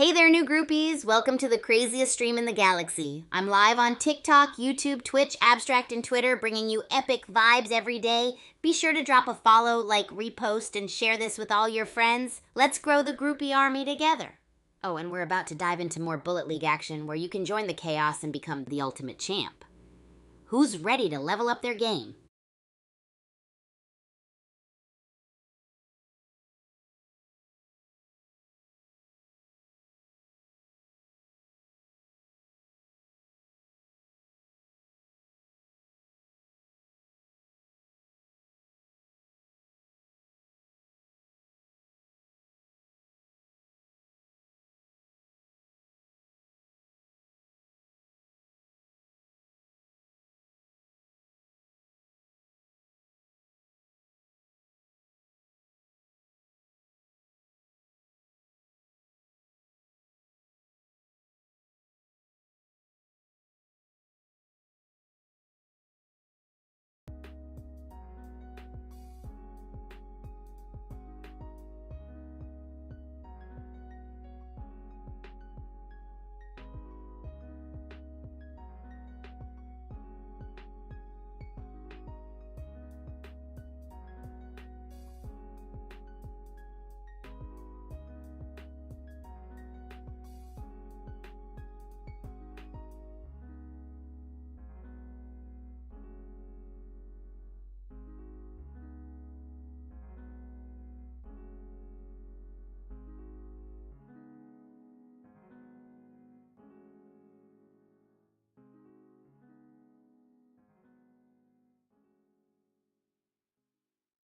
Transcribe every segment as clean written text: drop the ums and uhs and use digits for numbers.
Hey there, new groupies! Welcome to the craziest stream in the galaxy. I'm live on TikTok, YouTube, Twitch, Abstract, and Twitter, bringing you epic vibes every day. Be sure to drop a follow, like, repost, and share this with all your friends. Let's grow the groupie army together. Oh, and we're about to dive into more Bullet League action where you can join the chaos and become the ultimate champ. Who's ready to level up their game?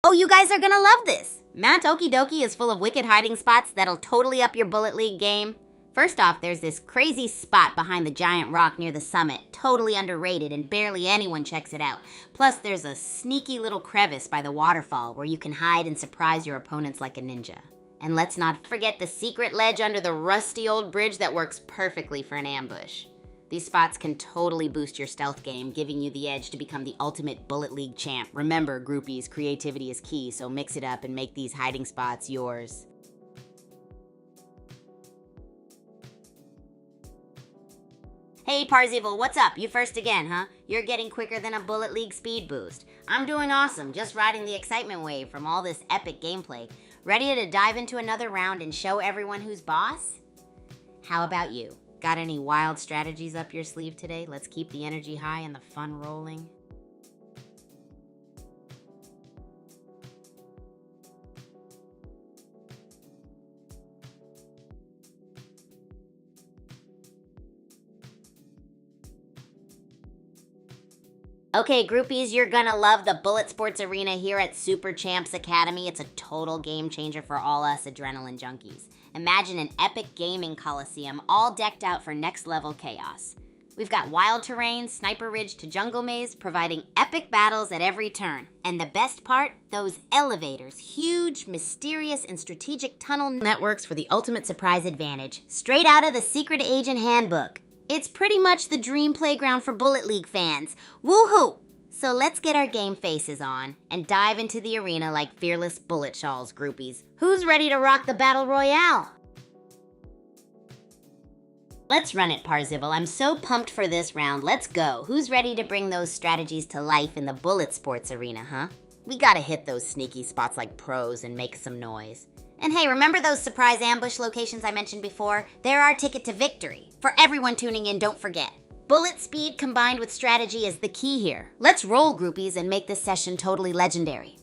Oh, you guys are gonna love this! Mount Okidoki is full of wicked hiding spots that'll totally up your Bullet League game. First off, there's this crazy spot behind the giant rock near the summit, totally underrated and barely anyone checks it out. Plus, there's a sneaky little crevice by the waterfall where you can hide and surprise your opponents like a ninja. And let's not forget the secret ledge under the rusty old bridge that works perfectly for an ambush. These spots can totally boost your stealth game, giving you the edge to become the ultimate Bullet League champ. Remember, groupies, creativity is key, so mix it up and make these hiding spots yours. Hey Parzival, what's up? You first again, huh? You're getting quicker than a Bullet League speed boost. I'm doing awesome, just riding the excitement wave from all this epic gameplay. Ready to dive into another round and show everyone who's boss? How about you? Got any wild strategies up your sleeve today? Let's keep the energy high and the fun rolling. Okay, groupies, you're gonna love the Bullet Sports Arena here at Super Champs Academy. It's a total game changer for all us adrenaline junkies. Imagine an epic gaming coliseum all decked out for next level chaos. We've got wild terrain, sniper ridge to jungle maze, providing epic battles at every turn. And the best part? Those elevators, huge, mysterious, and strategic tunnel networks for the ultimate surprise advantage. Straight out of the Secret Agent Handbook. It's pretty much the dream playground for Bullet League fans. Woohoo! So let's get our game faces on and dive into the arena like fearless bullet shawls groupies. Who's ready to rock the Battle Royale? Let's run it, Parzival. I'm so pumped for this round. Let's go. Who's ready to bring those strategies to life in the Bullet Sports Arena, huh? We gotta hit those sneaky spots like pros and make some noise. And hey, remember those surprise ambush locations I mentioned before? They're our ticket to victory. For everyone tuning in, don't forget. Bullet speed combined with strategy is the key here. Let's roll, groupies, and make this session totally legendary.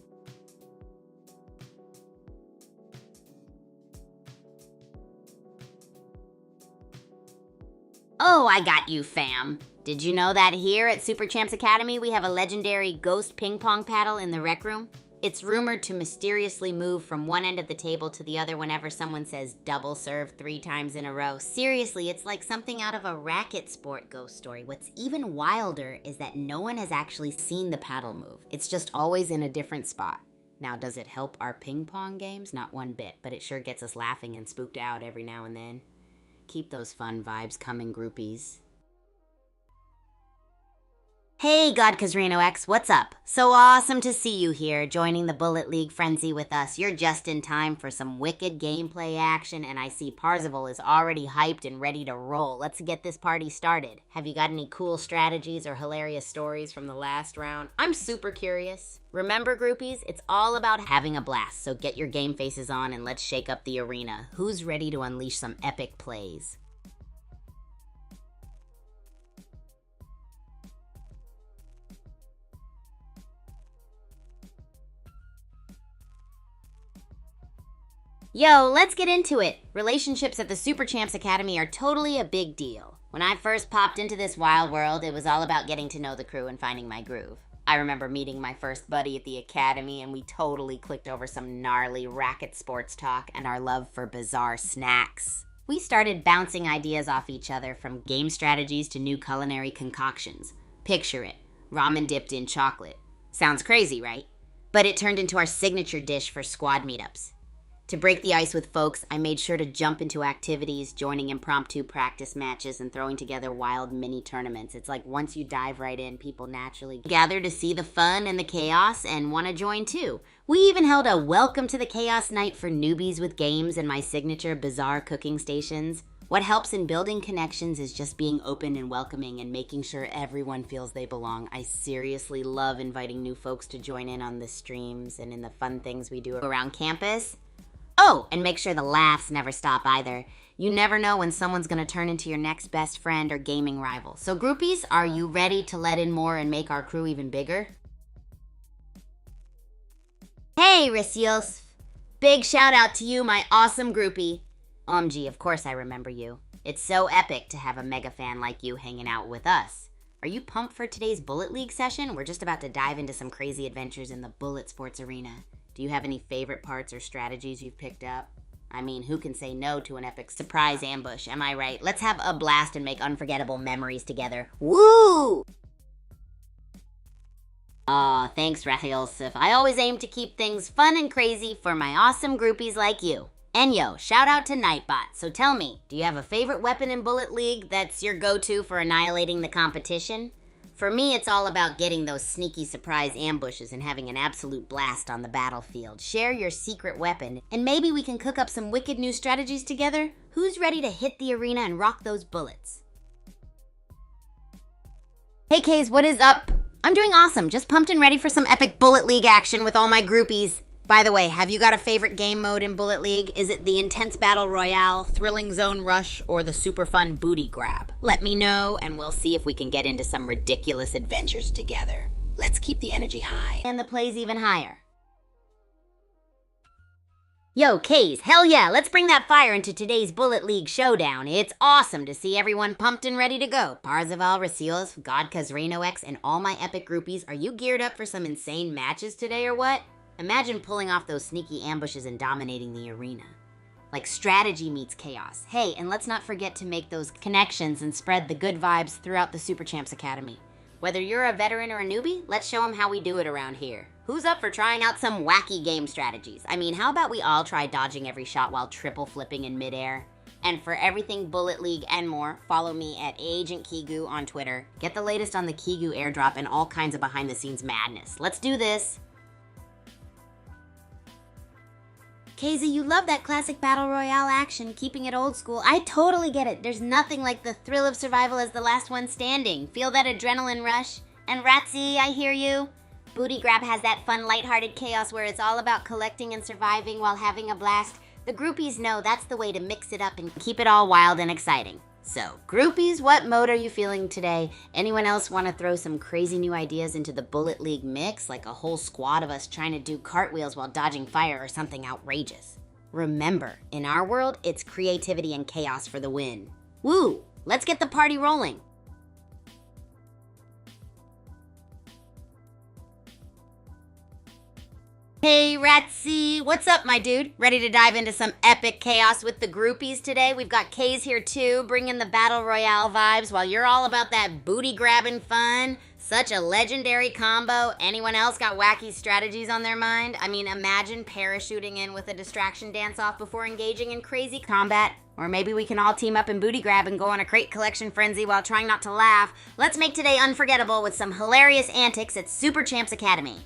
Oh, I got you, fam. Did you know that here at Super Champs Academy we have a legendary ghost ping pong paddle in the rec room? It's rumored to mysteriously move from one end of the table to the other whenever someone says double serve 3 times in a row. Seriously, it's like something out of a racket sport ghost story. What's even wilder is that no one has actually seen the paddle move. It's just always in a different spot. Now, does it help our ping pong games? Not one bit, but it sure gets us laughing and spooked out every now and then. Keep those fun vibes coming, groupies. Hey, God Kazrino X, what's up? So awesome to see you here, joining the Bullet League frenzy with us. You're just in time for some wicked gameplay action, and I see Parzival is already hyped and ready to roll. Let's get this party started. Have you got any cool strategies or hilarious stories from the last round? I'm super curious. Remember, groupies, it's all about having a blast, so get your game faces on and let's shake up the arena. Who's ready to unleash some epic plays? Yo, let's get into it. Relationships at the Super Champs Academy are totally a big deal. When I first popped into this wild world, it was all about getting to know the crew and finding my groove. I remember meeting my first buddy at the academy, and we totally clicked over some gnarly racket sports talk and our love for bizarre snacks. We started bouncing ideas off each other, from game strategies to new culinary concoctions. Picture it, ramen dipped in chocolate. Sounds crazy, right? But it turned into our signature dish for squad meetups. To break the ice with folks, I made sure to jump into activities, joining impromptu practice matches, and throwing together wild mini tournaments. It's like once you dive right in, people naturally gather to see the fun and the chaos and want to join too. We even held a welcome to the chaos night for newbies with games and my signature bizarre cooking stations. What helps in building connections is just being open and welcoming and making sure everyone feels they belong. I seriously love inviting new folks to join in on the streams and in the fun things we do around campus. Oh, and make sure the laughs never stop either. You never know when someone's going to turn into your next best friend or gaming rival. So groupies, are you ready to let in more and make our crew even bigger? Hey, Ricios. Big shout out to you, my awesome groupie. OMG, of course I remember you. It's so epic to have a mega fan like you hanging out with us. Are you pumped for today's Bullet League session? We're just about to dive into some crazy adventures in the Bullet Sports Arena. Do you have any favorite parts or strategies you've picked up? I mean, who can say no to an epic surprise ambush, am I right? Let's have a blast and make unforgettable memories together. Woo! Aw, thanks, Rahilsif. I always aim to keep things fun and crazy for my awesome groupies like you. And yo, shout out to Nightbot. So tell me, do you have a favorite weapon in Bullet League that's your go-to for annihilating the competition? For me, it's all about getting those sneaky surprise ambushes and having an absolute blast on the battlefield. Share your secret weapon, and maybe we can cook up some wicked new strategies together. Who's ready to hit the arena and rock those bullets? Hey Kays, what is up? I'm doing awesome, just pumped and ready for some epic Bullet League action with all my groupies. By the way, have you got a favorite game mode in Bullet League? Is it the intense battle royale, thrilling zone rush, or the super fun booty grab? Let me know, and we'll see if we can get into some ridiculous adventures together. Let's keep the energy high and the plays even higher. Yo, Kays, hell yeah, let's bring that fire into today's Bullet League showdown. It's awesome to see everyone pumped and ready to go. Parzival, Rasilos, God Kazrino X, and all my epic groupies, are you geared up for some insane matches today or what? Imagine pulling off those sneaky ambushes and dominating the arena. Like strategy meets chaos. Hey, and let's not forget to make those connections and spread the good vibes throughout the Super Champs Academy. Whether you're a veteran or a newbie, let's show them how we do it around here. Who's up for trying out some wacky game strategies? I mean, how about we all try dodging every shot while triple flipping in midair? And for everything Bullet League and more, follow me at Agent Kigu on Twitter. Get the latest on the Kigu airdrop and all kinds of behind-the-scenes madness. Let's do this! KZ, you love that classic battle royale action, keeping it old school. I totally get it. There's nothing like the thrill of survival as the last one standing. Feel that adrenaline rush? And Ratsy, I hear you. Booty Grab has that fun, lighthearted chaos where it's all about collecting and surviving while having a blast. The groupies know that's the way to mix it up and keep it all wild and exciting. So, groupies, what mode are you feeling today? Anyone else want to throw some crazy new ideas into the Bullet League mix, like a whole squad of us trying to do cartwheels while dodging fire or something outrageous? Remember, in our world, it's creativity and chaos for the win. Woo! Let's get the party rolling! Hey, Ratsy! What's up, my dude? Ready to dive into some epic chaos with the groupies today? We've got K's here too, bringing the Battle Royale vibes while you're all about that booty-grabbing fun. Such a legendary combo. Anyone else got wacky strategies on their mind? I mean, imagine parachuting in with a distraction dance-off before engaging in crazy combat. Or maybe we can all team up and booty grab and go on a crate collection frenzy while trying not to laugh. Let's make today unforgettable with some hilarious antics at Super Champs Academy.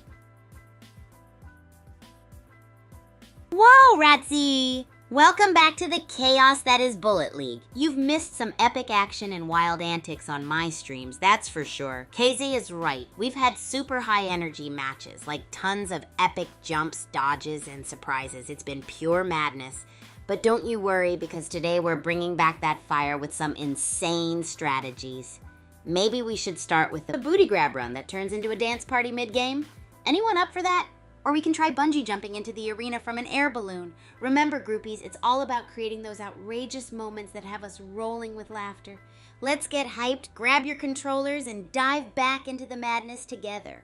Whoa, Ratsy! Welcome back to the chaos that is Bullet League. You've missed some epic action and wild antics on my streams, that's for sure. KZ is right. We've had super high energy matches, like tons of epic jumps, dodges, and surprises. It's been pure madness. But don't you worry, because today we're bringing back that fire with some insane strategies. Maybe we should start with a booty grab run that turns into a dance party mid-game? Anyone up for that? Or we can try bungee jumping into the arena from an air balloon. Remember, groupies, it's all about creating those outrageous moments that have us rolling with laughter. Let's get hyped, grab your controllers, and dive back into the madness together.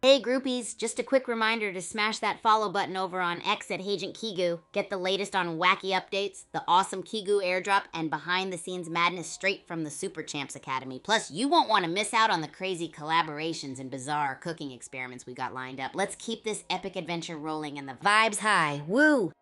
Hey groupies, just a quick reminder to smash that follow button over on X at Agent Kigu. Get the latest on wacky updates, the awesome Kigu airdrop, and behind-the-scenes madness straight from the Super Champs Academy. Plus, you won't want to miss out on the crazy collaborations and bizarre cooking experiments we got lined up. Let's keep this epic adventure rolling and the vibes high. Woo!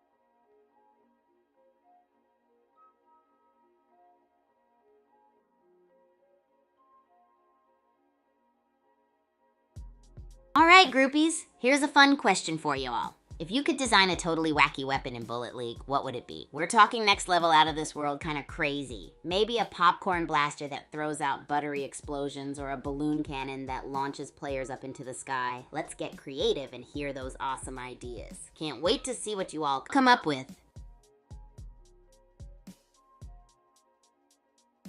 Alright, groupies, here's a fun question for you all. If you could design a totally wacky weapon in Bullet League, what would it be? We're talking next level out of this world kind of crazy. Maybe a popcorn blaster that throws out buttery explosions or a balloon cannon that launches players up into the sky. Let's get creative and hear those awesome ideas. Can't wait to see what you all come up with.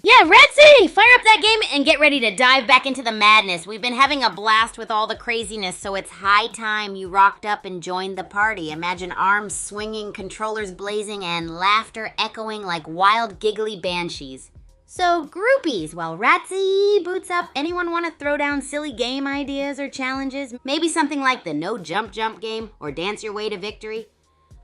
Yeah, Ratsy! Fire up that game and get ready to dive back into the madness. We've been having a blast with all the craziness, so it's high time you rocked up and joined the party. Imagine arms swinging, controllers blazing, and laughter echoing like wild giggly banshees. So, groupies, while Ratsy boots up, anyone want to throw down silly game ideas or challenges? Maybe something like the no jump game or dance your way to victory?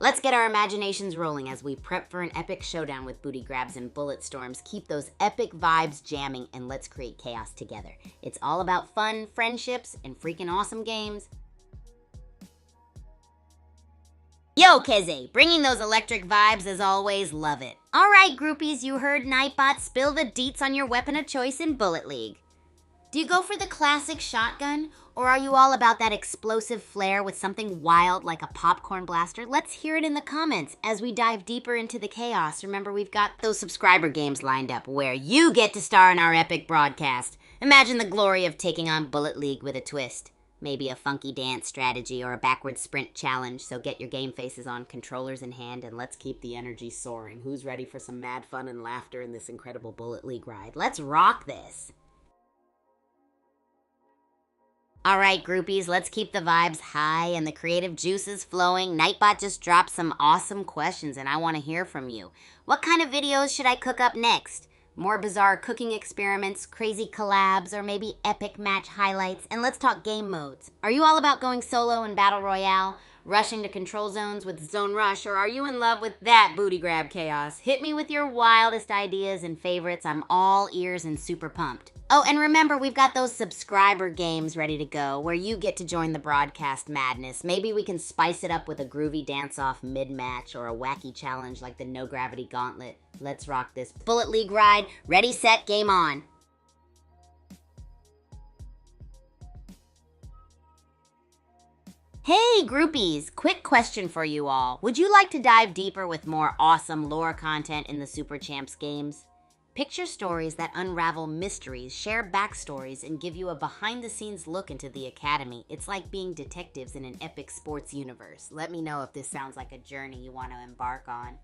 Let's get our imaginations rolling as we prep for an epic showdown with booty grabs and bullet storms. Keep those epic vibes jamming and let's create chaos together. It's all about fun, friendships, and freaking awesome games. Yo, Keze, bringing those electric vibes as always, love it. All right, groupies, you heard Nightbot, spill the deets on your weapon of choice in Bullet League. Do you go for the classic shotgun, or are you all about that explosive flair with something wild like a popcorn blaster? Let's hear it in the comments as we dive deeper into the chaos. Remember, we've got those subscriber games lined up where you get to star in our epic broadcast. Imagine the glory of taking on Bullet League with a twist. Maybe a funky dance strategy or a backward sprint challenge, so get your game faces on, controllers in hand, and let's keep the energy soaring. Who's ready for some mad fun and laughter in this incredible Bullet League ride? Let's rock this! All right, groupies, let's keep the vibes high and the creative juices flowing. Nightbot just dropped some awesome questions, and I want to hear from you. What kind of videos should I cook up next? More bizarre cooking experiments, crazy collabs, or maybe epic match highlights? And let's talk game modes. Are you all about going solo in Battle Royale, rushing to control zones with Zone Rush, or are you in love with that booty grab chaos? Hit me with your wildest ideas and favorites. I'm all ears and super pumped. Oh, and remember, we've got those subscriber games ready to go where you get to join the broadcast madness. Maybe we can spice it up with a groovy dance-off mid-match or a wacky challenge like the No Gravity Gauntlet. Let's rock this Bullet League ride. Ready, set, game on. Hey, groupies! Quick question for you all. Would you like to dive deeper with more awesome lore content in the Super Champs games? Picture stories that unravel mysteries, share backstories, and give you a behind-the-scenes look into the Academy. It's like being detectives in an epic sports universe. Let me know if this sounds like a journey you want to embark on.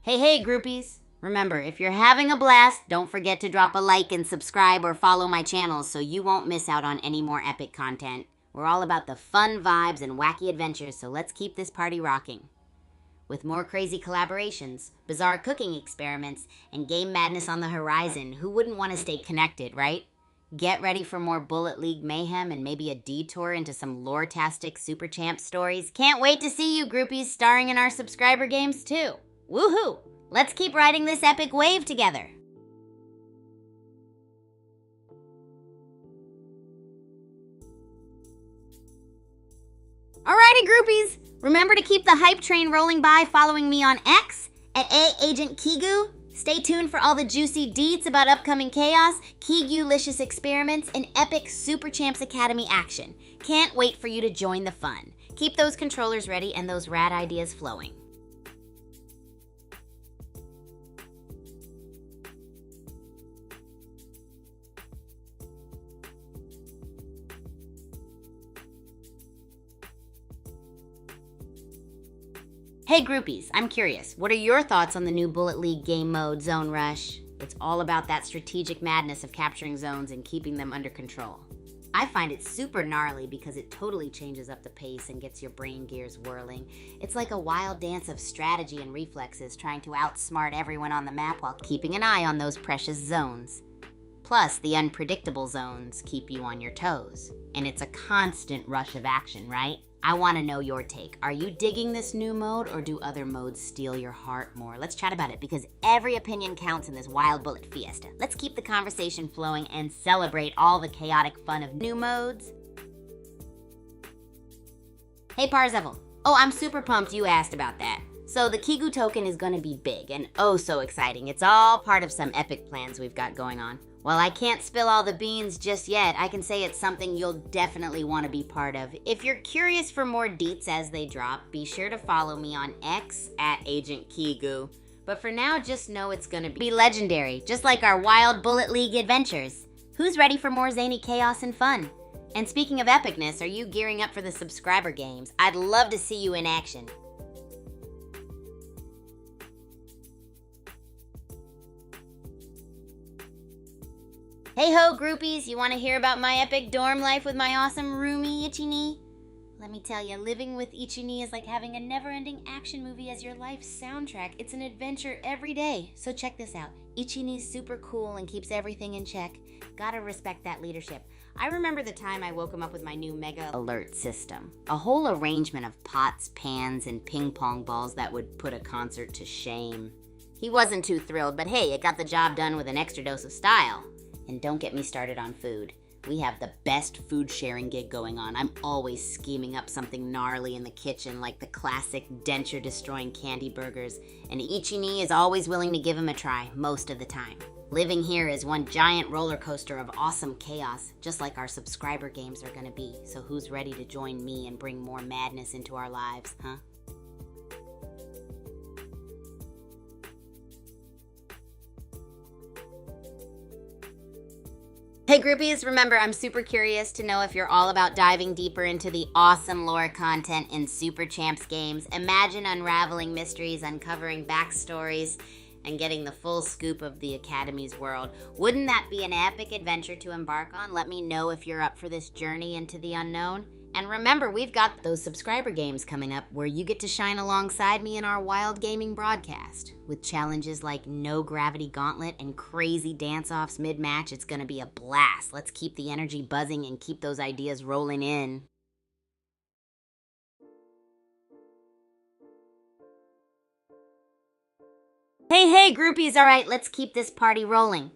Hey, groupies! Remember, if you're having a blast, don't forget to drop a like and subscribe or follow my channel so you won't miss out on any more epic content. We're all about the fun vibes and wacky adventures, so let's keep this party rocking. with more crazy collaborations, bizarre cooking experiments, and game madness on the horizon. Who wouldn't want to stay connected, right? Get ready for more Bullet League mayhem and maybe a detour into some lore-tastic Super Champ stories. Can't wait to see you groupies starring in our subscriber games too. Woohoo! Let's keep riding this epic wave together. Alrighty, groupies! Remember to keep the hype train rolling by following me on X at @AgentKigu. Stay tuned for all the juicy deets about upcoming chaos, Kigu-licious experiments, and epic Super Champs Academy action. Can't wait for you to join the fun. Keep those controllers ready and those rad ideas flowing. Hey groupies, I'm curious, what are your thoughts on the new Bullet League game mode, Zone Rush? It's all about that strategic madness of capturing zones and keeping them under control. I find it super gnarly because it totally changes up the pace and gets your brain gears whirling. It's like a wild dance of strategy and reflexes trying to outsmart everyone on the map while keeping an eye on those precious zones. Plus, the unpredictable zones keep you on your toes. And it's a constant rush of action, right? I want to know your take. Are you digging this new mode, or do other modes steal your heart more? Let's chat about it, because every opinion counts in this wild bullet fiesta. Let's keep the conversation flowing and celebrate all the chaotic fun of new modes. Hey Parzival. Oh, I'm super pumped you asked about that. So the Kigu token is going to be big and oh so exciting. It's all part of some epic plans we've got going on. While I can't spill all the beans just yet, I can say it's something you'll definitely want to be part of. If you're curious for more deets as they drop, be sure to follow me on X at @AgentKigu. But for now, just know it's gonna be legendary, just like our wild Bullet League adventures. Who's ready for more zany chaos and fun? And speaking of epicness, are you gearing up for the subscriber games? I'd love to see you in action. Hey ho, groupies! You want to hear about my epic dorm life with my awesome roomie, Ichini? Let me tell you, living with Ichini is like having a never-ending action movie as your life's soundtrack. It's an adventure every day. So check this out. Ichini's super cool and keeps everything in check. Gotta respect that leadership. I remember the time I woke him up with my new Mega Alert system. A whole arrangement of pots, pans, and ping pong balls that would put a concert to shame. He wasn't too thrilled, but hey, it got the job done with an extra dose of style. And don't get me started on food. We have the best food sharing gig going on. I'm always scheming up something gnarly in the kitchen, like the classic denture-destroying candy burgers, and Ichini is always willing to give him a try, most of the time. Living here is one giant roller coaster of awesome chaos, just like our subscriber games are gonna be. So who's ready to join me and bring more madness into our lives, huh? Hey groupies, remember I'm super curious to know if you're all about diving deeper into the awesome lore content in Super Champs games. Imagine unraveling mysteries, uncovering backstories, and getting the full scoop of the Academy's world. Wouldn't that be an epic adventure to embark on? Let me know if you're up for this journey into the unknown. And remember, we've got those subscriber games coming up where you get to shine alongside me in our wild gaming broadcast. With challenges like No Gravity Gauntlet and crazy dance-offs mid-match, it's gonna be a blast. Let's keep the energy buzzing and keep those ideas rolling in. Hey, groupies, all right, let's keep this party rolling.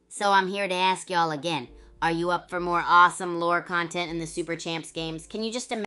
So I'm here to ask y'all again. Are you up for more awesome lore content in the Super Champs games? Can you just imagine?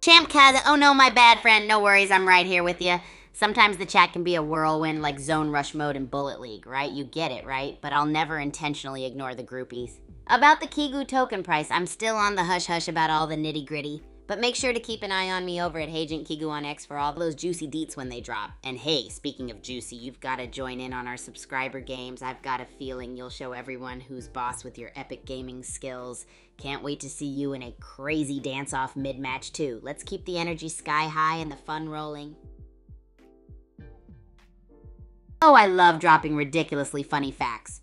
Champ Cat, oh no, my bad friend. No worries, I'm right here with you. Sometimes the chat can be a whirlwind like Zone Rush mode in Bullet League, right? You get it, right? But I'll never intentionally ignore the groupies. About the Kigu token price, I'm still on the hush-hush about all the nitty-gritty. But make sure to keep an eye on me over at Agent Kigu on X for all those juicy deets when they drop. And hey, speaking of juicy, you've got to join in on our subscriber games. I've got a feeling you'll show everyone who's boss with your epic gaming skills. Can't wait to see you in a crazy dance-off mid-match too. Let's keep the energy sky high and the fun rolling. Oh, I love dropping ridiculously funny facts.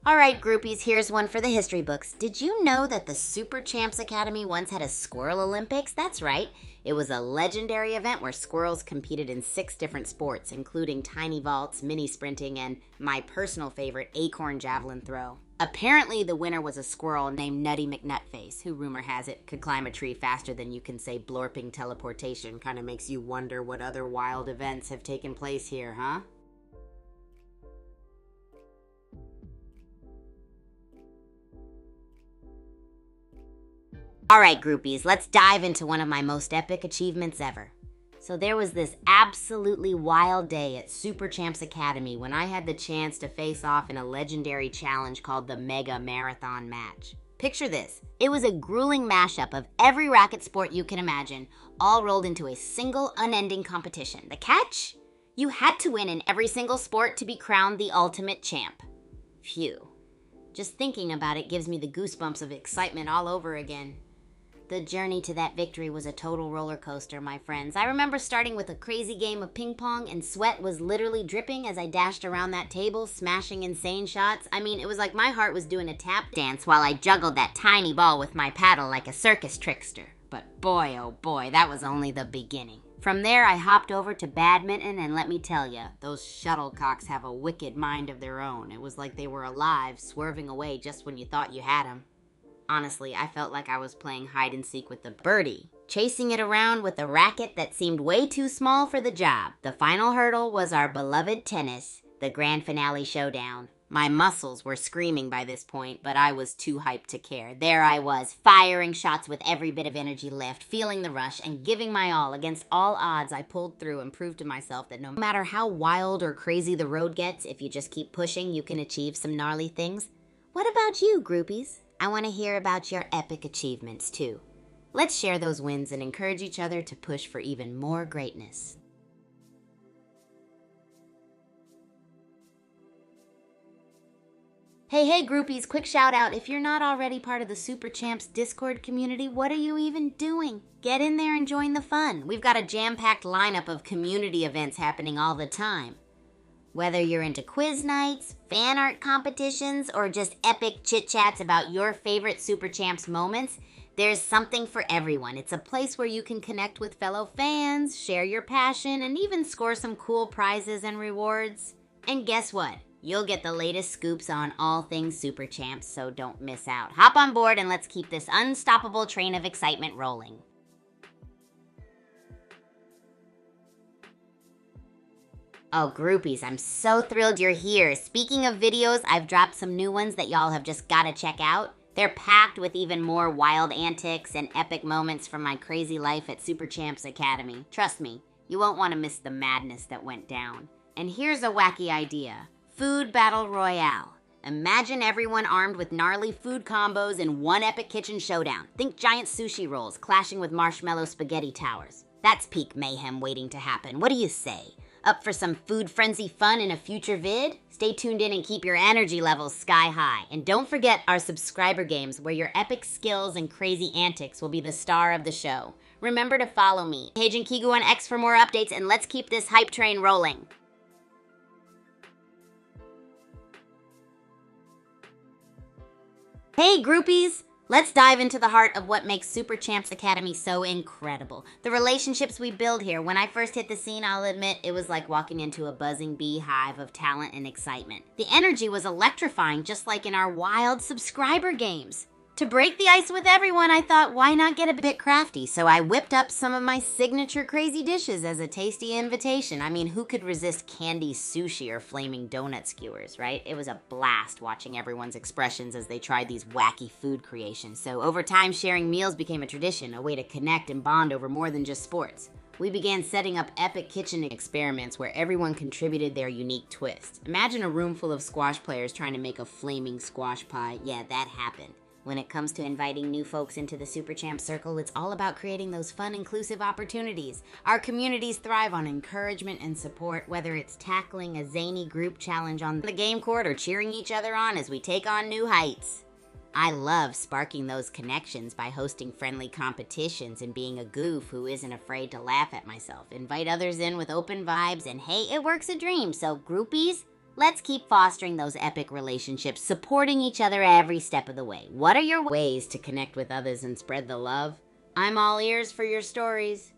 All right, groupies, here's one for the history books. Did you know that the Super Champs Academy once had a Squirrel Olympics? That's right. It was a legendary event where squirrels competed in 6 different sports, including tiny vaults, mini sprinting, and my personal favorite, acorn javelin throw. Apparently, the winner was a squirrel named Nutty McNutface, who rumor has it could climb a tree faster than you can say blorping teleportation. Kind of makes you wonder what other wild events have taken place here, huh? All right, groupies, let's dive into one of my most epic achievements ever. So there was this absolutely wild day at Super Champs Academy when I had the chance to face off in a legendary challenge called the Mega Marathon Match. Picture this. It was a grueling mashup of every racket sport you can imagine, all rolled into a single unending competition. The catch? You had to win in every single sport to be crowned the ultimate champ. Phew. Just thinking about it gives me the goosebumps of excitement all over again. The journey to that victory was a total roller coaster, my friends. I remember starting with a crazy game of ping pong, and sweat was literally dripping as I dashed around that table, smashing insane shots. I mean, it was like my heart was doing a tap dance while I juggled that tiny ball with my paddle like a circus trickster. But boy, oh boy, that was only the beginning. From there, I hopped over to badminton, and let me tell ya, those shuttlecocks have a wicked mind of their own. It was like they were alive, swerving away just when you thought you had them. Honestly, I felt like I was playing hide and seek with the birdie, chasing it around with a racket that seemed way too small for the job. The final hurdle was our beloved tennis, the grand finale showdown. My muscles were screaming by this point, but I was too hyped to care. There I was, firing shots with every bit of energy left, feeling the rush, and giving my all. Against all odds, I pulled through and proved to myself that no matter how wild or crazy the road gets, if you just keep pushing, you can achieve some gnarly things. What about you, groupies? I want to hear about your epic achievements, too. Let's share those wins and encourage each other to push for even more greatness. Hey, groupies, quick shout out. If you're not already part of the Super Champs Discord community, what are you even doing? Get in there and join the fun. We've got a jam-packed lineup of community events happening all the time. Whether you're into quiz nights, fan art competitions, or just epic chit-chats about your favorite Super Champs moments, there's something for everyone. It's a place where you can connect with fellow fans, share your passion, and even score some cool prizes and rewards. And guess what? You'll get the latest scoops on all things Super Champs, so don't miss out. Hop on board and let's keep this unstoppable train of excitement rolling. Oh, groupies, I'm so thrilled you're here. Speaking of videos, I've dropped some new ones that y'all have just gotta check out. They're packed with even more wild antics and epic moments from my crazy life at Super Champs Academy. Trust me, you won't want to miss the madness that went down. And here's a wacky idea. Food Battle Royale. Imagine everyone armed with gnarly food combos in one epic kitchen showdown. Think giant sushi rolls clashing with marshmallow spaghetti towers. That's peak mayhem waiting to happen. What do you say? Up for some food frenzy fun in a future vid? Stay tuned in and keep your energy levels sky high. And don't forget our subscriber games where your epic skills and crazy antics will be the star of the show. Remember to follow me, Paige and Kigu on X for more updates, and let's keep this hype train rolling. Hey groupies! Let's dive into the heart of what makes Super Champs Academy so incredible. The relationships we build here. When I first hit the scene, I'll admit, it was like walking into a buzzing beehive of talent and excitement. The energy was electrifying, just like in our wild subscriber games. To break the ice with everyone, I thought, why not get a bit crafty? So I whipped up some of my signature crazy dishes as a tasty invitation. I mean, who could resist candy sushi or flaming donut skewers, right? It was a blast watching everyone's expressions as they tried these wacky food creations. So over time, sharing meals became a tradition, a way to connect and bond over more than just sports. We began setting up epic kitchen experiments where everyone contributed their unique twist. Imagine a room full of squash players trying to make a flaming squash pie. Yeah, that happened. When it comes to inviting new folks into the Super Champ Circle, it's all about creating those fun, inclusive opportunities. Our communities thrive on encouragement and support, whether it's tackling a zany group challenge on the game court or cheering each other on as we take on new heights. I love sparking those connections by hosting friendly competitions and being a goof who isn't afraid to laugh at myself. Invite others in with open vibes, and hey, it works a dream. So groupies, Let's keep fostering those epic relationships, supporting each other every step of the way. What are your ways to connect with others and spread the love? I'm all ears for your stories.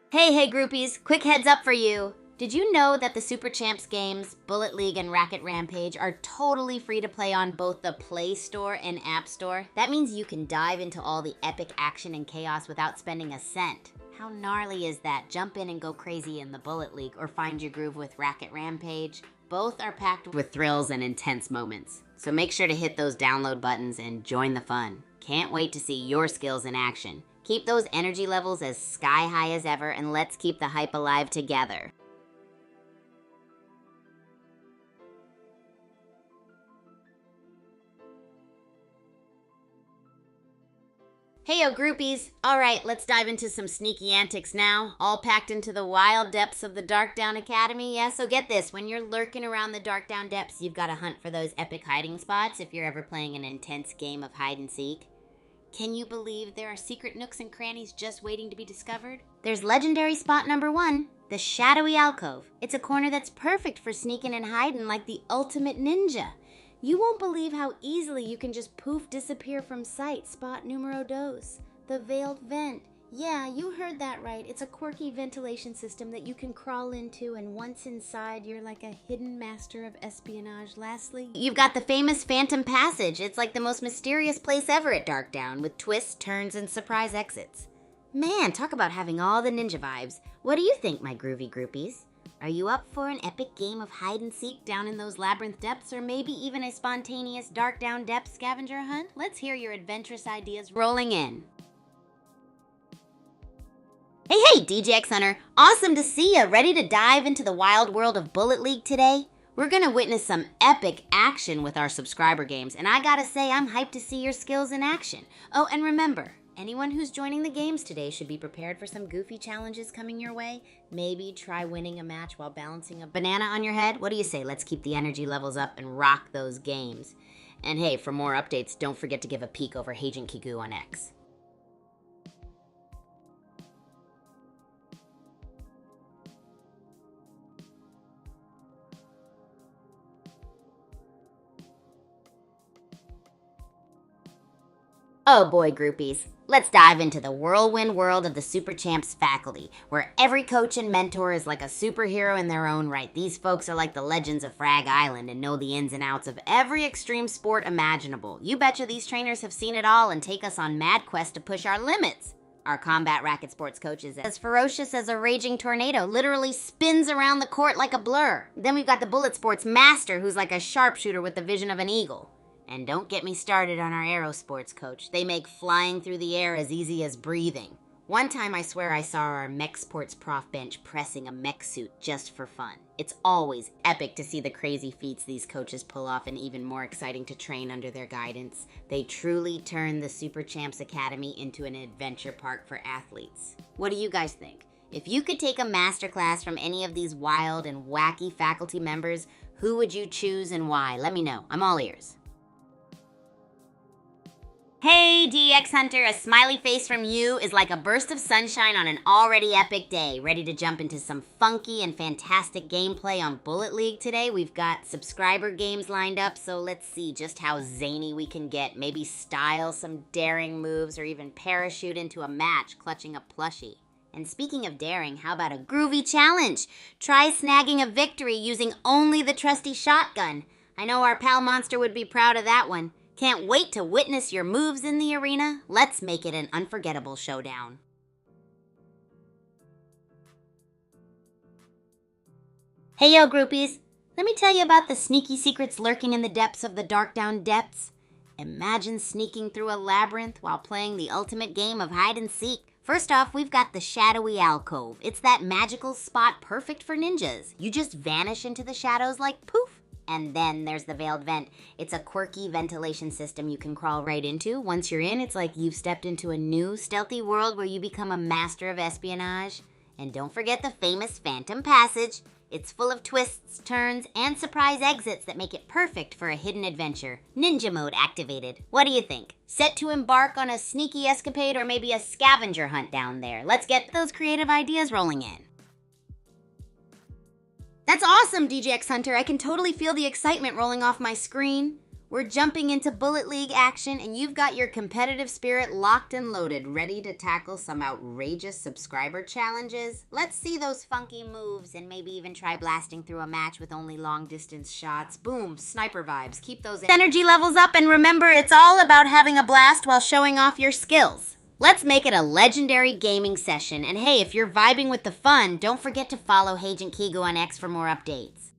Hey groupies, quick heads up for you. Did you know that the Super Champs games, Bullet League and Racket Rampage, are totally free to play on both the Play Store and App Store? That means you can dive into all the epic action and chaos without spending a cent. How gnarly is that? Jump in and go crazy in the Bullet League or find your groove with Racket Rampage. Both are packed with thrills and intense moments. So make sure to hit those download buttons and join the fun. Can't wait to see your skills in action. Keep those energy levels as sky high as ever, and let's keep the hype alive together. Hey groupies! Alright, let's dive into some sneaky antics now, all packed into the wild depths of the Darkdown Academy. Yeah, so get this, when you're lurking around the Darkdown depths, you've got to hunt for those epic hiding spots if you're ever playing an intense game of hide and seek. Can you believe there are secret nooks and crannies just waiting to be discovered? There's legendary spot number 1, the Shadowy Alcove. It's a corner that's perfect for sneaking and hiding like the ultimate ninja. You won't believe how easily you can just poof disappear from sight. Spot numero dos, the Veiled Vent. Yeah, you heard that right. It's a quirky ventilation system that you can crawl into, and once inside, you're like a hidden master of espionage. Lastly, you've got the famous Phantom Passage. It's like the most mysterious place ever at Darkdown, with twists, turns, and surprise exits. Man, talk about having all the ninja vibes. What do you think, my groovy groupies? Are you up for an epic game of hide and seek down in those labyrinth depths, or maybe even a spontaneous Darkdown depths scavenger hunt? Let's hear your adventurous ideas rolling in. Hey, DJX Hunter, awesome to see ya. Ready to dive into the wild world of Bullet League today? We're gonna witness some epic action with our subscriber games, and I gotta say, I'm hyped to see your skills in action. Oh, and remember, anyone who's joining the games today should be prepared for some goofy challenges coming your way. Maybe try winning a match while balancing a banana on your head. What do you say? Let's keep the energy levels up and rock those games. And hey, for more updates, don't forget to give a peek over Agent Kigu on X. Oh boy, groupies. Let's dive into the whirlwind world of the Super Champs faculty, where every coach and mentor is like a superhero in their own right. These folks are like the legends of Frag Island and know the ins and outs of every extreme sport imaginable. You betcha these trainers have seen it all and take us on mad quest to push our limits. Our combat racket sports coach is as ferocious as a raging tornado, literally spins around the court like a blur. Then we've got the bullet sports master, who's like a sharpshooter with the vision of an eagle. And don't get me started on our aero sports coach. They make flying through the air as easy as breathing. One time I swear I saw our mech sports prof bench pressing a mech suit just for fun. It's always epic to see the crazy feats these coaches pull off, and even more exciting to train under their guidance. They truly turn the Super Champs Academy into an adventure park for athletes. What do you guys think? If you could take a masterclass from any of these wild and wacky faculty members, who would you choose and why? Let me know. I'm all ears. Hey, DX Hunter, a smiley face from you is like a burst of sunshine on an already epic day. Ready to jump into some funky and fantastic gameplay on Bullet League today? We've got subscriber games lined up, so let's see just how zany we can get. Maybe style some daring moves or even parachute into a match clutching a plushie. And speaking of daring, how about a groovy challenge? Try snagging a victory using only the trusty shotgun. I know our pal Monster would be proud of that one. Can't wait to witness your moves in the arena. Let's make it an unforgettable showdown. Hey yo groupies, let me tell you about the sneaky secrets lurking in the depths of the Darkdown depths. Imagine sneaking through a labyrinth while playing the ultimate game of hide and seek. First off, we've got the Shadowy Alcove. It's that magical spot perfect for ninjas. You just vanish into the shadows like poof. And then there's the Veiled Vent. It's a quirky ventilation system you can crawl right into. Once you're in, it's like you've stepped into a new, stealthy world where you become a master of espionage. And don't forget the famous Phantom Passage. It's full of twists, turns, and surprise exits that make it perfect for a hidden adventure. Ninja mode activated. What do you think? Set to embark on a sneaky escapade or maybe a scavenger hunt down there? Let's get those creative ideas rolling in. That's awesome, DJX Hunter. I can totally feel the excitement rolling off my screen. We're jumping into Bullet League action, and you've got your competitive spirit locked and loaded, ready to tackle some outrageous subscriber challenges. Let's see those funky moves and maybe even try blasting through a match with only long-distance shots. Boom, sniper vibes. Keep those energy levels up, and remember, it's all about having a blast while showing off your skills. Let's make it a legendary gaming session, and hey, if you're vibing with the fun, don't forget to follow Agent Kigo on X for more updates.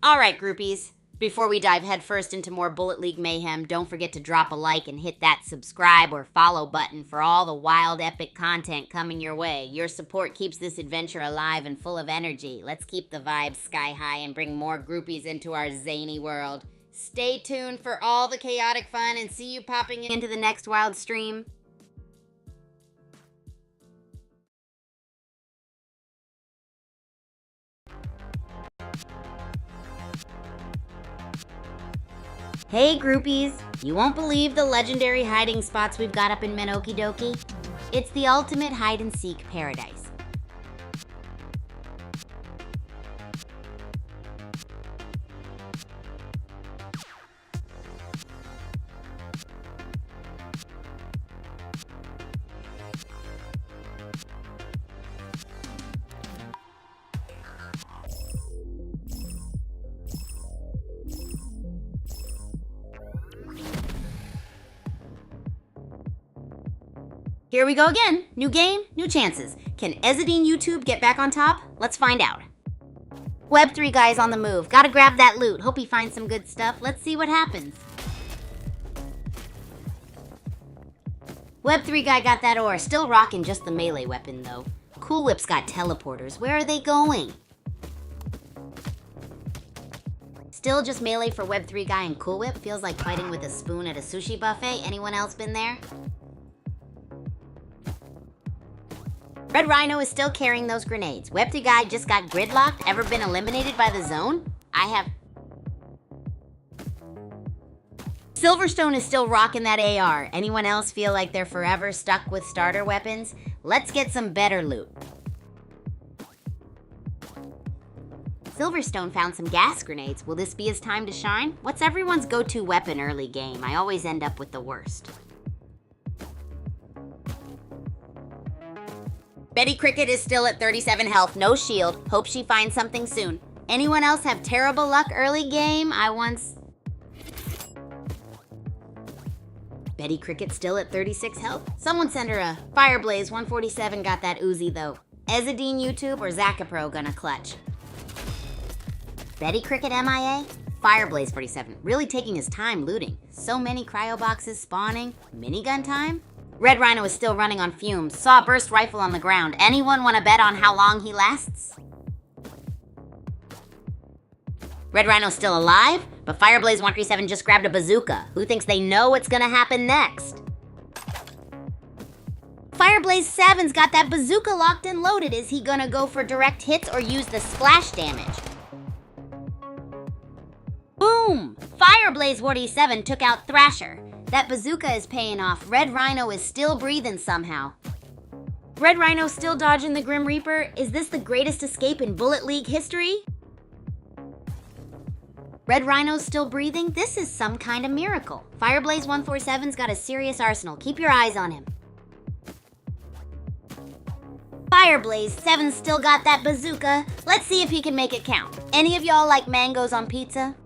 Alright, groupies, before we dive headfirst into more Bullet League mayhem, don't forget to drop a like and hit that subscribe or follow button for all the wild, epic content coming your way. Your support keeps this adventure alive and full of energy. Let's keep the vibes sky high and bring more groupies into our zany world. Stay tuned for all the chaotic fun and see you popping into the next wild stream. Hey groupies, you won't believe the legendary hiding spots we've got up in Menoki Doki. It's the ultimate hide-and-seek paradise. Here we go again. New game, new chances. Can Ezadine YouTube get back on top? Let's find out. Web3 guy's on the move. Gotta grab that loot. Hope he finds some good stuff. Let's see what happens. Web3 guy got that ore. Still rocking just the melee weapon though. Cool Whip's got teleporters. Where are they going? Still just melee for Web3 guy and Cool Whip. Feels like fighting with a spoon at a sushi buffet. Anyone else been there? Red Rhino is still carrying those grenades. Web3 guy just got gridlocked. Ever been eliminated by the zone? I have. Silverstone is still rocking that AR. Anyone else feel like they're forever stuck with starter weapons? Let's get some better loot. Silverstone found some gas grenades. Will this be his time to shine? What's everyone's go-to weapon early game? I always end up with the worst. Betty Cricket is still at 37 health, no shield. Hope she finds something soon. Anyone else have terrible luck early game? Betty Cricket still at 36 health? Someone send her a Fireblaze 147 got that Uzi though. Ezadine YouTube or Zakapro gonna clutch? Betty Cricket MIA? Fireblaze 47, really taking his time looting. So many cryo boxes spawning. Minigun time? Red Rhino is still running on fumes. Saw a burst rifle on the ground. Anyone want to bet on how long he lasts? Red Rhino's still alive, but Fireblaze 137 just grabbed a bazooka. Who thinks they know what's gonna happen next? Fireblaze 7's got that bazooka locked and loaded. Is he gonna go for direct hits or use the splash damage? Boom! Fireblaze 47 took out Thrasher. That bazooka is paying off. Red Rhino is still breathing somehow. Red Rhino still dodging the Grim Reaper? Is this the greatest escape in Bullet League history? Red Rhino's still breathing? This is some kind of miracle. Fireblaze 147's got a serious arsenal. Keep your eyes on him. Fireblaze 7's still got that bazooka. Let's see if he can make it count. Any of y'all like mangoes on pizza?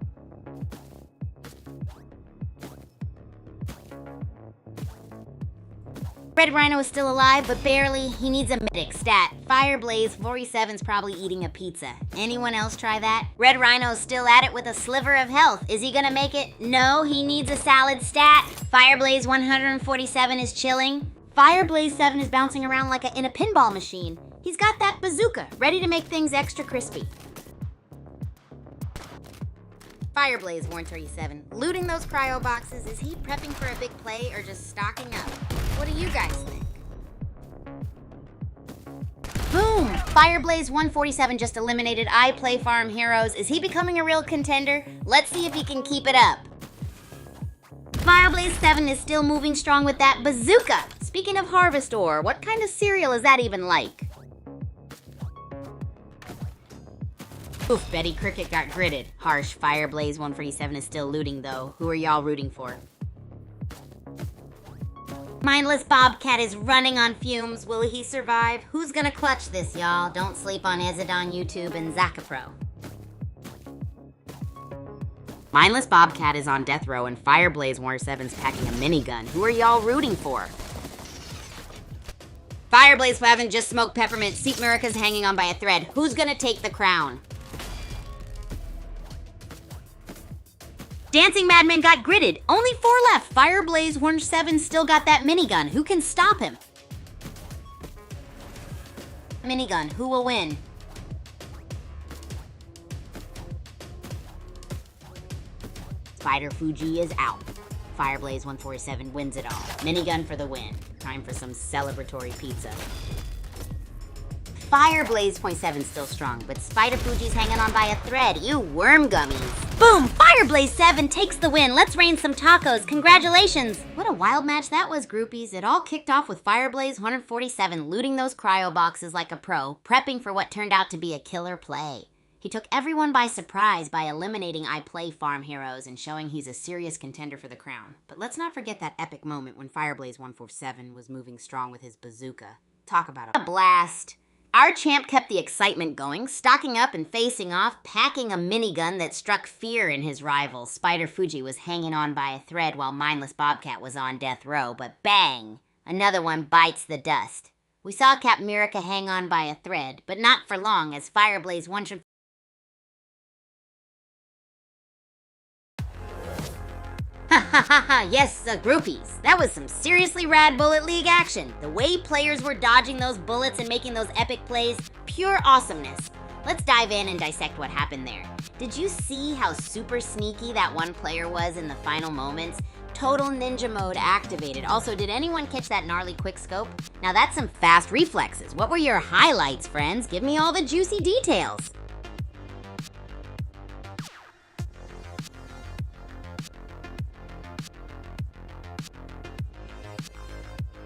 Red Rhino is still alive, but barely. He needs a medic stat. Fireblaze 47's probably eating a pizza. Anyone else try that? Red Rhino's still at it with a sliver of health. Is he gonna make it? No, he needs a salad stat. Fireblaze 147 is chilling. Fireblaze 7 is bouncing around like in a pinball machine. He's got that bazooka, ready to make things extra crispy. Fireblaze 137, looting those cryo boxes. Is he prepping for a big play or just stocking up? What do you guys think? Boom! Fireblaze 147 just eliminated iPlayFarm Heroes. Is he becoming a real contender? Let's see if he can keep it up. Fireblaze 7 is still moving strong with that bazooka. Speaking of Harvest Ore, what kind of cereal is that even like? Oof, Betty Cricket got gridded. Harsh. Fireblaze 147 is still looting though. Who are y'all rooting for? Mindless Bobcat is running on fumes. Will he survive? Who's gonna clutch this, y'all? Don't sleep on Ezidon YouTube and Zakapro. Mindless Bobcat is on death row and Fireblaze 147's packing a minigun. Who are y'all rooting for? Fireblaze 7 just smoked Peppermint. Seat Murica's hanging on by a thread. Who's gonna take the crown? Dancing Madman got gridded. Only 4 left. Fireblaze 147 still got that minigun. Who can stop him? Minigun. Who will win? Spider Fuji is out. Fireblaze 147 wins it all. Minigun for the win. Time for some celebratory pizza. Fireblaze 0.7 still strong, but Spider Fuji's hanging on by a thread. You worm gummies. Boom! Fireblaze 7 takes the win. Let's rain some tacos. Congratulations! What a wild match that was, groupies. It all kicked off with Fireblaze 147 looting those cryo boxes like a pro, prepping for what turned out to be a killer play. He took everyone by surprise by eliminating iPlayFarm Heroes and showing he's a serious contender for the crown. But let's not forget that epic moment when Fireblaze 147 was moving strong with his bazooka. Talk about a blast. Our champ kept the excitement going, stocking up and facing off, packing a minigun that struck fear in his rivals. Spider Fuji was hanging on by a thread while Mindless Bobcat was on death row, but bang! Another one bites the dust. We saw Cap Murica hang on by a thread, but not for long as Fireblaze 147 Ha ha ha ha, yes, groupies. That was some seriously rad Bullet League action. The way players were dodging those bullets and making those epic plays, pure awesomeness. Let's dive in and dissect what happened there. Did you see how super sneaky that one player was in the final moments? Total ninja mode activated. Also, did anyone catch that gnarly quickscope? Now that's some fast reflexes. What were your highlights, friends? Give me all the juicy details.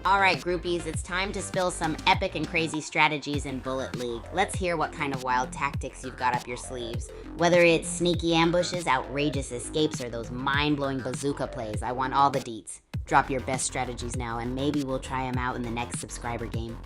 Alright groupies, it's time to spill some epic and crazy strategies in Bullet League. Let's hear what kind of wild tactics you've got up your sleeves. Whether it's sneaky ambushes, outrageous escapes, or those mind-blowing bazooka plays, I want all the deets. Drop your best strategies now and maybe we'll try them out in the next subscriber game.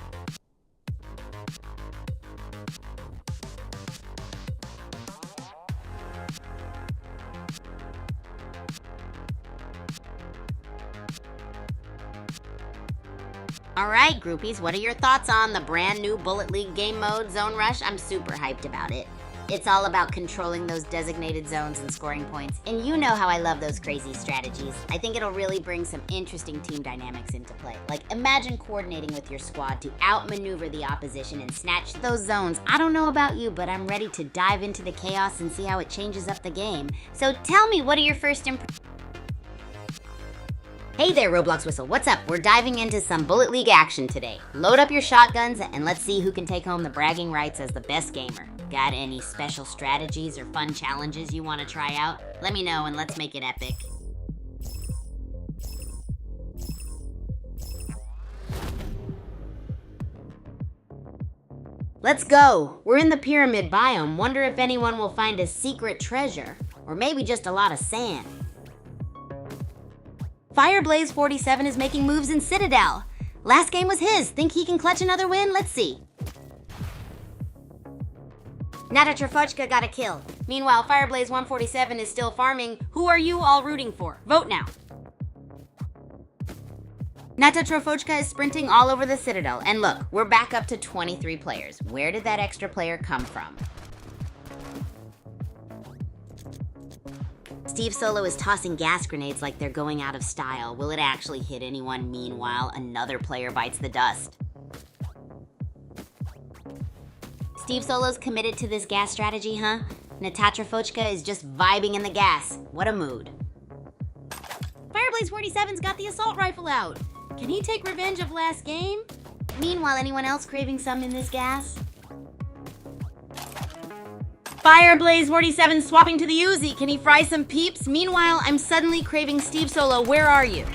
Alright groupies, what are your thoughts on the brand new Bullet League game mode, Zone Rush? I'm super hyped about it. It's all about controlling those designated zones and scoring points, and you know how I love those crazy strategies. I think it'll really bring some interesting team dynamics into play. Like, imagine coordinating with your squad to outmaneuver the opposition and snatch those zones. I don't know about you, but I'm ready to dive into the chaos and see how it changes up the game. So tell me, what are your first impressions? Hey there, Roblox Whistle, what's up? We're diving into some Bullet League action today. Load up your shotguns and let's see who can take home the bragging rights as the best gamer. Got any special strategies or fun challenges you want to try out? Let me know and let's make it epic. Let's go! We're in the pyramid biome. Wonder if anyone will find a secret treasure. Or maybe just a lot of sand. Fireblaze 47 is making moves in Citadel. Last game was his. Think he can clutch another win? Let's see. Nata Trafochka got a kill. Meanwhile, Fireblaze 147 is still farming. Who are you all rooting for? Vote now. Nata Trafochka is sprinting all over the Citadel. And look, we're back up to 23 players. Where did that extra player come from? Steve Solo is tossing gas grenades like they're going out of style. Will it actually hit anyone? Meanwhile, another player bites the dust. Steve Solo's committed to this gas strategy, huh? Natasha Fochka is just vibing in the gas. What a mood. Fireblaze 47's got the assault rifle out. Can he take revenge of last game? Meanwhile, anyone else craving some in this gas? Fireblaze 47 swapping to the Uzi. Can he fry some peeps? Meanwhile, I'm suddenly craving Steve Solo. Where are you?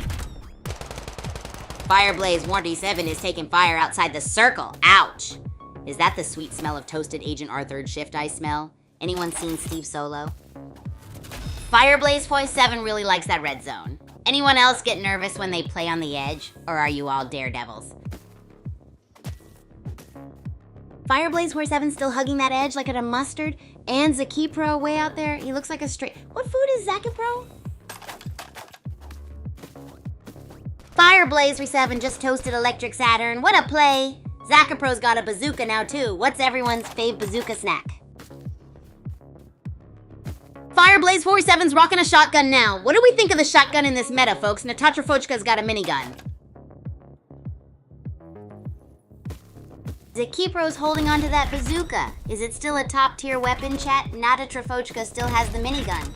Fireblaze 47 is taking fire outside the circle. Ouch. Is that the sweet smell of toasted Agent R third shift I smell? Anyone seen Steve Solo? Fireblaze 47 really likes that red zone. Anyone else get nervous when they play on the edge? Or are you all daredevils? Fireblaze 47 still hugging that edge like a mustard. And Zakipro way out there. He looks like a straight... What food is Zakipro? Fireblaze 47 just toasted Electric Saturn. What a play. Zakipro's got a bazooka now too. What's everyone's fave bazooka snack? Fireblaze 47's rocking a shotgun now. What do we think of the shotgun in this meta, folks? Natasha Fochka's got a minigun. Zakipro's holding onto that bazooka. Is it still a top-tier weapon, chat? Nata Trafochka still has the minigun.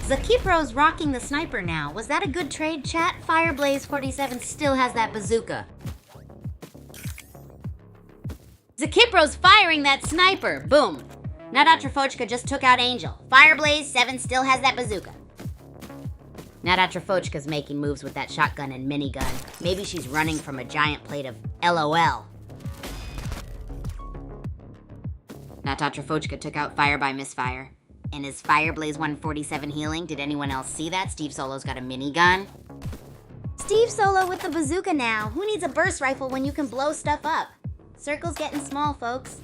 Zakipro's rocking the sniper now. Was that a good trade, chat? Fireblaze 47 still has that bazooka. Zakipro's firing that sniper. Boom. Nata Trafochka just took out Angel. Fireblaze 7 still has that bazooka. Nata Trafochka's making moves with that shotgun and minigun. Maybe she's running from a giant plate of LOL. Nata Trafochka took out Fire by Misfire. And is Fireblaze 147 healing? Did anyone else see that? Steve Solo's got a minigun. Steve Solo with the bazooka now. Who needs a burst rifle when you can blow stuff up? Circle's getting small, folks.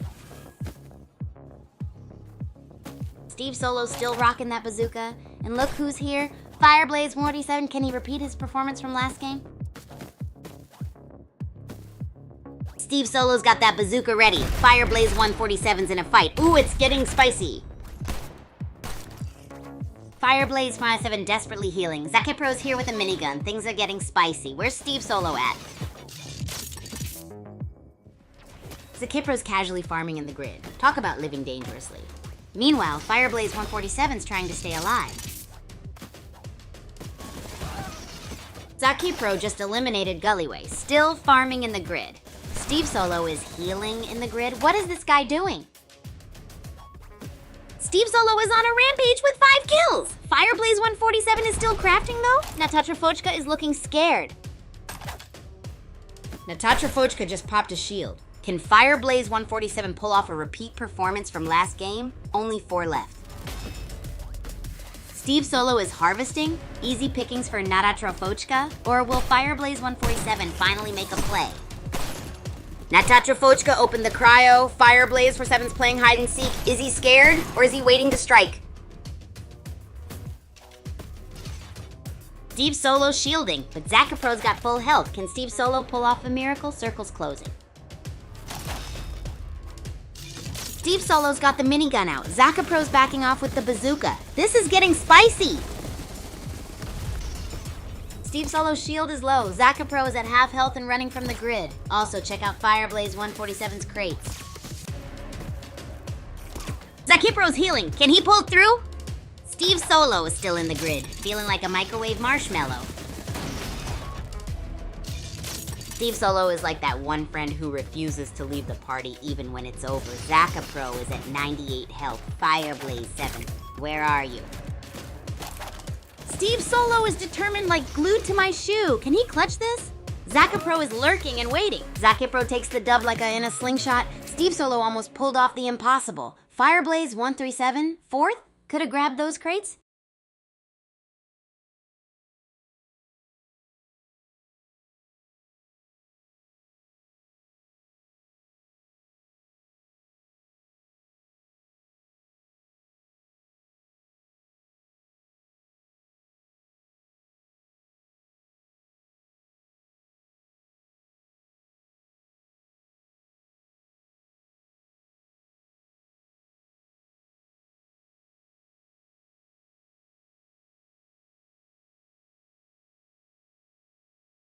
Steve Solo's still rocking that bazooka. And look who's here. Fireblaze 147, can he repeat his performance from last game? Steve Solo's got that bazooka ready. Fireblaze 147's in a fight. Ooh, it's getting spicy. Fireblaze 57 desperately healing. Zakipro's here with a minigun. Things are getting spicy. Where's Steve Solo at? Zakipro's casually farming in the grid. Talk about living dangerously. Meanwhile, Fireblaze 147's trying to stay alive. Zakipro just eliminated Gullyway, still farming in the grid. Steve Solo is healing in the grid. What is this guy doing? Steve Solo is on a rampage with 5 kills. Fireblaze 147 is still crafting though. Natasha Fochka is looking scared. Natasha Fochka just popped a shield. Can Fireblaze 147 pull off a repeat performance from last game? Only 4 left. Steve Solo is harvesting? Easy pickings for Nata Trafochka? Or will Fireblaze 147 finally make a play? Nata Trafochka opened the cryo. Fireblaze 47's playing hide and seek. Is he scared or is he waiting to strike? Steve Solo's shielding, but Zakipro's got full health. Can Steve Solo pull off a miracle? Circle's closing. Steve Solo's got the minigun out. Zakipro's backing off with the bazooka. This is getting spicy! Steve Solo's shield is low. Zakipro is at half health and running from the grid. Also, check out Fireblaze 147's crates. Zakipro's healing. Can he pull through? Steve Solo is still in the grid, feeling like a microwave marshmallow. Steve Solo is like that one friend who refuses to leave the party even when it's over. Zakipro is at 98 health. Fireblaze 7, where are you? Steve Solo is determined like glued to my shoe. Can he clutch this? Zakipro is lurking and waiting. Zakipro takes the dub like in a slingshot. Steve Solo almost pulled off the impossible. Fireblaze 137, 4th? Could have grabbed those crates?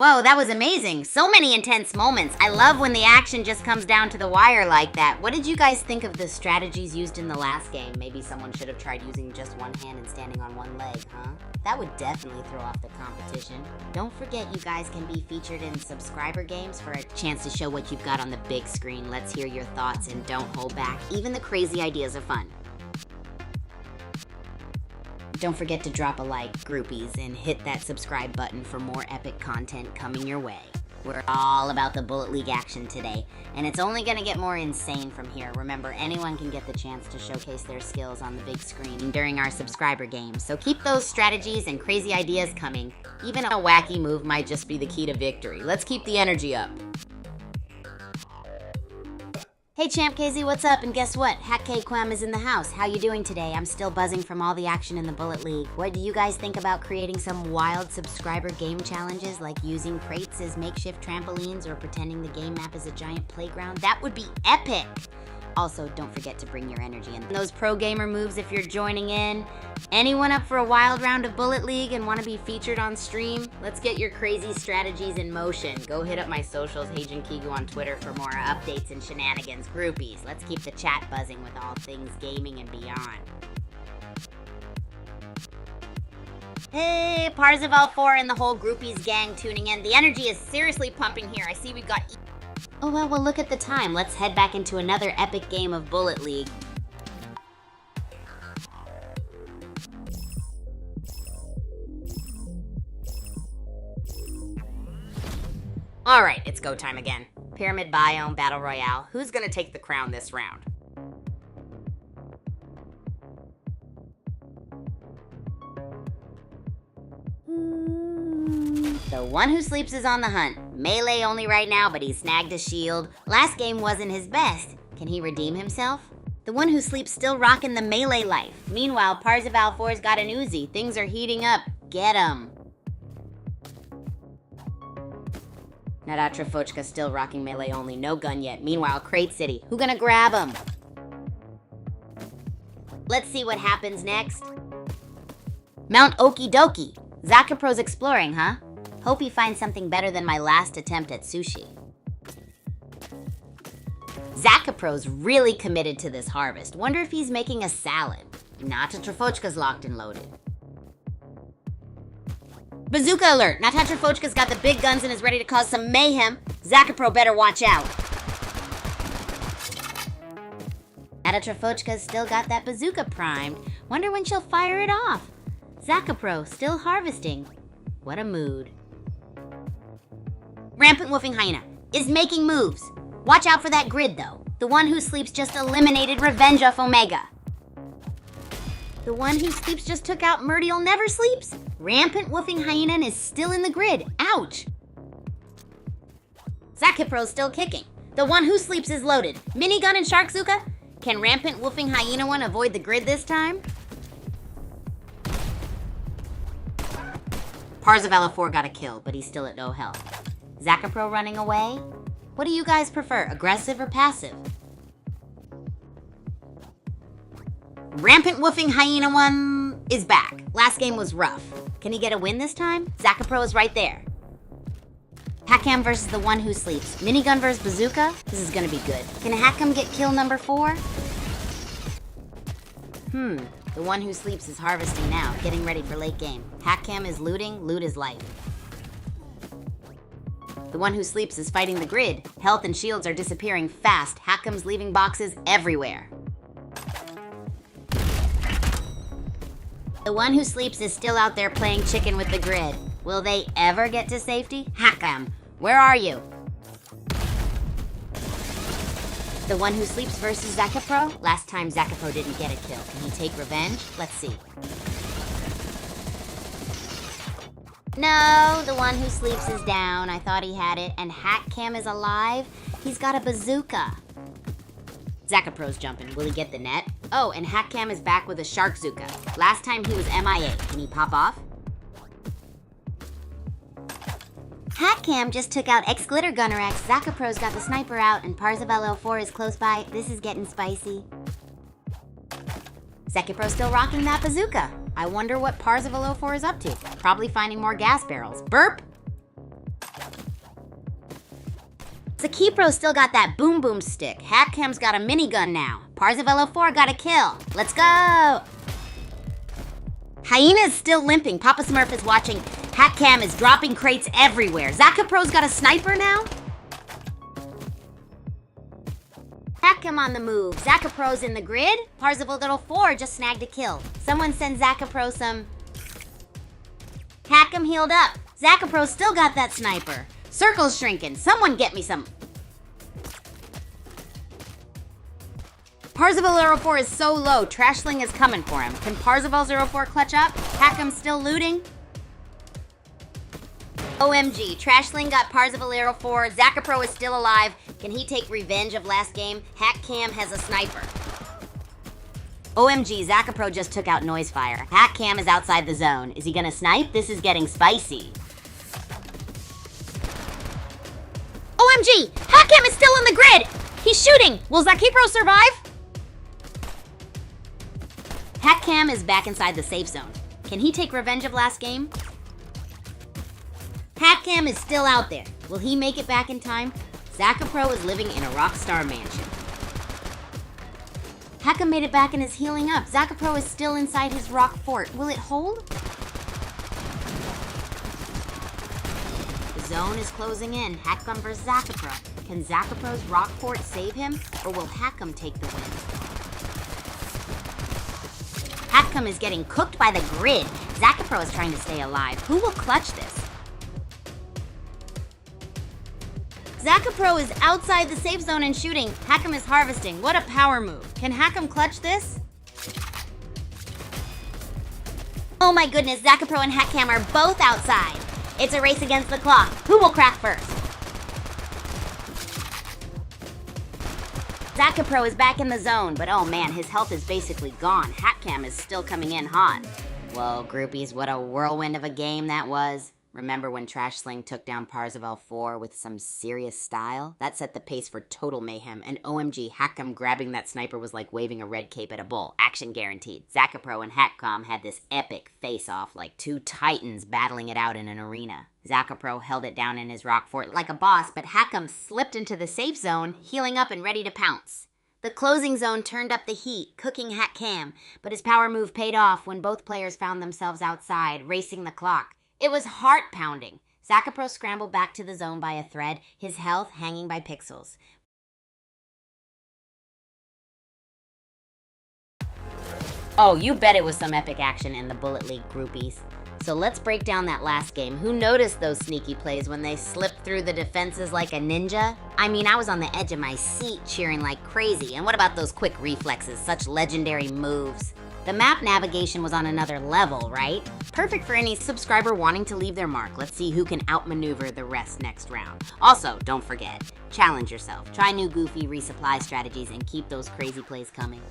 Whoa, that was amazing. So many intense moments. I love when the action just comes down to the wire like that. What did you guys think of the strategies used in the last game? Maybe someone should have tried using just one hand and standing on one leg, huh? That would definitely throw off the competition. Don't forget you guys can be featured in subscriber games for a chance to show what you've got on the big screen. Let's hear your thoughts and don't hold back. Even the crazy ideas are fun. Don't forget to drop a like, groupies, and hit that subscribe button for more epic content coming your way. We're all about the Bullet League action today, and it's only gonna get more insane from here. Remember, anyone can get the chance to showcase their skills on the big screen during our subscriber games, so keep those strategies and crazy ideas coming. Even a wacky move might just be the key to victory. Let's keep the energy up. Hey Champ KZ, what's up? And guess what? Hack K Quam is in the house. How you doing today? I'm still buzzing from all the action in the Bullet League. What do you guys think about creating some wild subscriber game challenges like using crates as makeshift trampolines or pretending the game map is a giant playground? That would be epic! Also, don't forget to bring your energy in. Those pro gamer moves if you're joining in. Anyone up for a wild round of Bullet League and want to be featured on stream? Let's get your crazy strategies in motion. Go hit up my socials, Heijun Kigu on Twitter for more updates and shenanigans. Groupies, let's keep the chat buzzing with all things gaming and beyond. Hey, Parzival 4 and the whole Groupies gang tuning in. The energy is seriously pumping here. I see we've got... Oh, well, look at the time. Let's head back into another epic game of Bullet League. Alright, it's go time again. Pyramid Biome Battle Royale. Who's gonna take the crown this round? The one who sleeps is on the hunt. Melee only right now, but he snagged a shield. Last game wasn't his best. Can he redeem himself? The one who sleeps still rocking the melee life. Meanwhile, Parzival 4's got an Uzi. Things are heating up. Get him. Nadatra Fochka still rocking melee only. No gun yet. Meanwhile, Crate City. Who gonna grab him? Let's see what happens next. Mount Okie Dokie. Zakapro's exploring, huh? Hope he finds something better than my last attempt at sushi. Zakapro's really committed to this harvest. Wonder if he's making a salad. Nata Trafochka's locked and loaded. Bazooka alert! Nata Trafochka's got the big guns and is ready to cause some mayhem. Zakapro better watch out. Nata Trafochka's still got that bazooka primed. Wonder when she'll fire it off. Zakapro still harvesting. What a mood. Rampant Woofing Hyena is making moves. Watch out for that grid, though. The one who sleeps just eliminated Revenge of Omega. The one who sleeps just took out Murdial Never Sleeps. Rampant Woofing Hyena is still in the grid. Ouch. Zakipro's still kicking. The one who sleeps is loaded. Minigun and Sharkzuka? Can Rampant Woofing Hyena one avoid the grid this time? Parzival 4 got a kill, but he's still at no health. Zakapro running away? What do you guys prefer, aggressive or passive? Rampant Woofing Hyena one is back. Last game was rough. Can he get a win this time? Zakapro is right there. Hackam versus the one who sleeps. Minigun versus Bazooka? This is gonna be good. Can Hackam get kill number 4? The one who sleeps is harvesting now, getting ready for late game. Hackam is looting, loot is life. The one who sleeps is fighting the grid. Health and shields are disappearing fast. Hackam's leaving boxes everywhere. The one who sleeps is still out there playing chicken with the grid. Will they ever get to safety? Hackam, where are you? The one who sleeps versus Zakapro? Last time Zakapro didn't get a kill. Can he take revenge? Let's see. No, the one who sleeps is down. I thought he had it. And Hackam is alive. He's got a bazooka. Zakapro's jumping. Will he get the net? Oh, and Hackam is back with a Sharkzuka. Last time he was MIA. Can he pop off? Hackam just took out X-Glitter Gunner X. Zakapro's got the sniper out, and Parzival 4 is close by. This is getting spicy. Zakipro's still rocking that bazooka. I wonder what Parzival 4 is up to. Probably finding more gas barrels. Burp! Zakipro still got that boom boom stick. Hackcam's got a minigun now. Parzival 04 got a kill. Let's go! Hyena is still limping. Papa Smurf is watching. Hackcam is dropping crates everywhere. Zakapro's got a sniper now? Hackcam on the move. Zakapro's in the grid. Parzival 04 just snagged a kill. Someone send Zakapro some... Hackcam healed up. Zakapro still got that sniper. Circle's shrinking. Someone get me some... Parzival 04 is so low. Trashling is coming for him. Can Parzival 04 clutch up? Hackcam still looting. OMG. Trashling got Parzival 04. Zakapro is still alive. Can he take revenge of last game? Hackcam has a sniper. OMG. Zakapro just took out Noisefire. Hackcam is outside the zone. Is he gonna snipe? This is getting spicy. OMG! Hackcam is still in the grid! He's shooting! Will Zakipro survive? Hackcam is back inside the safe zone. Can he take revenge of last game? Hackcam is still out there. Will he make it back in time? Zakapro is living in a rockstar mansion. Hackcam made it back and is healing up. Zakapro is still inside his rock fort. Will it hold? The zone is closing in. Hackcam vs. Zakapro. Can Zakapro's rock fort save him, or will Hackcam take the win? Hackcam is getting cooked by the grid. Zakapro is trying to stay alive. Who will clutch this? Zakapro is outside the safe zone and shooting. Hackcam is harvesting. What a power move. Can Hackcam clutch this? Oh my goodness, Zakapro and Hackcam are both outside. It's a race against the clock. Who will crack first? Zakapro is back in the zone, but oh man, his health is basically gone. Hackcam is still coming in hot. Whoa, groupies, what a whirlwind of a game that was. Remember when Trashling took down Parzival 4 with some serious style? That set the pace for total mayhem, and OMG, Hackcam grabbing that sniper was like waving a red cape at a bull. Action guaranteed. Zakapro and Hackcam had this epic face-off like two titans battling it out in an arena. Zakapro held it down in his rock fort like a boss, but Hackcam slipped into the safe zone, healing up and ready to pounce. The closing zone turned up the heat, cooking Hackcam, but his power move paid off when both players found themselves outside, racing the clock. It was heart-pounding. Zakapro scrambled back to the zone by a thread, his health hanging by pixels. Oh, you bet it was some epic action in the Bullet League groupies. So let's break down that last game. Who noticed those sneaky plays when they slipped through the defenses like a ninja? I mean, I was on the edge of my seat cheering like crazy. And what about those quick reflexes, such legendary moves? The map navigation was on another level, right? Perfect for any subscriber wanting to leave their mark. Let's see who can outmaneuver the rest next round. Also, don't forget, challenge yourself. Try new goofy resupply strategies and keep those crazy plays coming.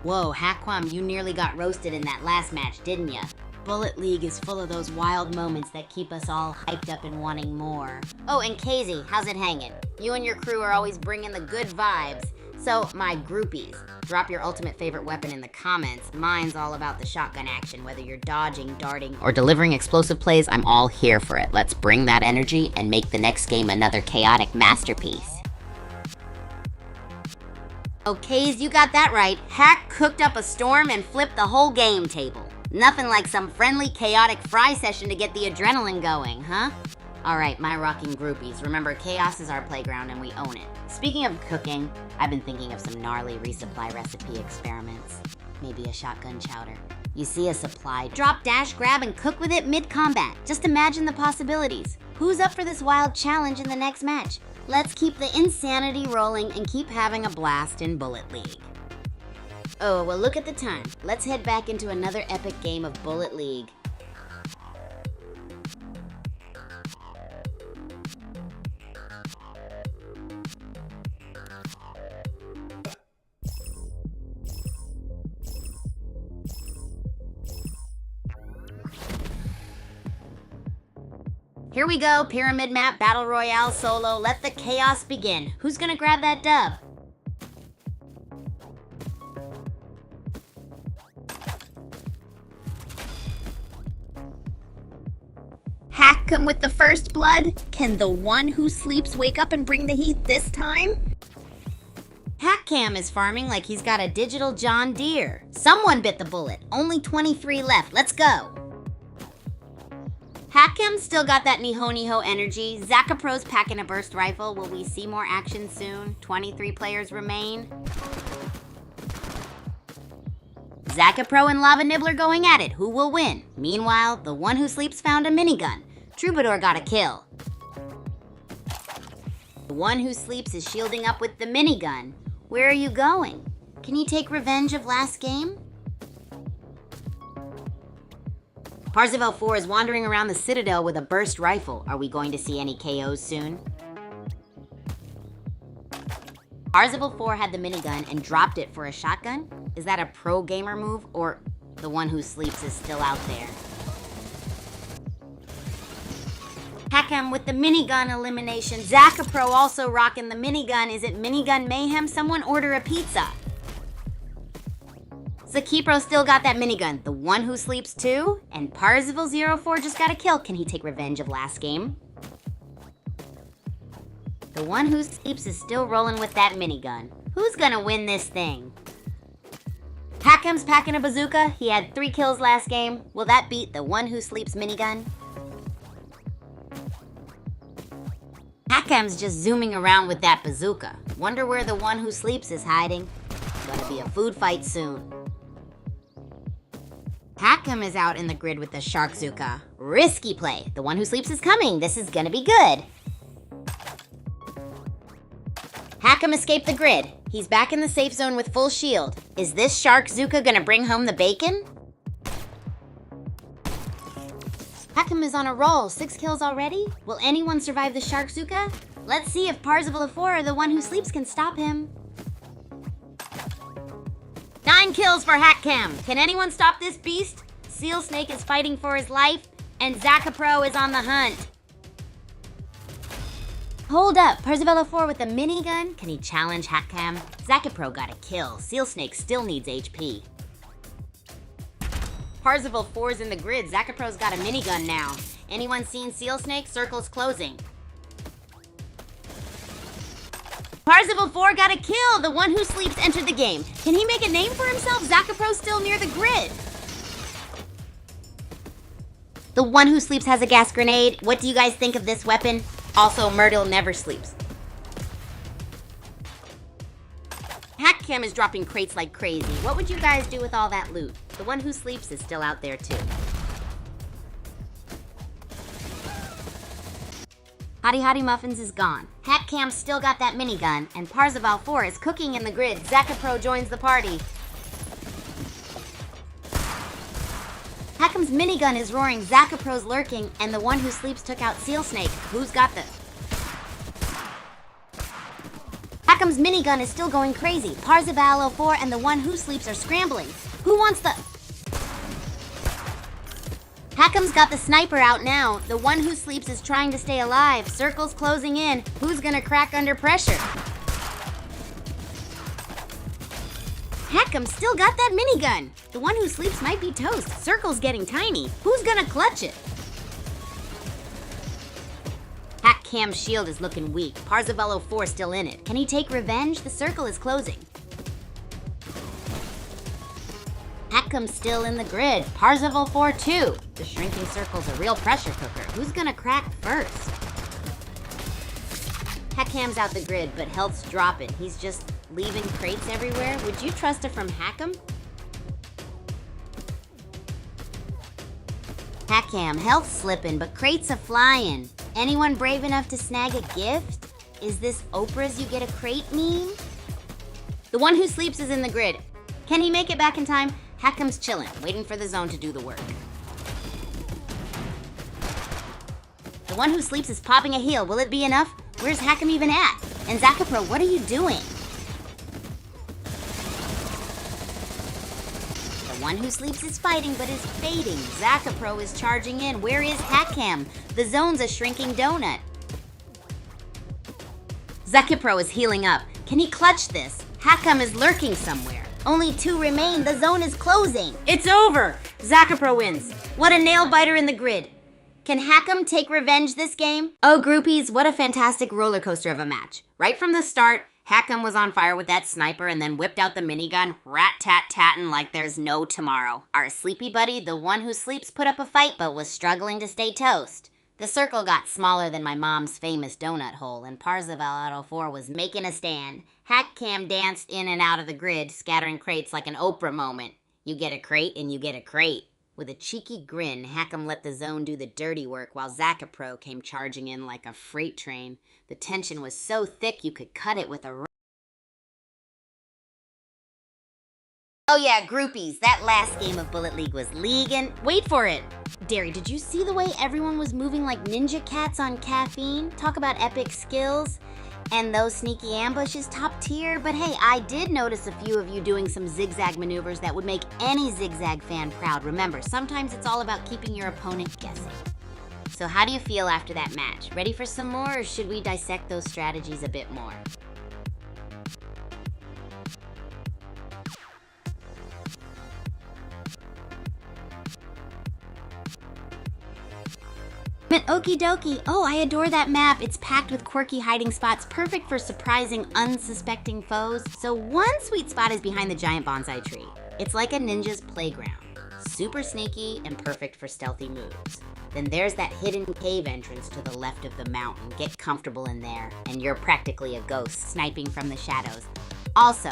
Whoa, Hackcam, you nearly got roasted in that last match, didn't ya? Bullet League is full of those wild moments that keep us all hyped up and wanting more. Oh, and Casey, how's it hanging? You and your crew are always bringing the good vibes. So, my groupies, drop your ultimate favorite weapon in the comments. Mine's all about the shotgun action. Whether you're dodging, darting, or delivering explosive plays, I'm all here for it. Let's bring that energy and make the next game another chaotic masterpiece. Okay, you got that right. Hack cooked up a storm and flipped the whole game table. Nothing like some friendly, chaotic fry session to get the adrenaline going, huh? Alright, my rocking groupies, remember chaos is our playground and we own it. Speaking of cooking, I've been thinking of some gnarly resupply recipe experiments. Maybe a shotgun chowder. You see a supply, drop, dash, grab, and cook with it mid-combat. Just imagine the possibilities. Who's up for this wild challenge in the next match? Let's keep the insanity rolling and keep having a blast in Bullet League. Oh, well look at the time. Let's head back into another epic game of Bullet League. Here we go, Pyramid Map, Battle Royale, Solo, let the chaos begin. Who's gonna grab that dub? Hack Hack'em with the first blood. Can the one who sleeps wake up and bring the heat this time? HackCam is farming like he's got a digital John Deere. Someone bit the bullet. Only 23 left. Let's go. HackCam still got that Nihoniho energy. Zakapro's packing a burst rifle. Will we see more action soon? 23 players remain. Zakapro and Lava Nibbler going at it. Who will win? Meanwhile, the one who sleeps found a minigun. Troubadour got a kill. The one who sleeps is shielding up with the minigun. Where are you going? Can you take revenge of last game? Parzival 4 is wandering around the Citadel with a burst rifle. Are we going to see any KOs soon? Parzival 4 had the minigun and dropped it for a shotgun? Is that a pro gamer move, or the one who sleeps is still out there? HackCam with the minigun elimination. Zakapro also rocking the minigun. Is it minigun mayhem? Someone order a pizza. Zakipro still got that minigun. The one who sleeps too? And Parzival 04 just got a kill. Can he take revenge of last game? The one who sleeps is still rolling with that minigun. Who's gonna win this thing? HackCam's packing a bazooka. He had 3 kills last game. Will that beat the one who sleeps minigun? HackCam's just zooming around with that bazooka. Wonder where the one who sleeps is hiding. Gonna be a food fight soon. HackCam is out in the grid with the Sharkzooka. Risky play. The one who sleeps is coming. This is gonna be good. HackCam escaped the grid. He's back in the safe zone with full shield. Is this Sharkzooka gonna bring home the bacon? HackCam is on a roll. 6 kills already? Will anyone survive the Sharkzooka? Let's see if Parzival 4 or the one who sleeps can stop him. 9 kills for HackCam. Can anyone stop this beast? Seal Snake is fighting for his life, and Zakapro is on the hunt. Hold up, Parzival 4 with the minigun. Can he challenge HackCam? Zakapro got a kill. Seal Snake still needs HP. Parzival 4's in the grid. Zakapro's got a minigun now. Anyone seen Seal Snake? Circle's closing. Parzival 4 got a kill. The one who sleeps entered the game. Can he make a name for himself? Zakapro's still near the grid. The one who sleeps has a gas grenade. What do you guys think of this weapon? Also, Myrtle never sleeps. HackCam is dropping crates like crazy. What would you guys do with all that loot? The one who sleeps is still out there too. Hottie Hottie Muffins is gone. HackCam still got that minigun, and Parzival 4 is cooking in the grid. Zakapro joins the party. HackCam's minigun is roaring, Zakapro's lurking, and the one who sleeps took out Seal Snake. Who's got the... HackCam's minigun is still going crazy. Parzival 04 and the one who sleeps are scrambling. Who wants the... HackCam's got the sniper out now. The one who sleeps is trying to stay alive. Circle's closing in. Who's gonna crack under pressure? HackCam still got that minigun. The one who sleeps might be toast. Circle's getting tiny. Who's gonna clutch it? HackCam's shield is looking weak. Parzival 04 still in it. Can he take revenge? The circle is closing. HackCam's still in the grid. Parzival 4 too. The shrinking circle's a real pressure cooker. Who's gonna crack first? HackCam's out the grid, but health's dropping. He's just leaving crates everywhere. Would you trust it from HackCam? HackCam, health's slipping, but crates are flying. Anyone brave enough to snag a gift? Is this Oprah's you get a crate meme? The one who sleeps is in the grid. Can he make it back in time? HackCam's chilling, waiting for the zone to do the work. The one who sleeps is popping a heal. Will it be enough? Where's HackCam even at? And Zakapro, what are you doing? The one who sleeps is fighting, but is fading. Zakapro is charging in. Where is HackCam? The zone's a shrinking donut. Zakapro is healing up. Can he clutch this? HackCam is lurking somewhere. Only 2 remain. The zone is closing. It's over. Zakapro wins. What a nail biter in the grid. Can Hackem take revenge this game? Oh, groupies, what a fantastic roller coaster of a match. Right from the start, Hackem was on fire with that sniper and then whipped out the minigun, rat-tat-tatting like there's no tomorrow. Our sleepy buddy, the one who sleeps, put up a fight but was struggling to stay toast. The circle got smaller than my mom's famous donut hole, and Parzival Auto 4 was making a stand. Hackcam danced in and out of the grid, scattering crates like an Oprah moment. You get a crate and you get a crate. With a cheeky grin, Hackem let the zone do the dirty work while Zacapro came charging in like a freight train. The tension was so thick you could cut it with a... Oh yeah, groupies, that last game of Bullet League was league and... Wait for it! Derry, did you see the way everyone was moving like ninja cats on caffeine? Talk about epic skills. And those sneaky ambushes, top tier. But hey, I did notice a few of you doing some zigzag maneuvers that would make any zigzag fan proud. Remember, sometimes it's all about keeping your opponent guessing. So how do you feel after that match? Ready for some more, or should we dissect those strategies a bit more? Okie dokie. Oh, I adore that map. It's packed with quirky hiding spots, perfect for surprising unsuspecting foes. So one sweet spot is behind the giant bonsai tree. It's like a ninja's playground. Super sneaky and perfect for stealthy moves. Then there's that hidden cave entrance to the left of the mountain. Get comfortable in there, and you're practically a ghost sniping from the shadows. Also,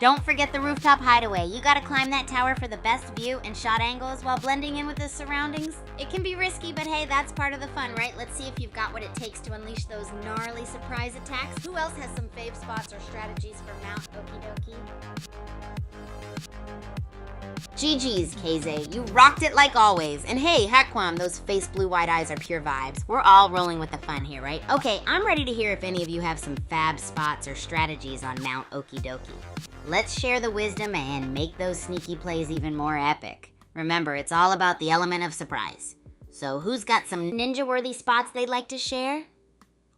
don't forget the rooftop hideaway. You gotta climb that tower for the best view and shot angles while blending in with the surroundings. It can be risky, but hey, that's part of the fun, right? Let's see if you've got what it takes to unleash those gnarly surprise attacks. Who else has some fave spots or strategies for Mount Okie Dokie? GG's, KZ. You rocked it like always. And hey, Hackwam, those face blue wide eyes are pure vibes. We're all rolling with the fun here, right? Okay, I'm ready to hear if any of you have some fab spots or strategies on Mount Okie Dokie. Let's share the wisdom and make those sneaky plays even more epic. Remember, it's all about the element of surprise. So who's got some ninja-worthy spots they'd like to share?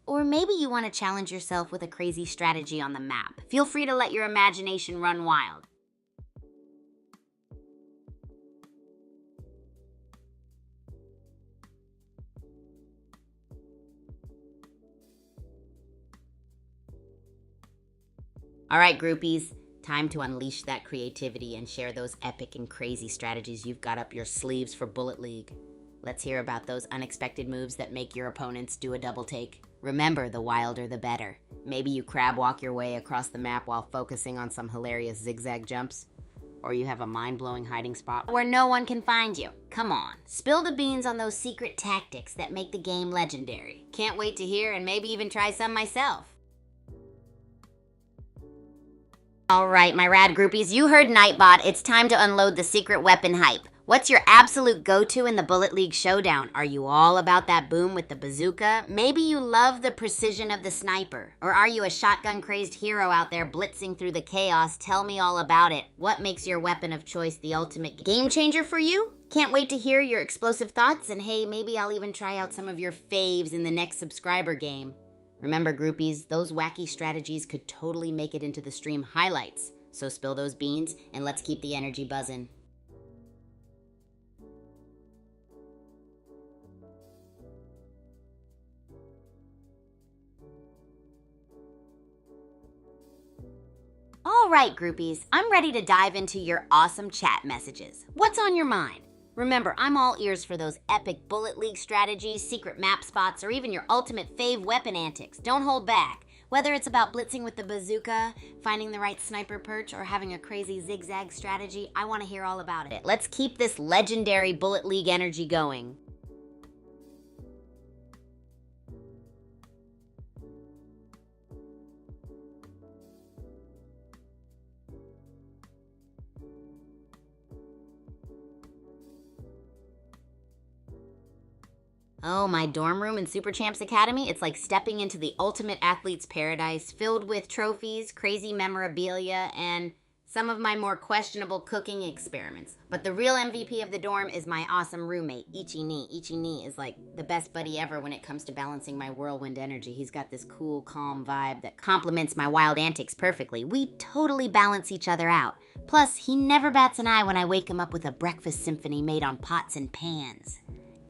Or maybe you want to challenge yourself with a crazy strategy on the map. Feel free to let your imagination run wild. All right, groupies, time to unleash that creativity and share those epic and crazy strategies you've got up your sleeves for Bullet League. Let's hear about those unexpected moves that make your opponents do a double take. Remember, the wilder the better. Maybe you crab walk your way across the map while focusing on some hilarious zigzag jumps. Or you have a mind-blowing hiding spot where no one can find you. Come on, spill the beans on those secret tactics that make the game legendary. Can't wait to hear and maybe even try some myself. All right, my rad groupies, you heard Nightbot. It's time to unload the secret weapon hype. What's your absolute go-to in the Bullet League showdown? Are you all about that boom with the bazooka? Maybe you love the precision of the sniper. Or are you a shotgun-crazed hero out there blitzing through the chaos? Tell me all about it. What makes your weapon of choice the ultimate game changer for you? Can't wait to hear your explosive thoughts, and hey, maybe I'll even try out some of your faves in the next subscriber game. Remember, groupies, those wacky strategies could totally make it into the stream highlights. So spill those beans, and let's keep the energy buzzing. All right, groupies, I'm ready to dive into your awesome chat messages. What's on your mind? Remember, I'm all ears for those epic Bullet League strategies, secret map spots, or even your ultimate fave weapon antics. Don't hold back. Whether it's about blitzing with the bazooka, finding the right sniper perch, or having a crazy zigzag strategy, I want to hear all about it. Let's keep this legendary Bullet League energy going. Oh, my dorm room in Super Champs Academy, it's like stepping into the ultimate athlete's paradise, filled with trophies, crazy memorabilia, and some of my more questionable cooking experiments. But the real MVP of the dorm is my awesome roommate, Ichi-ni. Ichi-ni is like the best buddy ever when it comes to balancing my whirlwind energy. He's got this cool, calm vibe that complements my wild antics perfectly. We totally balance each other out. Plus, he never bats an eye when I wake him up with a breakfast symphony made on pots and pans.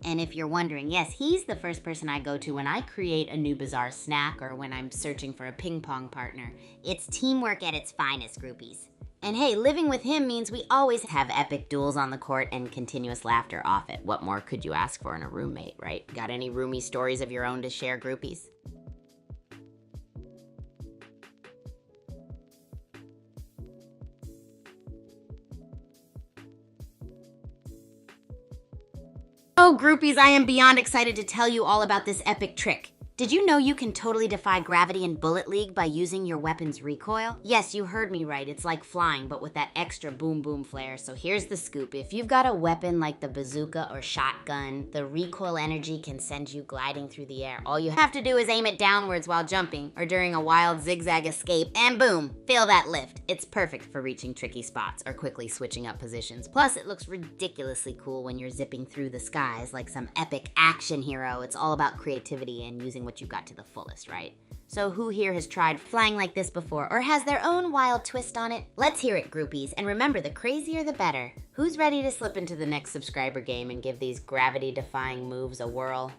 And if you're wondering, yes, he's the first person I go to when I create a new bizarre snack or when I'm searching for a ping pong partner. It's teamwork at its finest, groupies. And hey, living with him means we always have epic duels on the court and continuous laughter off it. What more could you ask for in a roommate, right? Got any roomie stories of your own to share, groupies? Oh, groupies, I am beyond excited to tell you all about this epic trick. Did you know you can totally defy gravity in Bullet League by using your weapon's recoil? Yes, you heard me right. It's like flying, but with that extra boom boom flare. So here's the scoop. If you've got a weapon like the bazooka or shotgun, the recoil energy can send you gliding through the air. All you have to do is aim it downwards while jumping or during a wild zigzag escape, and boom, feel that lift. It's perfect for reaching tricky spots or quickly switching up positions. Plus, it looks ridiculously cool when you're zipping through the skies like some epic action hero. It's all about creativity and using what you got to the fullest, right? So who here has tried flying like this before or has their own wild twist on it? Let's hear it, groupies. And remember, the crazier the better. Who's ready to slip into the next subscriber game and give these gravity-defying moves a whirl?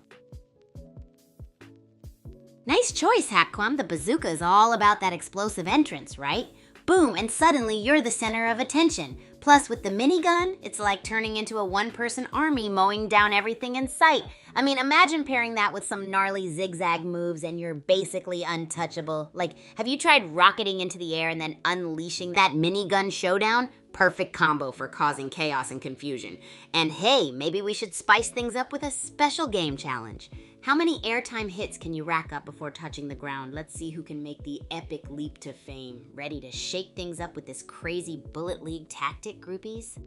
Nice choice, Hackquam. The bazooka is all about that explosive entrance, right? Boom, and suddenly you're the center of attention. Plus, with the minigun, it's like turning into a one-person army mowing down everything in sight. I mean, imagine pairing that with some gnarly zigzag moves and you're basically untouchable. Like, have you tried rocketing into the air and then unleashing that minigun showdown? Perfect combo for causing chaos and confusion. And hey, maybe we should spice things up with a special game challenge. How many airtime hits can you rack up before touching the ground? Let's see who can make the epic leap to fame. Ready to shake things up with this crazy Bullet League tactic, groupies?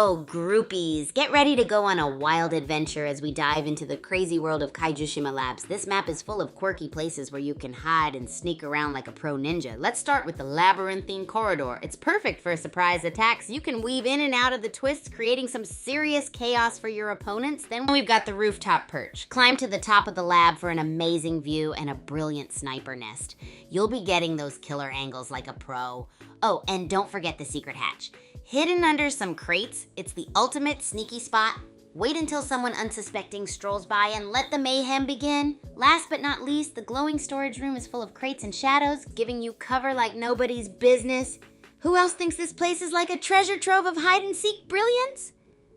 Oh, groupies, get ready to go on a wild adventure as we dive into the crazy world of Kaijushima Labs. This map is full of quirky places where you can hide and sneak around like a pro ninja. Let's start with the labyrinthine corridor. It's perfect for surprise attacks. You can weave in and out of the twists, creating some serious chaos for your opponents. Then we've got the rooftop perch. Climb to the top of the lab for an amazing view and a brilliant sniper nest. You'll be getting those killer angles like a pro. Oh, and don't forget the secret hatch. Hidden under some crates, it's the ultimate sneaky spot. Wait until someone unsuspecting strolls by and let the mayhem begin. Last but not least, the glowing storage room is full of crates and shadows, giving you cover like nobody's business. Who else thinks this place is like a treasure trove of hide-and-seek brilliance?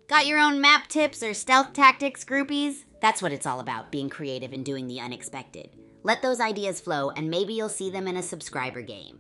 Got your own map tips or stealth tactics, groupies? That's what it's all about, being creative and doing the unexpected. Let those ideas flow, and maybe you'll see them in a subscriber game.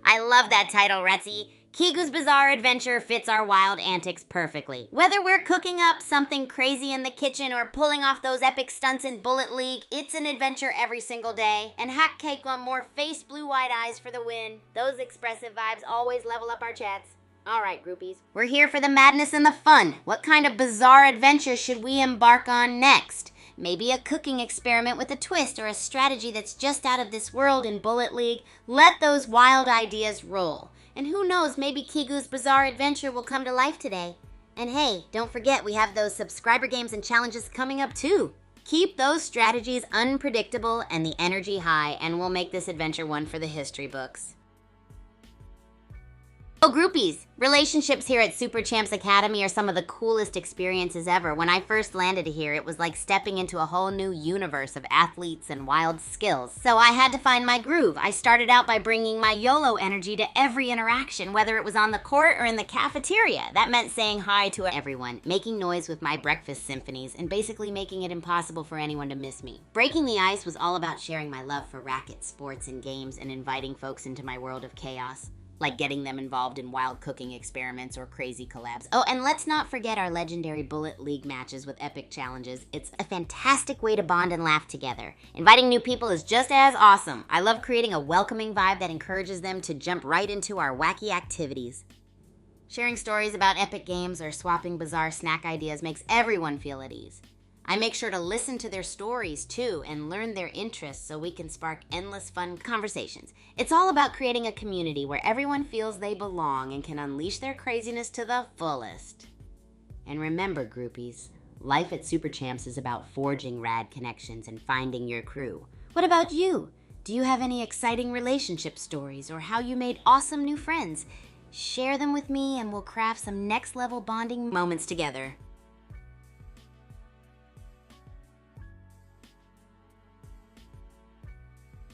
I love that title, Retzi. Kigu's Bizarre Adventure fits our wild antics perfectly. Whether we're cooking up something crazy in the kitchen or pulling off those epic stunts in Bullet League, it's an adventure every single day. And Hack Cake on more face blue-white eyes for the win. Those expressive vibes always level up our chats. All right, groupies. We're here for the madness and the fun. What kind of bizarre adventure should we embark on next? Maybe a cooking experiment with a twist or a strategy that's just out of this world in Bullet League. Let those wild ideas roll. And who knows, maybe Kigu's Bizarre Adventure will come to life today. And hey, don't forget we have those subscriber games and challenges coming up too. Keep those strategies unpredictable and the energy high, and we'll make this adventure one for the history books. Oh, groupies! Relationships here at Super Champs Academy are some of the coolest experiences ever. When I first landed here, it was like stepping into a whole new universe of athletes and wild skills. So I had to find my groove. I started out by bringing my YOLO energy to every interaction, whether it was on the court or in the cafeteria. That meant saying hi to everyone, making noise with my breakfast symphonies, and basically making it impossible for anyone to miss me. Breaking the ice was all about sharing my love for racket sports and games and inviting folks into my world of chaos, like getting them involved in wild cooking experiments or crazy collabs. Oh, and let's not forget our legendary Bullet League matches with epic challenges. It's a fantastic way to bond and laugh together. Inviting new people is just as awesome. I love creating a welcoming vibe that encourages them to jump right into our wacky activities. Sharing stories about epic games or swapping bizarre snack ideas makes everyone feel at ease. I make sure to listen to their stories too and learn their interests so we can spark endless fun conversations. It's all about creating a community where everyone feels they belong and can unleash their craziness to the fullest. And remember, groupies, life at Super Champs is about forging rad connections and finding your crew. What about you? Do you have any exciting relationship stories or how you made awesome new friends? Share them with me and we'll craft some next level bonding moments together.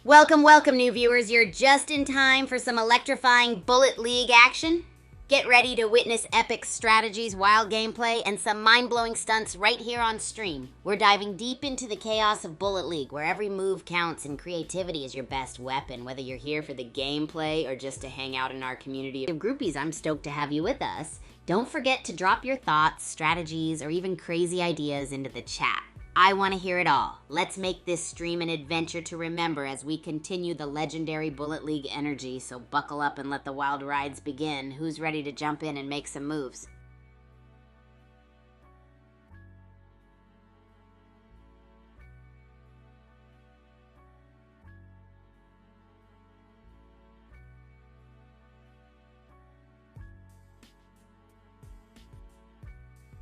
Welcome, welcome, new viewers. You're just in time for some electrifying Bullet League action. Get ready to witness epic strategies, wild gameplay, and some mind-blowing stunts right here on stream. We're diving deep into the chaos of Bullet League, where every move counts and creativity is your best weapon. Whether you're here for the gameplay or just to hang out in our community of groupies, I'm stoked to have you with us. Don't forget to drop your thoughts, strategies, or even crazy ideas into the chat. I want to hear it all. Let's make this stream an adventure to remember as we continue the legendary Bullet League energy, so buckle up and let the wild rides begin. Who's ready to jump in and make some moves?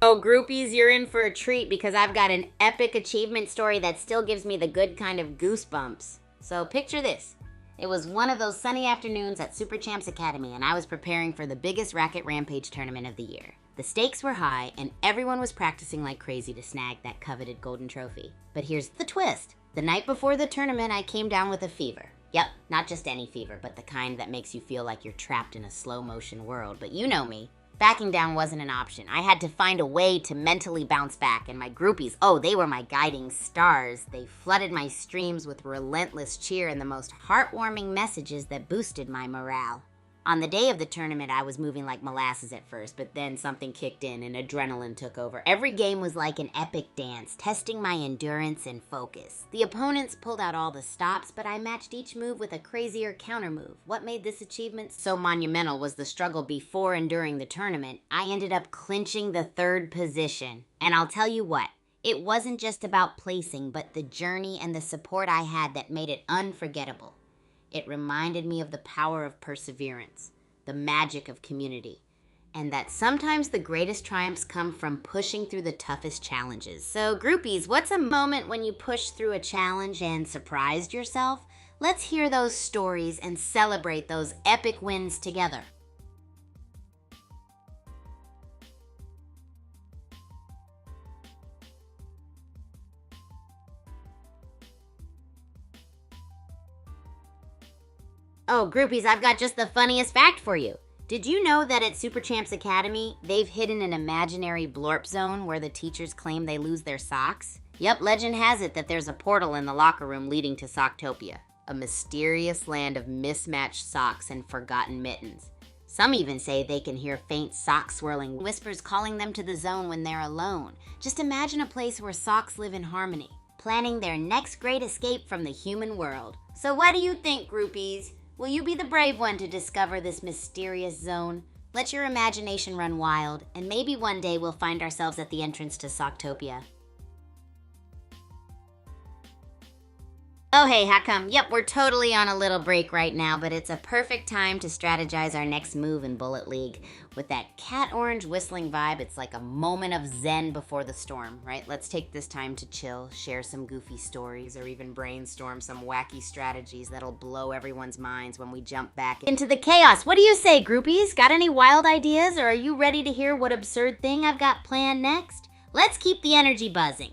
Oh, groupies, you're in for a treat because I've got an epic achievement story that still gives me the good kind of goosebumps. So picture this. It was one of those sunny afternoons at Super Champs Academy and I was preparing for the biggest Racket Rampage tournament of the year. The stakes were high and everyone was practicing like crazy to snag that coveted golden trophy. But here's the twist. The night before the tournament, I came down with a fever. Yep, not just any fever, but the kind that makes you feel like you're trapped in a slow motion world. But you know me. Backing down wasn't an option. I had to find a way to mentally bounce back, and my groupies, oh, they were my guiding stars. They flooded my streams with relentless cheer and the most heartwarming messages that boosted my morale. On the day of the tournament, I was moving like molasses at first, but then something kicked in and adrenaline took over. Every game was like an epic dance, testing my endurance and focus. The opponents pulled out all the stops, but I matched each move with a crazier counter move. What made this achievement so monumental was the struggle before and during the tournament. I ended up clinching the 3rd position. And I'll tell you what, it wasn't just about placing, but the journey and the support I had that made it unforgettable. It reminded me of the power of perseverance, the magic of community, and that sometimes the greatest triumphs come from pushing through the toughest challenges. So groupies, what's a moment when you pushed through a challenge and surprised yourself? Let's hear those stories and celebrate those epic wins together. Oh, groupies, I've got just the funniest fact for you. Did you know that at Super Champs Academy, they've hidden an imaginary blorp zone where the teachers claim they lose their socks? Yep, legend has it that there's a portal in the locker room leading to Socktopia, a mysterious land of mismatched socks and forgotten mittens. Some even say they can hear faint sock-swirling whispers calling them to the zone when they're alone. Just imagine a place where socks live in harmony, planning their next great escape from the human world. So what do you think, groupies? Will you be the brave one to discover this mysterious zone? Let your imagination run wild, and maybe one day we'll find ourselves at the entrance to Socktopia. Oh hey, how come? Yep, we're totally on a little break right now, but it's a perfect time to strategize our next move in Bullet League. With that cat orange whistling vibe, it's like a moment of zen before the storm, right? Let's take this time to chill, share some goofy stories, or even brainstorm some wacky strategies that'll blow everyone's minds when we jump back into the chaos. What do you say, groupies? Got any wild ideas, or are you ready to hear what absurd thing I've got planned next? Let's keep the energy buzzing.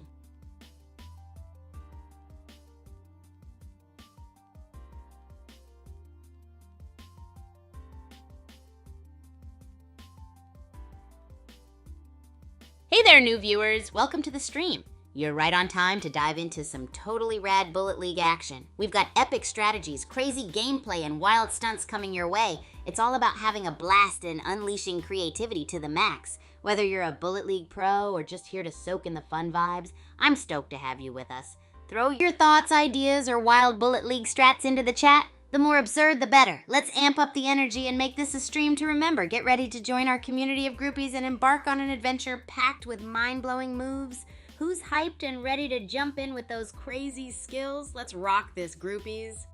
Hey there, new viewers! Welcome to the stream. You're right on time to dive into some totally rad Bullet League action. We've got epic strategies, crazy gameplay, and wild stunts coming your way. It's all about having a blast and unleashing creativity to the max. Whether you're a Bullet League pro or just here to soak in the fun vibes, I'm stoked to have you with us. Throw your thoughts, ideas, or wild Bullet League strats into the chat. The more absurd, the better. Let's amp up the energy and make this a stream to remember. Get ready to join our community of groupies and embark on an adventure packed with mind-blowing moves. Who's hyped and ready to jump in with those crazy skills? Let's rock this, groupies.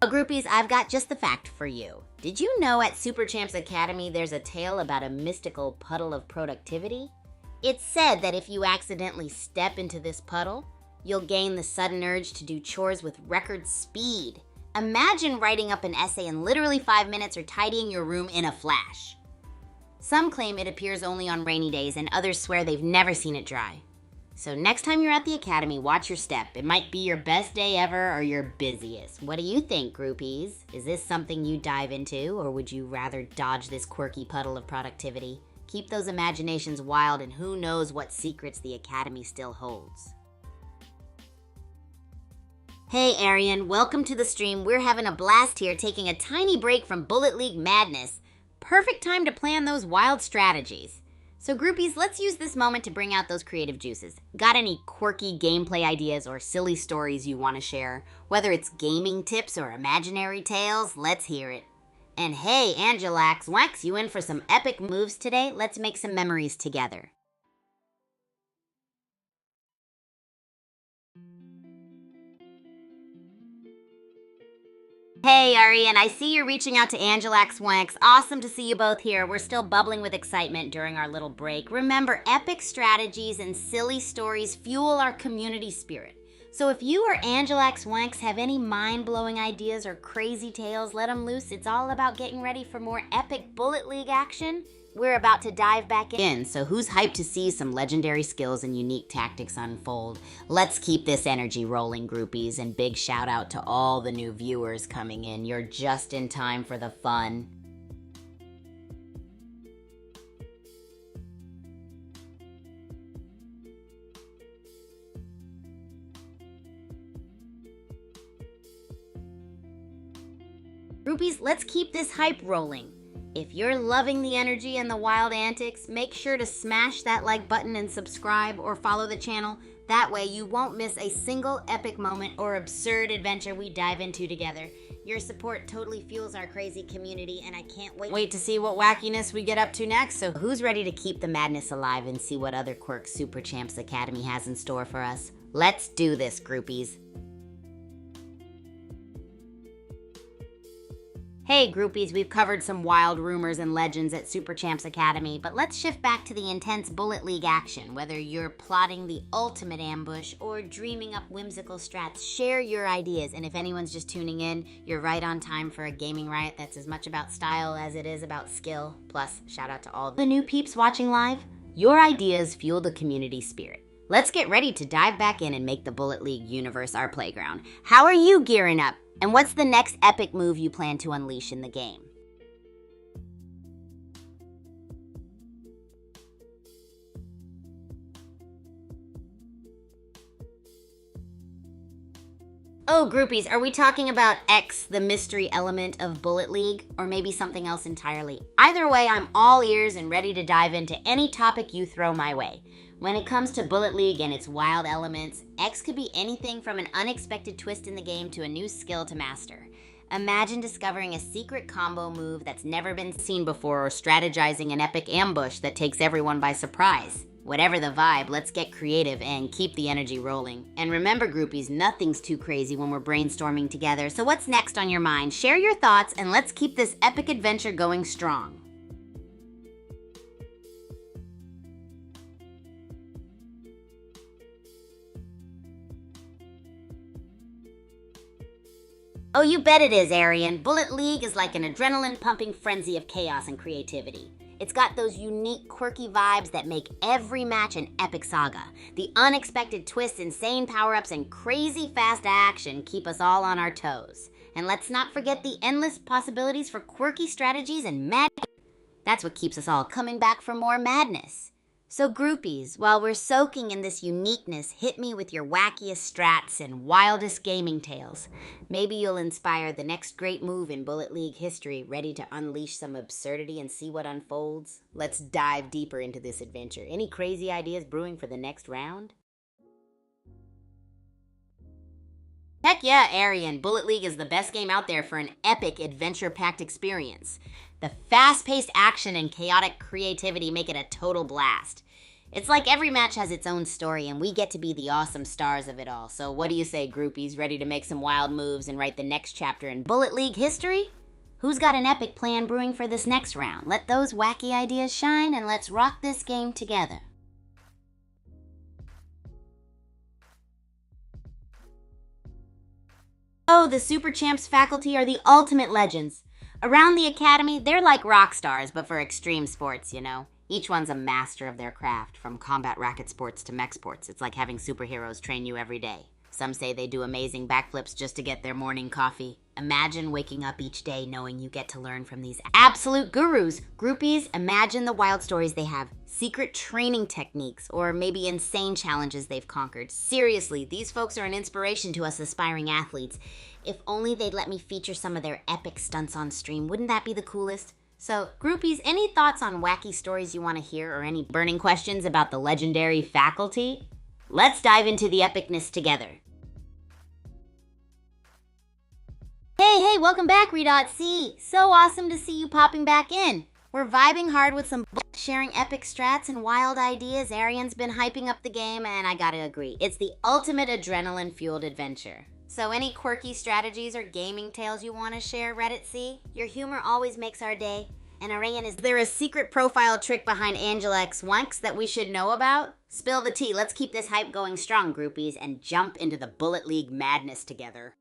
Well, groupies, I've got just the fact for you. Did you know at Super Champs Academy there's a tale about a mystical puddle of productivity? It's said that if you accidentally step into this puddle, you'll gain the sudden urge to do chores with record speed. Imagine writing up an essay in literally 5 minutes or tidying your room in a flash. Some claim it appears only on rainy days, and others swear they've never seen it dry. So next time you're at the academy, watch your step. It might be your best day ever or your busiest. What do you think, groupies? Is this something you dive into, or would you rather dodge this quirky puddle of productivity? Keep those imaginations wild, and who knows what secrets the academy still holds. Hey Arian, welcome to the stream. We're having a blast here, taking a tiny break from Bullet League madness. Perfect time to plan those wild strategies. So groupies, let's use this moment to bring out those creative juices. Got any quirky gameplay ideas or silly stories you want to share? Whether it's gaming tips or imaginary tales, let's hear it. And hey, Angelax, Wax, you in for some epic moves today? Let's make some memories together. Hey, Arian, I see you're reaching out to Angelax Wanks. Awesome to see you both here. We're still bubbling with excitement during our little break. Remember, epic strategies and silly stories fuel our community spirit. So if you or Angelax Wanks have any mind-blowing ideas or crazy tales, let them loose. It's all about getting ready for more epic Bullet League action. We're about to dive back in, so who's hyped to see some legendary skills and unique tactics unfold? Let's keep this energy rolling, groupies, and big shout out to all the new viewers coming in. You're just in time for the fun. Groupies, let's keep this hype rolling. If you're loving the energy and the wild antics, make sure to smash that like button and subscribe or follow the channel. That way you won't miss a single epic moment or absurd adventure we dive into together. Your support totally fuels our crazy community, and I can't wait to see what wackiness we get up to next. So who's ready to keep the madness alive and see what other quirks Super Champs Academy has in store for us? Let's do this, groupies. Hey groupies, we've covered some wild rumors and legends at Super Champs Academy, but let's shift back to the intense Bullet League action. Whether you're plotting the ultimate ambush or dreaming up whimsical strats, share your ideas. And if anyone's just tuning in, you're right on time for a gaming riot that's as much about style as it is about skill. Plus, shout out to all the new peeps watching live. Your ideas fuel the community spirit. Let's get ready to dive back in and make the Bullet League universe our playground. How are you gearing up? And what's the next epic move you plan to unleash in the game? Oh, groupies, are we talking about X, the mystery element of Bullet League, or maybe something else entirely? Either way, I'm all ears and ready to dive into any topic you throw my way. When it comes to Bullet League and its wild elements, X could be anything from an unexpected twist in the game to a new skill to master. Imagine discovering a secret combo move that's never been seen before, or strategizing an epic ambush that takes everyone by surprise. Whatever the vibe, let's get creative and keep the energy rolling. And remember, groupies, nothing's too crazy when we're brainstorming together. So what's next on your mind? Share your thoughts and let's keep this epic adventure going strong. Oh, you bet it is, Arian. Bullet League is like an adrenaline-pumping frenzy of chaos and creativity. It's got those unique, quirky vibes that make every match an epic saga. The unexpected twists, insane power-ups, and crazy fast action keep us all on our toes. And let's not forget the endless possibilities for quirky strategies and magic. That's what keeps us all coming back for more madness. So groupies, while we're soaking in this uniqueness, hit me with your wackiest strats and wildest gaming tales. Maybe you'll inspire the next great move in Bullet League history, ready to unleash some absurdity and see what unfolds? Let's dive deeper into this adventure. Any crazy ideas brewing for the next round? Heck yeah, Arian. Bullet League is the best game out there for an epic, adventure-packed experience. The fast-paced action and chaotic creativity make it a total blast. It's like every match has its own story, and we get to be the awesome stars of it all. So what do you say, groupies? Ready to make some wild moves and write the next chapter in Bullet League history? Who's got an epic plan brewing for this next round? Let those wacky ideas shine, and let's rock this game together. Oh, the Super Champs faculty are the ultimate legends. Around the academy, they're like rock stars, but for extreme sports, you know. Each one's a master of their craft, from combat racket sports to mech sports. It's like having superheroes train you every day. Some say they do amazing backflips just to get their morning coffee. Imagine waking up each day knowing you get to learn from these absolute gurus. Groupies, imagine the wild stories they have, secret training techniques, or maybe insane challenges they've conquered. Seriously, these folks are an inspiration to us aspiring athletes. If only they'd let me feature some of their epic stunts on stream, wouldn't that be the coolest? So, groupies, any thoughts on wacky stories you want to hear or any burning questions about the legendary faculty? Let's dive into the epicness together. Hey, welcome back, Redot-C. So awesome to see you popping back in. We're vibing hard with some sharing epic strats and wild ideas. Arian's been hyping up the game, and I gotta agree, it's the ultimate adrenaline-fueled adventure. So any quirky strategies or gaming tales you want to share, Reddit-C? Your humor always makes our day. And Arian, is there a secret profile trick behind Angela X Wunks that we should know about? Spill the tea. Let's keep this hype going strong, groupies, and jump into the Bullet League madness together.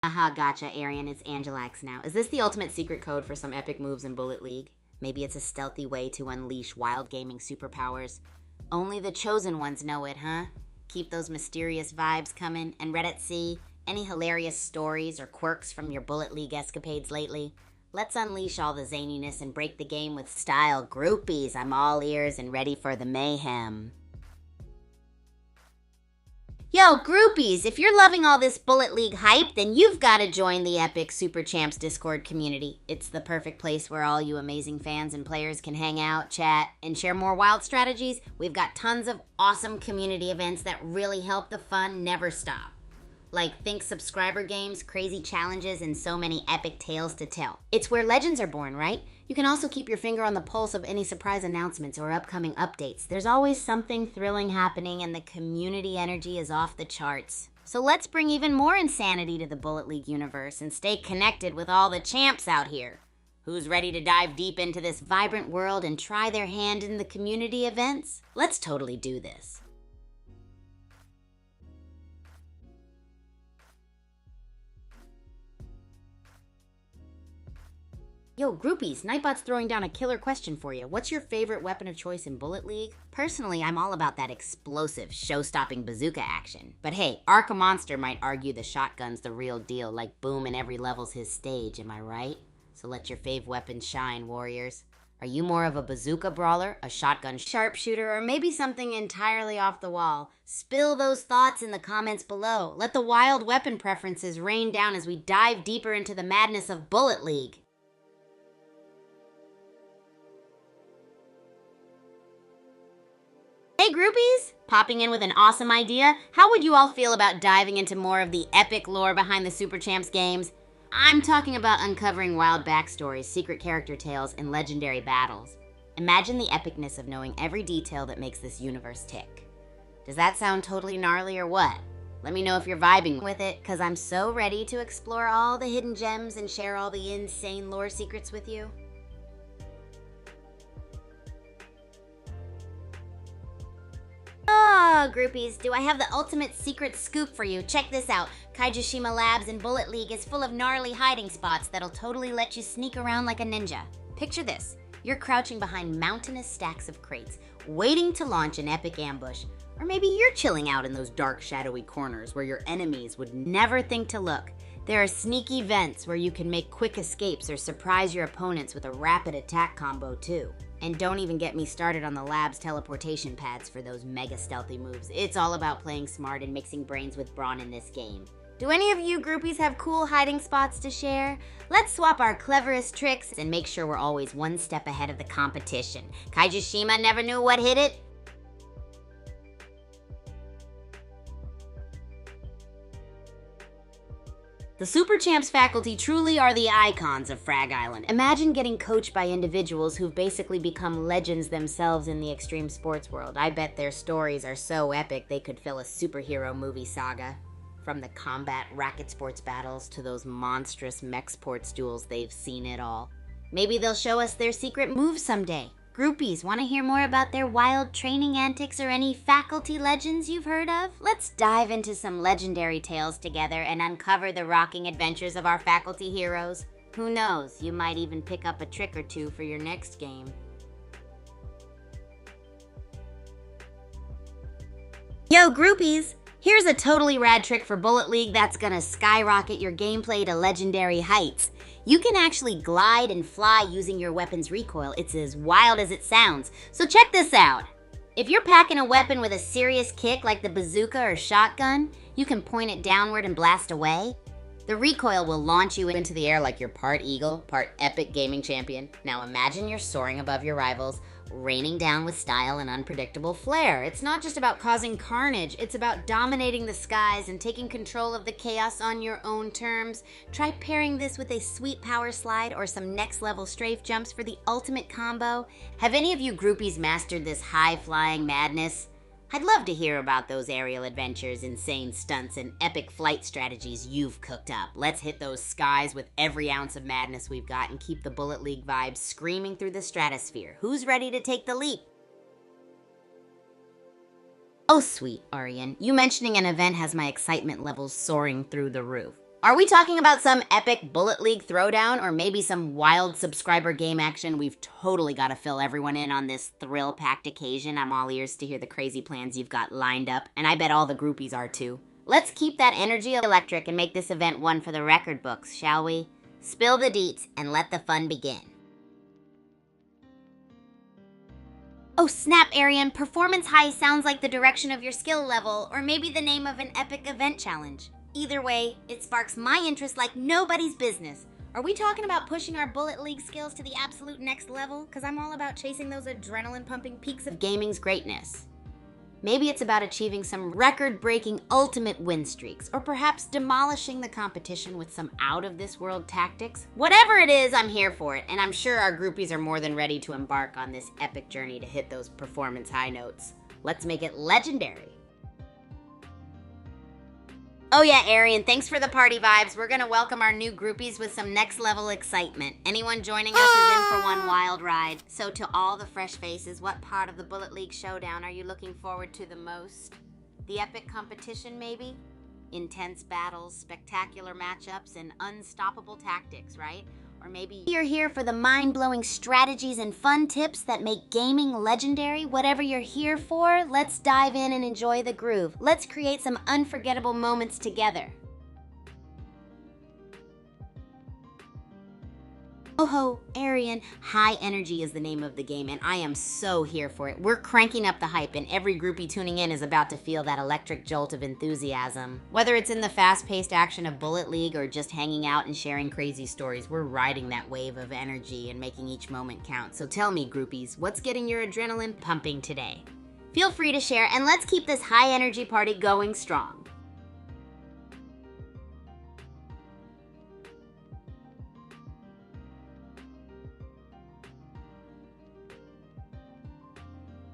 Aha, gotcha, Arian. It's Angela X now. Is this the ultimate secret code for some epic moves in Bullet League? Maybe it's a stealthy way to unleash wild gaming superpowers. Only the chosen ones know it, huh? Keep those mysterious vibes coming. And Reddit-C, any hilarious stories or quirks from your Bullet League escapades lately? Let's unleash all the zaniness and break the game with style. Groupies, I'm all ears and ready for the mayhem. Yo, groupies, if you're loving all this Bullet League hype, then you've got to join the Epic Super Champs Discord community. It's the perfect place where all you amazing fans and players can hang out, chat, and share more wild strategies. We've got tons of awesome community events that really help the fun never stop. Like think subscriber games, crazy challenges, and so many epic tales to tell. It's where legends are born, right? You can also keep your finger on the pulse of any surprise announcements or upcoming updates. There's always something thrilling happening, and the community energy is off the charts. So let's bring even more insanity to the Bullet League universe and stay connected with all the champs out here. Who's ready to dive deep into this vibrant world and try their hand in the community events? Let's totally do this. Yo, groupies, Nightbot's throwing down a killer question for you. What's your favorite weapon of choice in Bullet League? Personally, I'm all about that explosive, show-stopping bazooka action. But hey, Arca Monster might argue the shotgun's the real deal, like Boom in every level's his stage, am I right? So let your fave weapon shine, warriors. Are you more of a bazooka brawler, a shotgun sharpshooter, or maybe something entirely off the wall? Spill those thoughts in the comments below. Let the wild weapon preferences rain down as we dive deeper into the madness of Bullet League. Hey groupies! Popping in with an awesome idea? How would you all feel about diving into more of the epic lore behind the Super Champs games? I'm talking about uncovering wild backstories, secret character tales, and legendary battles. Imagine the epicness of knowing every detail that makes this universe tick. Does that sound totally gnarly or what? Let me know if you're vibing with it, cause I'm so ready to explore all the hidden gems and share all the insane lore secrets with you. Oh, groupies, do I have the ultimate secret scoop for you? Check this out. Kaijushima Labs and Bullet League is full of gnarly hiding spots that'll totally let you sneak around like a ninja. Picture this. You're crouching behind mountainous stacks of crates, waiting to launch an epic ambush. Or maybe you're chilling out in those dark, shadowy corners where your enemies would never think to look. There are sneaky vents where you can make quick escapes or surprise your opponents with a rapid attack combo too. And don't even get me started on the lab's teleportation pads for those mega stealthy moves. It's all about playing smart and mixing brains with brawn in this game. Do any of you groupies have cool hiding spots to share? Let's swap our cleverest tricks and make sure we're always one step ahead of the competition. Kaijushima never knew what hit it? The Super Champs faculty truly are the icons of Frag Island. Imagine getting coached by individuals who've basically become legends themselves in the extreme sports world. I bet their stories are so epic they could fill a superhero movie saga. From the combat racket sports battles to those monstrous mech sports duels, they've seen it all. Maybe they'll show us their secret moves someday. Groupies, want to hear more about their wild training antics or any faculty legends you've heard of? Let's dive into some legendary tales together and uncover the rocking adventures of our faculty heroes. Who knows, you might even pick up a trick or two for your next game. Yo, groupies! Here's a totally rad trick for Bullet League that's gonna skyrocket your gameplay to legendary heights. You can actually glide and fly using your weapon's recoil. It's as wild as it sounds. So check this out. If you're packing a weapon with a serious kick like the bazooka or shotgun, you can point it downward and blast away. The recoil will launch you into the air like you're part eagle, part epic gaming champion. Now imagine you're soaring above your rivals, raining down with style and unpredictable flair. It's not just about causing carnage, it's about dominating the skies and taking control of the chaos on your own terms. Try pairing this with a sweet power slide or some next level strafe jumps for the ultimate combo. Have any of you groupies mastered this high-flying madness? I'd love to hear about those aerial adventures, insane stunts, and epic flight strategies you've cooked up. Let's hit those skies with every ounce of madness we've got and keep the Bullet League vibes screaming through the stratosphere. Who's ready to take the leap? Oh, sweet, Arian. You mentioning an event has my excitement levels soaring through the roof. Are we talking about some epic Bullet League throwdown or maybe some wild subscriber game action? We've totally got to fill everyone in on this thrill-packed occasion. I'm all ears to hear the crazy plans you've got lined up, and I bet all the groupies are too. Let's keep that energy electric and make this event one for the record books, shall we? Spill the deets and let the fun begin. Oh snap, Arian, performance high sounds like the direction of your skill level, or maybe the name of an epic event challenge. Either way, it sparks my interest like nobody's business. Are we talking about pushing our Bullet League skills to the absolute next level? Because I'm all about chasing those adrenaline-pumping peaks of gaming's greatness. Maybe it's about achieving some record-breaking ultimate win streaks, or perhaps demolishing the competition with some out-of-this-world tactics. Whatever it is, I'm here for it, and I'm sure our groupies are more than ready to embark on this epic journey to hit those performance high notes. Let's make it legendary. Oh yeah, Arian, thanks for the party vibes. We're gonna welcome our new groupies with some next level excitement. Anyone joining us is in for one wild ride. So to all the fresh faces, what part of the Bullet League showdown are you looking forward to the most? The epic competition, maybe? Intense battles, spectacular matchups, and unstoppable tactics, right? Or maybe you're here for the mind-blowing strategies and fun tips that make gaming legendary. Whatever you're here for, let's dive in and enjoy the groove. Let's create some unforgettable moments together. Oh ho, Arian, High Energy is the name of the game, and I am so here for it. We're cranking up the hype, and every groupie tuning in is about to feel that electric jolt of enthusiasm. Whether it's in the fast-paced action of Bullet League or just hanging out and sharing crazy stories, we're riding that wave of energy and making each moment count. So tell me, groupies, what's getting your adrenaline pumping today? Feel free to share, and let's keep this high-energy party going strong.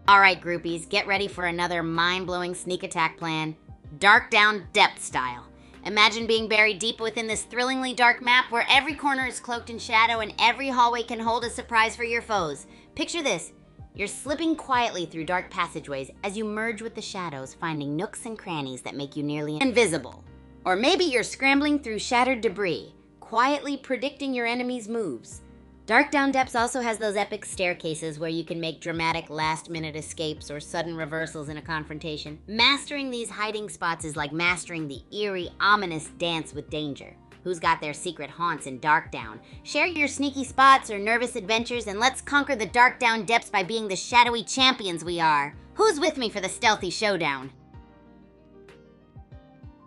Alright groupies, get ready for another mind-blowing sneak attack plan, Dark Down Depth style. Imagine being buried deep within this thrillingly dark map where every corner is cloaked in shadow and every hallway can hold a surprise for your foes. Picture this, you're slipping quietly through dark passageways as you merge with the shadows, finding nooks and crannies that make you nearly invisible. Or maybe you're scrambling through shattered debris, quietly predicting your enemy's moves. Dark Down Depths also has those epic staircases where you can make dramatic last-minute escapes or sudden reversals in a confrontation. Mastering these hiding spots is like mastering the eerie, ominous dance with danger. Who's got their secret haunts in Dark Down? Share your sneaky spots or nervous adventures and let's conquer the Dark Down Depths by being the shadowy champions we are. Who's with me for the stealthy showdown?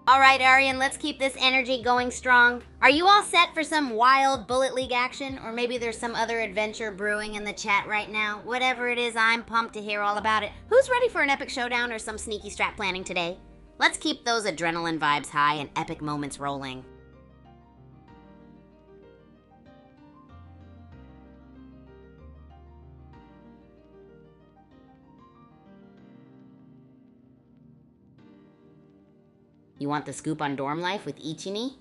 Alright, Arian, let's keep this energy going strong. Are you all set for some wild Bullet League action? Or maybe there's some other adventure brewing in the chat right now? Whatever it is, I'm pumped to hear all about it. Who's ready for an epic showdown or some sneaky strat planning today? Let's keep those adrenaline vibes high and epic moments rolling. You want the scoop on dorm life with Ichini?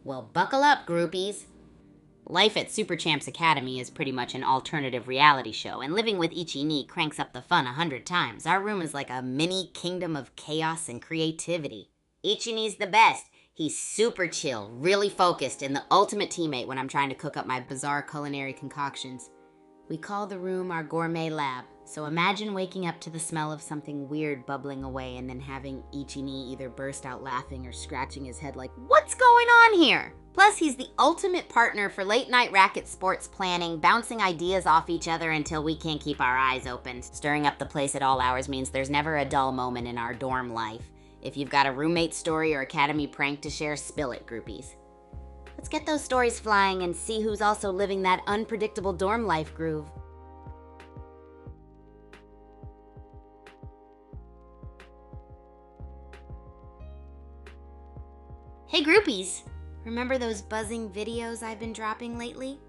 Well, buckle up, groupies. Life at Super Champs Academy is pretty much an alternative reality show, and living with Ichini cranks up the fun 100 times. Our room is like a mini kingdom of chaos and creativity. Ichini's the best. He's super chill, really focused, and the ultimate teammate when I'm trying to cook up my bizarre culinary concoctions. We call the room our gourmet lab, so imagine waking up to the smell of something weird bubbling away and then having Ichini either burst out laughing or scratching his head like, "What's going on here?" Plus, he's the ultimate partner for late-night racket sports planning, bouncing ideas off each other until we can't keep our eyes open. Stirring up the place at all hours means there's never a dull moment in our dorm life. If you've got a roommate story or academy prank to share, spill it, groupies. Let's get those stories flying and see who's also living that unpredictable dorm life groove. Hey groupies! Remember those buzzing videos I've been dropping lately?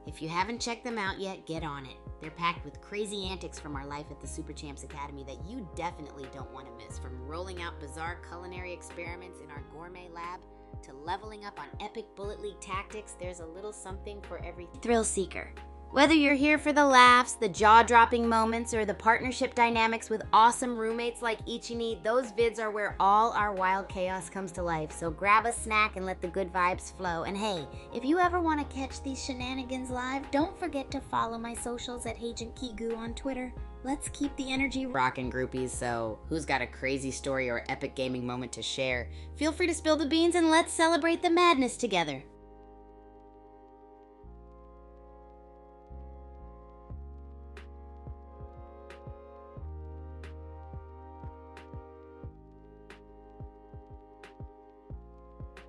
If you haven't checked them out yet, get on it. They're packed with crazy antics from our life at the Super Champs Academy that you definitely don't want to miss. From rolling out bizarre culinary experiments in our gourmet lab to leveling up on epic Bullet League tactics, there's a little something for every thrill seeker. Whether you're here for the laughs, the jaw-dropping moments, or the partnership dynamics with awesome roommates like Ichini, those vids are where all our wild chaos comes to life. So grab a snack and let the good vibes flow. And hey, if you ever want to catch these shenanigans live, don't forget to follow my socials at Agent Kigu on Twitter. Let's keep the energy rocking, groupies. So who's got a crazy story or epic gaming moment to share? Feel free to spill the beans and let's celebrate the madness together.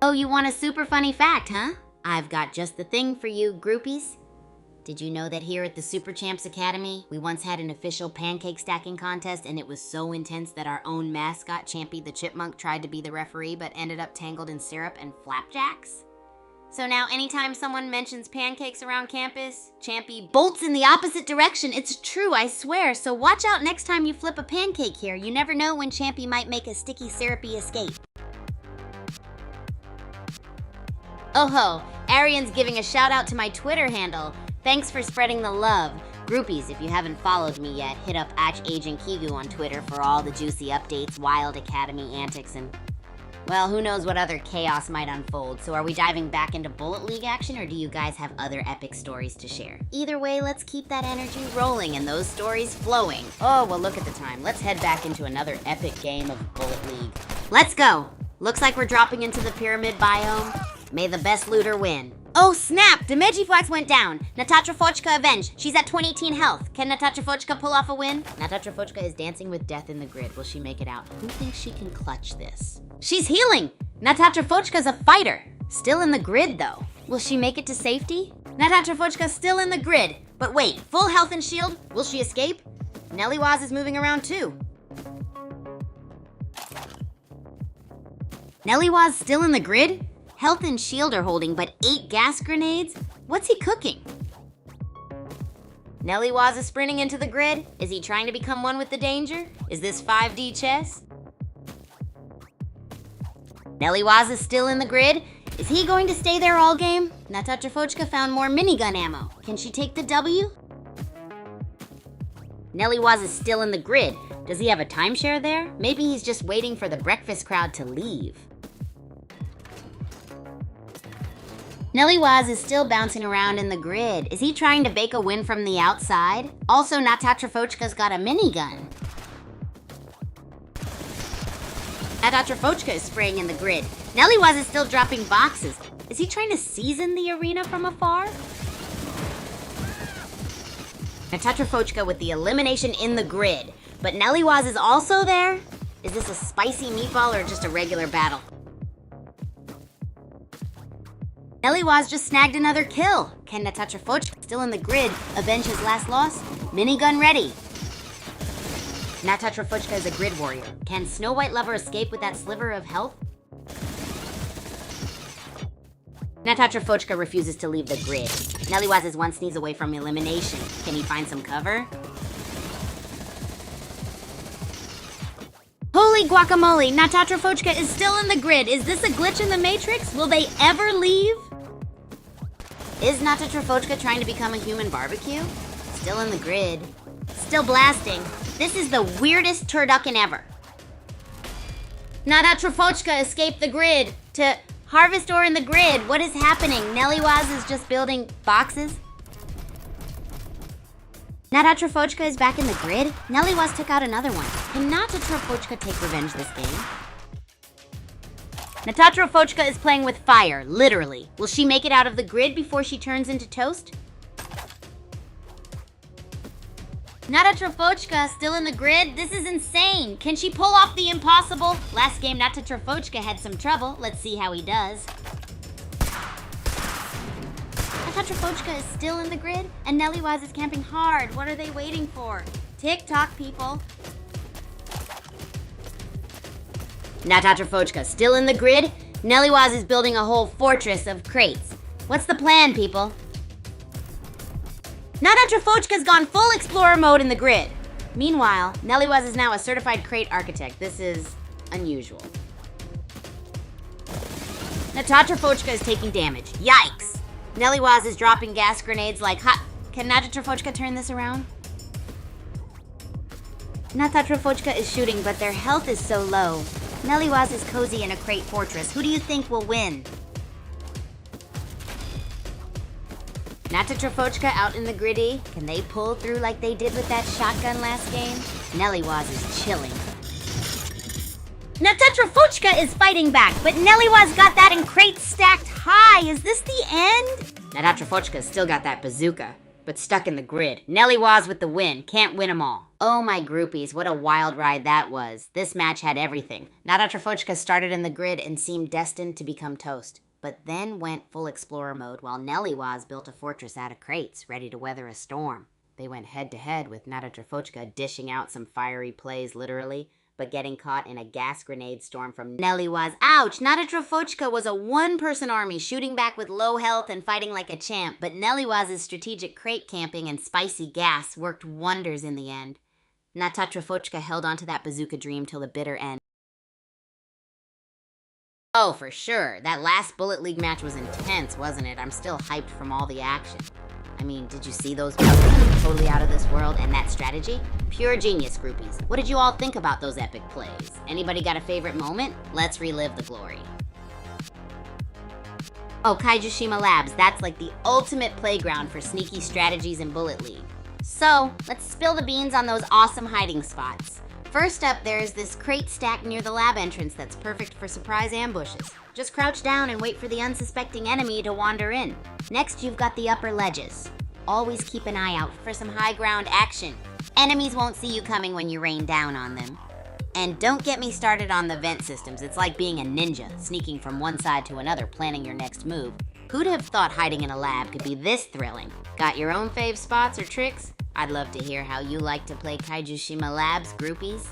Oh, you want a super funny fact, huh? I've got just the thing for you, groupies. Did you know that here at the Super Champs Academy, we once had an official pancake stacking contest, and it was so intense that our own mascot, Champy the Chipmunk, tried to be the referee but ended up tangled in syrup and flapjacks? So now anytime someone mentions pancakes around campus, Champy bolts in the opposite direction. It's true, I swear. So watch out next time you flip a pancake here. You never know when Champy might make a sticky, syrupy escape. Oh ho, Arian's giving a shout out to my Twitter handle. Thanks for spreading the love. Groupies, if you haven't followed me yet, hit up @Agent Kigu on Twitter for all the juicy updates, wild academy antics, and, well, who knows what other chaos might unfold. So are we diving back into Bullet League action, or do you guys have other epic stories to share? Either way, let's keep that energy rolling and those stories flowing. Oh, well, look at the time. Let's head back into another epic game of Bullet League. Let's go! Looks like we're dropping into the pyramid biome. May the best looter win. Oh snap! Demeji Flax went down. Natasha Fochka avenged. She's at 2018 health. Can Natasha Fochka pull off a win? Natasha Fochka is dancing with death in the grid. Will she make it out? Who thinks she can clutch this? She's healing! Natasha Fochka's a fighter. Still in the grid though. Will she make it to safety? Natasha Fochka's still in the grid. But wait, full health and shield? Will she escape? Nelly Waz is moving around too. Nelly Waz still in the grid? Health and shield are holding, but 8 gas grenades? What's he cooking? Nelly Waz is sprinting into the grid. Is he trying to become one with the danger? Is this 5D chess? Nelly Waz is still in the grid. Is he going to stay there all game? Natasha Fochka found more minigun ammo. Can she take the W? Nelly Waz is still in the grid. Does he have a timeshare there? Maybe he's just waiting for the breakfast crowd to leave. Nelly Waz is still bouncing around in the grid. Is he trying to bake a win from the outside? Also, Natasha Fochka's got a minigun. Natasha Fochka is spraying in the grid. Nelly Waz is still dropping boxes. Is he trying to season the arena from afar? Natasha Fochka with the elimination in the grid. But Nelly Waz is also there? Is this a spicy meatball or just a regular battle? Nelly Waz just snagged another kill. Can Natasha Fochka, still in the grid, avenge his last loss? Minigun ready. Natasha Fochka is a grid warrior. Can Snow White Lover escape with that sliver of health? Natasha Fochka refuses to leave the grid. Nelly Waz is one sneeze away from elimination. Can he find some cover? Holy Holy guacamole, Natatrofochka is still in the grid. Is this a glitch in the Matrix? Will they ever leave? Is Natatrofochka trying to become a human barbecue? Still in the grid. Still blasting. This is the weirdest turducken ever. Natatrofochka escaped the grid to harvest ore in the grid. What is happening? Nellywaz is just building boxes? Natatrofochka is back in the grid? Nellywaz took out another one. Can Natatrofochka take revenge this game? Natatrofochka is playing with fire, literally. Will she make it out of the grid before she turns into toast? Natatrofochka still in the grid? This is insane. Can she pull off the impossible? Last game, Natatrofochka had some trouble. Let's see how he does. Natatrofochka is still in the grid, and Nellywaz is camping hard. What are they waiting for? TikTok, people. Natatrofochka still in the grid. Nellywaz is building a whole fortress of crates. What's the plan, people? Natatrofochka's gone full explorer mode in the grid. Meanwhile, Nellywaz is now a certified crate architect. This is unusual. Natatrofochka is taking damage. Yikes! Nellywaz is dropping gas grenades like hot. Can Natatrofochka turn this around? Natatrofochka is shooting, but their health is so low. Nellywaz is cozy in a crate fortress. Who do you think will win? Natatrofochka out in the griddy. Can they pull through like they did with that shotgun last game? Nellywaz is chilling. Natatrofochka is fighting back, but Nellywaz got that in crates stacked high. Is this the end? Natatrofochka's still got that bazooka, but stuck in the grid. Nellywaz with the win. Can't win them all. Oh my groupies, what a wild ride that was. This match had everything. Natatrofochka started in the grid and seemed destined to become toast, but then went full explorer mode while Nellywaz built a fortress out of crates, ready to weather a storm. They went head to head with Natatrofochka dishing out some fiery plays literally, but getting caught in a gas grenade storm from Nellywaz. Ouch! Natatrofochka was a one-person army shooting back with low health and fighting like a champ, but Nellywaz's strategic crate camping and spicy gas worked wonders in the end. Natatrofochka held onto that bazooka dream till the bitter end. Oh, for sure. That last Bullet League match was intense, wasn't it? I'm still hyped from all the action. I mean, did you see those moves? Totally out of this world, and that strategy? Pure genius, groupies. What did you all think about those epic plays? Anybody got a favorite moment? Let's relive the glory. Oh, Kaijushima Labs, that's like the ultimate playground for sneaky strategies in Bullet League. So, let's spill the beans on those awesome hiding spots. First up, there's this crate stack near the lab entrance that's perfect for surprise ambushes. Just crouch down and wait for the unsuspecting enemy to wander in. Next, you've got the upper ledges. Always keep an eye out for some high ground action. Enemies won't see you coming when you rain down on them. And don't get me started on the vent systems. It's like being a ninja, sneaking from one side to another, planning your next move. Who'd have thought hiding in a lab could be this thrilling? Got your own fave spots or tricks? I'd love to hear how you like to play Kaijushima Labs, groupies.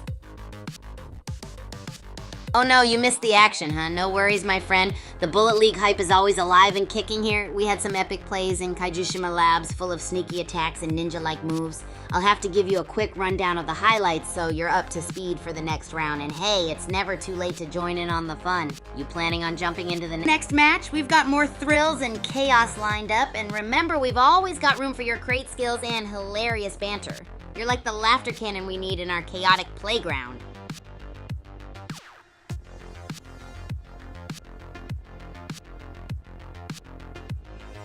Oh no, you missed the action, huh? No worries, my friend. The Bullet League hype is always alive and kicking here. We had some epic plays in Kaijushima Labs full of sneaky attacks and ninja-like moves. I'll have to give you a quick rundown of the highlights so you're up to speed for the next round. And hey, it's never too late to join in on the fun. You planning on jumping into the next match? We've got more thrills and chaos lined up. And remember, we've always got room for your crate skills and hilarious banter. You're like the laughter cannon we need in our chaotic playground.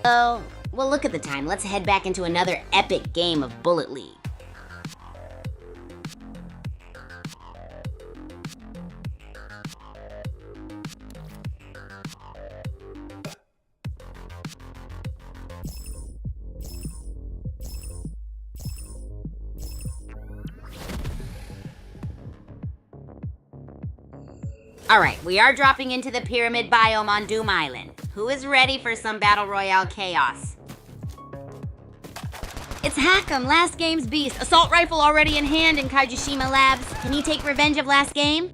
Oh, well, look at the time. Let's head back into another epic game of Bullet League. Alright, we are dropping into the pyramid biome on Doom Island. Who is ready for some Battle Royale chaos? It's Hackem, last game's beast. Assault rifle already in hand in Kaijushima Labs. Can he take revenge of last game?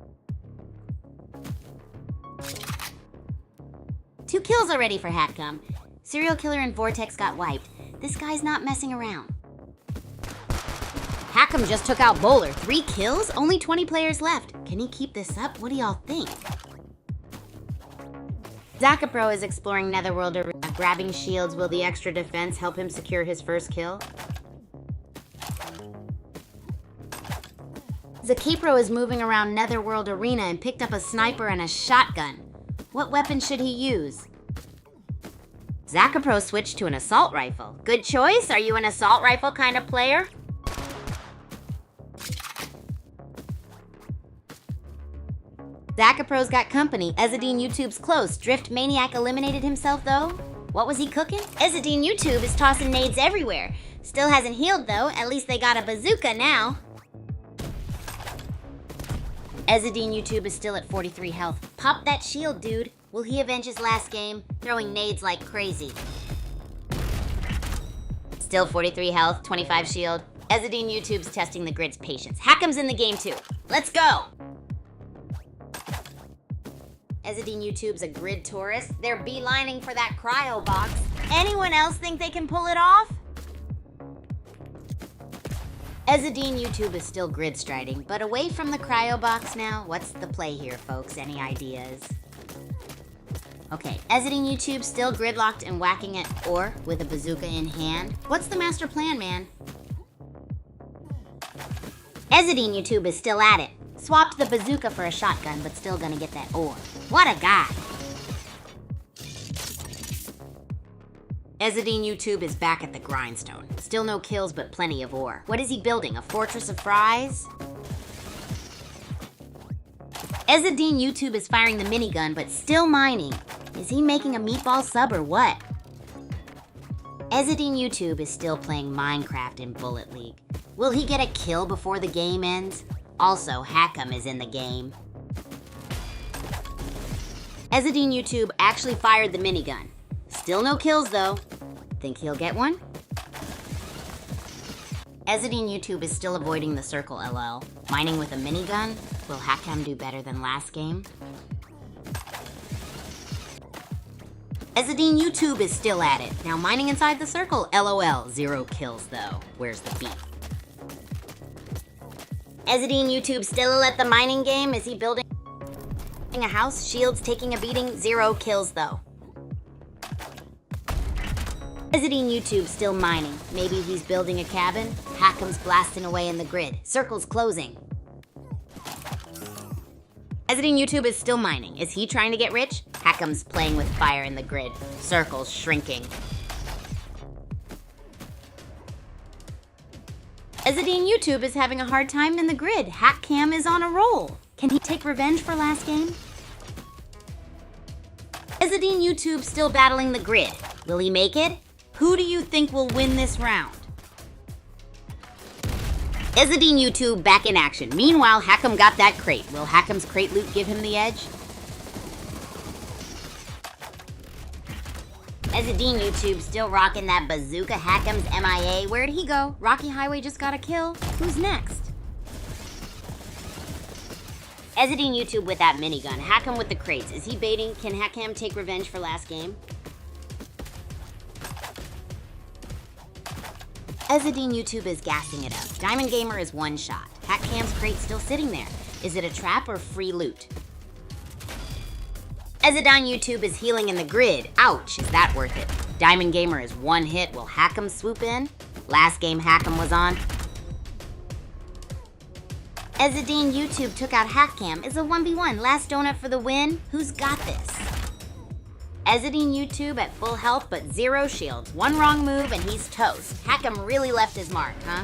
2 kills already for Hackem. Serial Killer and Vortex got wiped. This guy's not messing around. Hack'em just took out Bowler. 3 kills? Only 20 players left. Can he keep this up? What do y'all think? Zakapro is exploring Netherworld Arena, grabbing shields. Will the extra defense help him secure his first kill? Zakapro is moving around Netherworld Arena and picked up a sniper and a shotgun. What weapon should he use? Zakapro switched to an assault rifle. Good choice. Are you an assault rifle kind of player? Zakapro's got company. Ezadine YouTube's close. Drift Maniac eliminated himself, though. What was he cooking? Ezadine YouTube is tossing nades everywhere. Still hasn't healed, though. At least they got a bazooka now. Ezadine YouTube is still at 43 health. Pop that shield, dude. Will he avenge his last game? Throwing nades like crazy. Still 43 health, 25 shield. Ezadine YouTube's testing the grid's patience. Hack'em's in the game, too. Let's go! Ezadine YouTube's a grid tourist. They're beelining for that cryo box. Anyone else think they can pull it off? Ezadine YouTube is still grid striding, but away from the cryo box now. What's the play here, folks? Any ideas? Okay, Ezadine YouTube still gridlocked and whacking at Ore with a bazooka in hand. What's the master plan, man? Ezadine YouTube is still at it. Swapped the bazooka for a shotgun, but still gonna get that Ore. What a guy! Ezadine YouTube is back at the grindstone. Still no kills, but plenty of ore. What is he building, a fortress of fries? Ezadine YouTube is firing the minigun, but still mining. Is he making a meatball sub or what? Ezadine YouTube is still playing Minecraft in Bullet League. Will he get a kill before the game ends? Also, Hack'em is in the game. Ezadine YouTube actually fired the minigun. Still no kills, though. Think he'll get one? Ezadine YouTube is still avoiding the circle, LL. Mining with a minigun? Will Hack'em do better than last game? Ezadine YouTube is still at it. Now mining inside the circle, LOL. 0 kills, though. Where's the beef? Ezadine YouTube still at the mining game? Is he building a house? Shields taking a beating? 0 kills, though. Ezadine YouTube still mining. Maybe he's building a cabin? Hack'em's blasting away in the grid. Circle's closing. Ezadine YouTube is still mining. Is he trying to get rich? Hack'em's playing with fire in the grid. Circle's shrinking. Ezadine YouTube is having a hard time in the grid. Hack'em is on a roll. Can he take revenge for last game? Ezadine YouTube still battling the grid. Will he make it? Who do you think will win this round? Ezadine YouTube back in action. Meanwhile, Hack'em got that crate. Will Hack'em's crate loot give him the edge? Ezadine YouTube still rocking that bazooka. Hack'em's MIA. Where'd he go? Rocky Highway just got a kill. Who's next? Ezadine YouTube with that minigun. Hack'em with the crates. Is he baiting? Can Hack'em take revenge for last game? Ezadine YouTube is gassing it up. Diamond Gamer is one shot. Hack'em's crate still sitting there. Is it a trap or free loot? Ezadine YouTube is healing in the grid. Ouch, is that worth it? Diamond Gamer is one hit. Will Hack'em swoop in? Last game Hack'em was on. Ezadine YouTube took out Hack'em. Is a 1v1. Last donut for the win. Who's got this? Ezadine YouTube at full health but 0 shields. One wrong move and he's toast. Hack'em really left his mark, huh?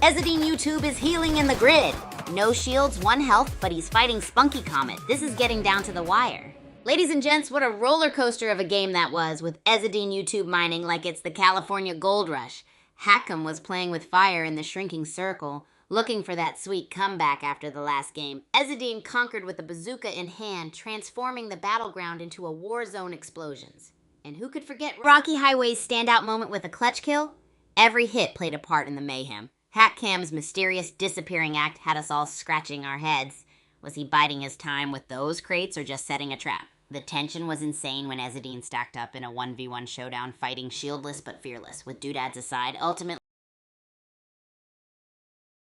Ezadine YouTube is healing in the grid. No shields, 1 health, but he's fighting Spunky Comet. This is getting down to the wire. Ladies and gents, what a roller coaster of a game that was, with Ezadine YouTube mining like it's the California Gold Rush. Hack'em was playing with fire in the shrinking circle, looking for that sweet comeback after the last game. Ezadine conquered with a bazooka in hand, transforming the battleground into a war zone explosions. And who could forget Rocky Highway's standout moment with a clutch kill? Every hit played a part in the mayhem. Hack'em's mysterious disappearing act had us all scratching our heads. Was he biding his time with those crates or just setting a trap? The tension was insane when Ezadeen stacked up in a 1v1 showdown, fighting shieldless but fearless, with doodads aside, ultimately.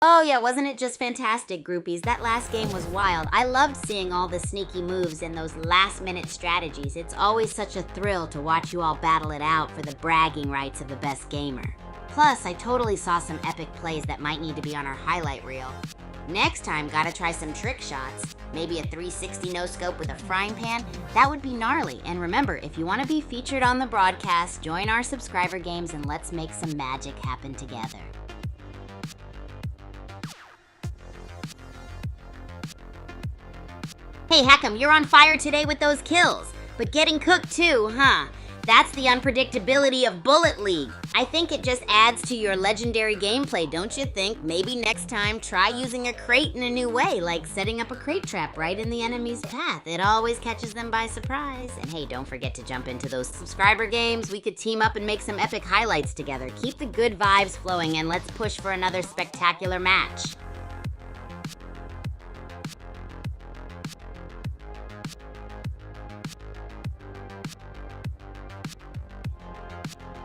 Oh yeah, wasn't it just fantastic, groupies? That last game was wild. I loved seeing all the sneaky moves and those last-minute strategies. It's always such a thrill to watch you all battle it out for the bragging rights of the best gamer. Plus, I totally saw some epic plays that might need to be on our highlight reel. Next time, gotta try some trick shots. Maybe a 360 no-scope with a frying pan. That would be gnarly. And remember, if you want to be featured on the broadcast, join our subscriber games and let's make some magic happen together. Hey Hackem, you're on fire today with those kills, but getting cooked too, huh? That's the unpredictability of Bullet League. I think it just adds to your legendary gameplay, don't you think? Maybe next time try using a crate in a new way, like setting up a crate trap right in the enemy's path. It always catches them by surprise. And hey, don't forget to jump into those subscriber games. We could team up and make some epic highlights together. Keep the good vibes flowing and let's push for another spectacular match.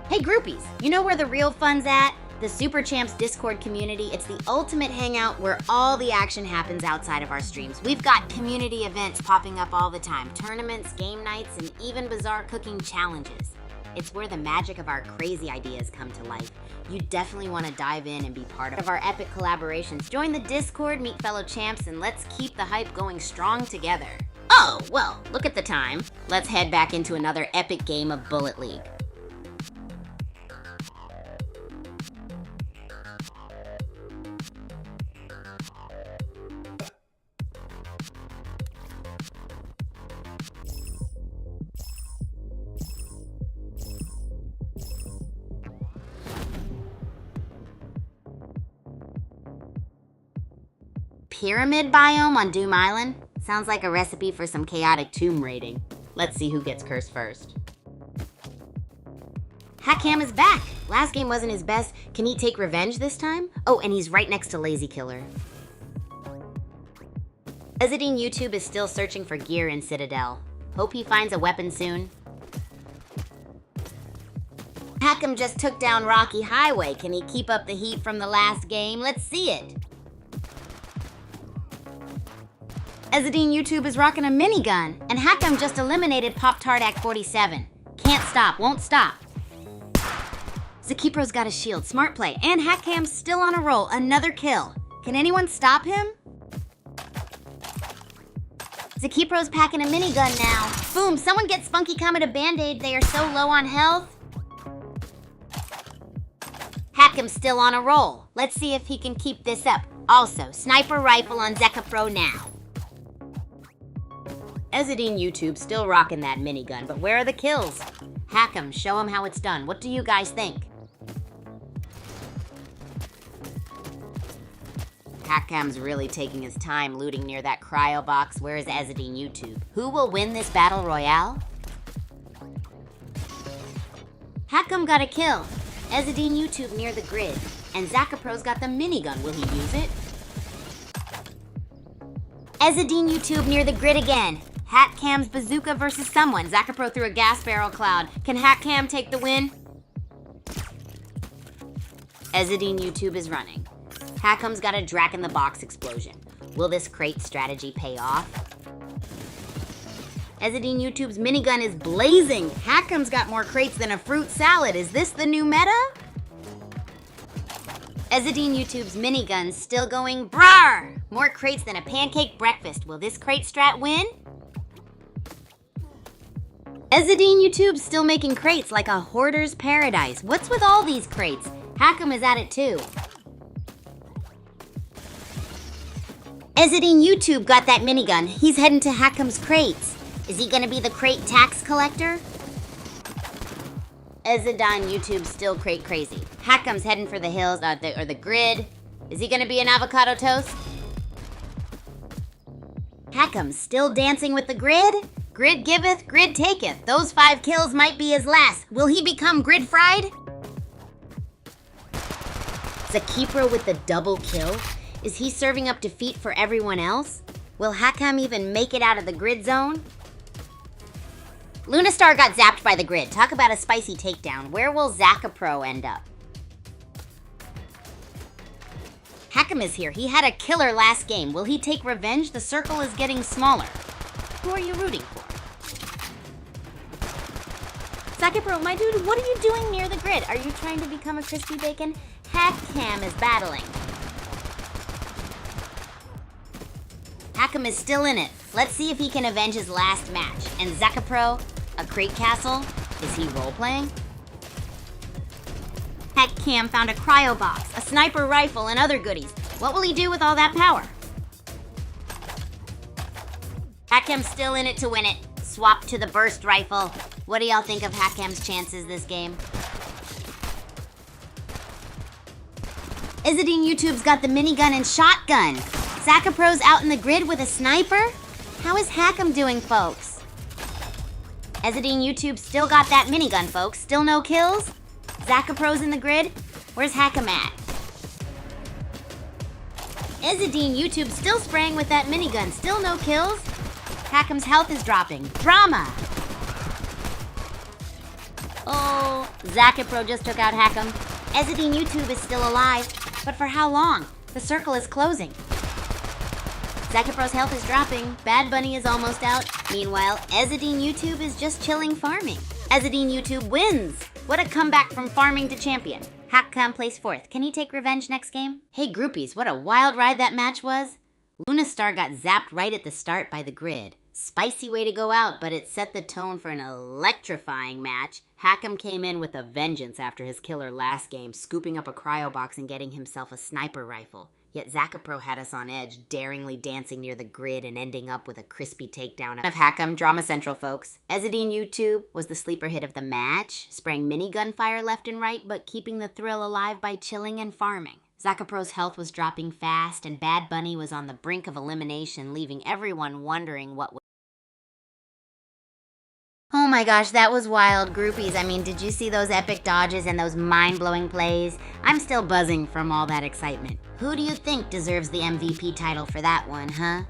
Hey groupies, you know where the real fun's at? The Super Champs Discord community. It's the ultimate hangout where all the action happens outside of our streams. We've got community events popping up all the time, tournaments, game nights, and even bizarre cooking challenges. It's where the magic of our crazy ideas come to life. You definitely want to dive in and be part of our epic collaborations. Join the Discord, meet fellow champs, and let's keep the hype going strong together. Oh, well, look at the time. Let's head back into another epic game of Bullet League. Pyramid biome on Doom Island? Sounds like a recipe for some chaotic tomb raiding. Let's see who gets cursed first. Hackem is back! Last game wasn't his best. Can he take revenge this time? Oh, and he's right next to Lazy Killer. Ezadeen YouTube is still searching for gear in Citadel. Hope he finds a weapon soon. Hackem just took down Rocky Highway. Can he keep up the heat from the last game? Let's see it. Ezadeen YouTube is rocking a minigun, and Hackem just eliminated Pop Tardak 47. Can't stop, won't stop. Zakipro's got a shield, smart play, and Hackem's still on a roll, another kill. Can anyone stop him? Zakipro's packing a minigun now. Boom, someone get Spunky Comet a band-aid, they are so low on health. Hackem's still on a roll. Let's see if he can keep this up. Also, sniper rifle on Zekapro now. Ezadeen YouTube still rocking that minigun, but where are the kills? Hackem, show him how it's done. What do you guys think? Hackem's really taking his time looting near that cryo box. Where is Ezadeen YouTube? Who will win this battle royale? Hackem got a kill. Ezadeen YouTube near the grid. And Zakapro's got the minigun. Will he use it? Ezadeen YouTube near the grid again. Hackem's bazooka versus someone. Zakapro threw a gas barrel cloud. Can Hackem take the win? Ezadeen YouTube is running. Hackem's got a Drac in the Box explosion. Will this crate strategy pay off? Ezadeen YouTube's minigun is blazing. Hackem's got more crates than a fruit salad. Is this the new meta? Ezadeen YouTube's minigun's still going brar! More crates than a pancake breakfast. Will this crate strat win? Ezadeen YouTube's still making crates like a hoarder's paradise. What's with all these crates? Hackem is at it too. Ezadeen YouTube got that minigun. He's heading to Hackem's crates. Is he gonna be the crate tax collector? Ezadeen YouTube's still crate crazy. Hackem's heading for the hills, or the grid. Is he gonna be an avocado toast? Hackem's still dancing with the grid? Grid giveth, grid taketh. Those 5 kills might be his last. Will he become grid fried? Zakipro with the double kill? Is he serving up defeat for everyone else? Will Hackem even make it out of the grid zone? Lunastar got zapped by the grid. Talk about a spicy takedown. Where will Zakapro end up? Hack'em is here. He had a killer last game. Will he take revenge? The circle is getting smaller. Who are you rooting for? Zakapro, my dude, what are you doing near the grid? Are you trying to become a crispy bacon? Hack'em is battling. Hack'em is still in it. Let's see if he can avenge his last match. And Zakapro, a crate castle? Is he role-playing? Hack'em found a cryo box, a sniper rifle, and other goodies. What will he do with all that power? Hack'em's still in it to win it. Swap to the burst rifle. What do y'all think of Hack'em's chances this game? Izzadine YouTube's got the minigun and shotgun. Zakapro's out in the grid with a sniper? How is Hack'em doing, folks? Izzadine YouTube still got that minigun, folks. Still no kills? Zakapro's in the grid? Where's Hack'em at? Izzadine YouTube still spraying with that minigun. Still no kills? Hack'em's health is dropping. Drama! Oh, Zakapro just took out Hack'em. Izzadine YouTube is still alive. But for how long? The circle is closing. Zakapro's health is dropping. Bad Bunny is almost out. Meanwhile, Izzadine YouTube is just chilling farming. Izzadine YouTube wins! What a comeback from farming to champion. Hack'em plays fourth. Can he take revenge next game? Hey groupies, what a wild ride that match was. Lunastar got zapped right at the start by the grid. Spicy way to go out, but it set the tone for an electrifying match. Hack'em came in with a vengeance after his killer last game, scooping up a cryo box and getting himself a sniper rifle. Yet Zakapro had us on edge, daringly dancing near the grid and ending up with a crispy takedown of Hack'em. Drama Central, folks. Izzadine YouTube was the sleeper hit of the match, spraying minigun fire left and right, but keeping the thrill alive by chilling and farming. Zakapro's health was dropping fast, and Bad Bunny was on the brink of elimination, leaving everyone wondering what would. Oh my gosh, that was wild, groupies. I mean, did you see those epic dodges and those mind-blowing plays? I'm still buzzing from all that excitement. Who do you think deserves the MVP title for that one, huh?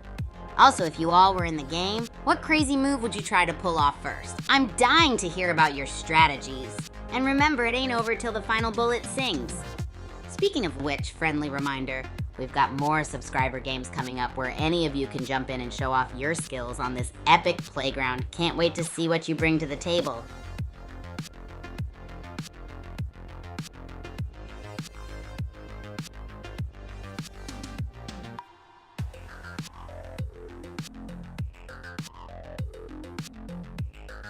Also, if you all were in the game, what crazy move would you try to pull off first? I'm dying to hear about your strategies. And remember, it ain't over till the final bullet sings. Speaking of which, friendly reminder, we've got more subscriber games coming up where any of you can jump in and show off your skills on this epic playground. Can't wait to see what you bring to the table.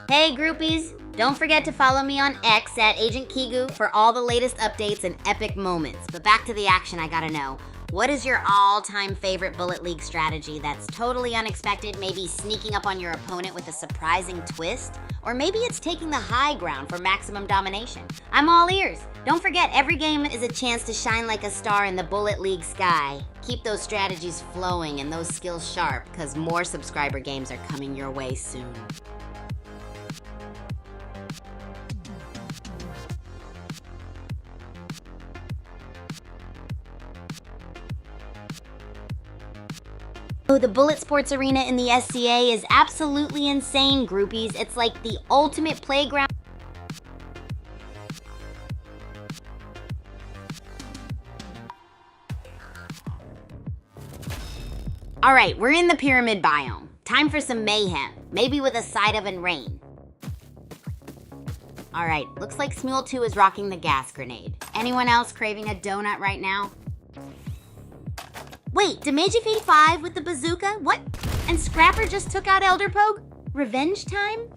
Hey groupies! Don't forget to follow me on X at Agent Kigu for all the latest updates and epic moments. But back to the action, I gotta know. What is your all-time favorite Bullet League strategy that's totally unexpected, maybe sneaking up on your opponent with a surprising twist? Or maybe it's taking the high ground for maximum domination. I'm all ears. Don't forget, every game is a chance to shine like a star in the Bullet League sky. Keep those strategies flowing and those skills sharp, because more subscriber games are coming your way soon. Oh, the Bullet Sports Arena in the SCA is absolutely insane, groupies. It's like the ultimate playground. Alright, we're in the pyramid biome. Time for some mayhem, maybe with a side of rain. Alright, looks like Smule2 is rocking the gas grenade. Anyone else craving a donut right now? Wait, Damagify5 with the bazooka? What? And Scrapper just took out Elderpoke? Revenge time?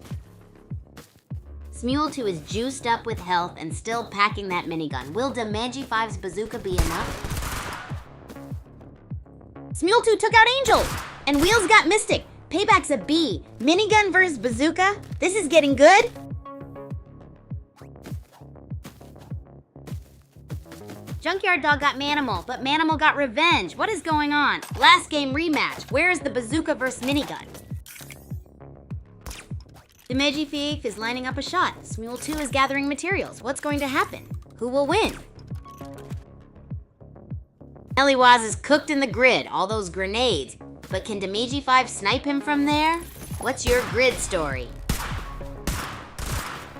Smule2 is juiced up with health and still packing that minigun. Will Damagify's bazooka be enough? Smule2 took out Angel! And Wheels got Mystic. Payback's a B. Minigun versus bazooka? This is getting good? Junkyard Dog got Manimal, but Manimal got revenge. What is going on? Last game rematch. Where is the bazooka versus minigun? Damagify is lining up a shot. Smule2 is gathering materials. What's going to happen? Who will win? Eliwaz is cooked in the grid, all those grenades. But can Damagify snipe him from there? What's your grid story?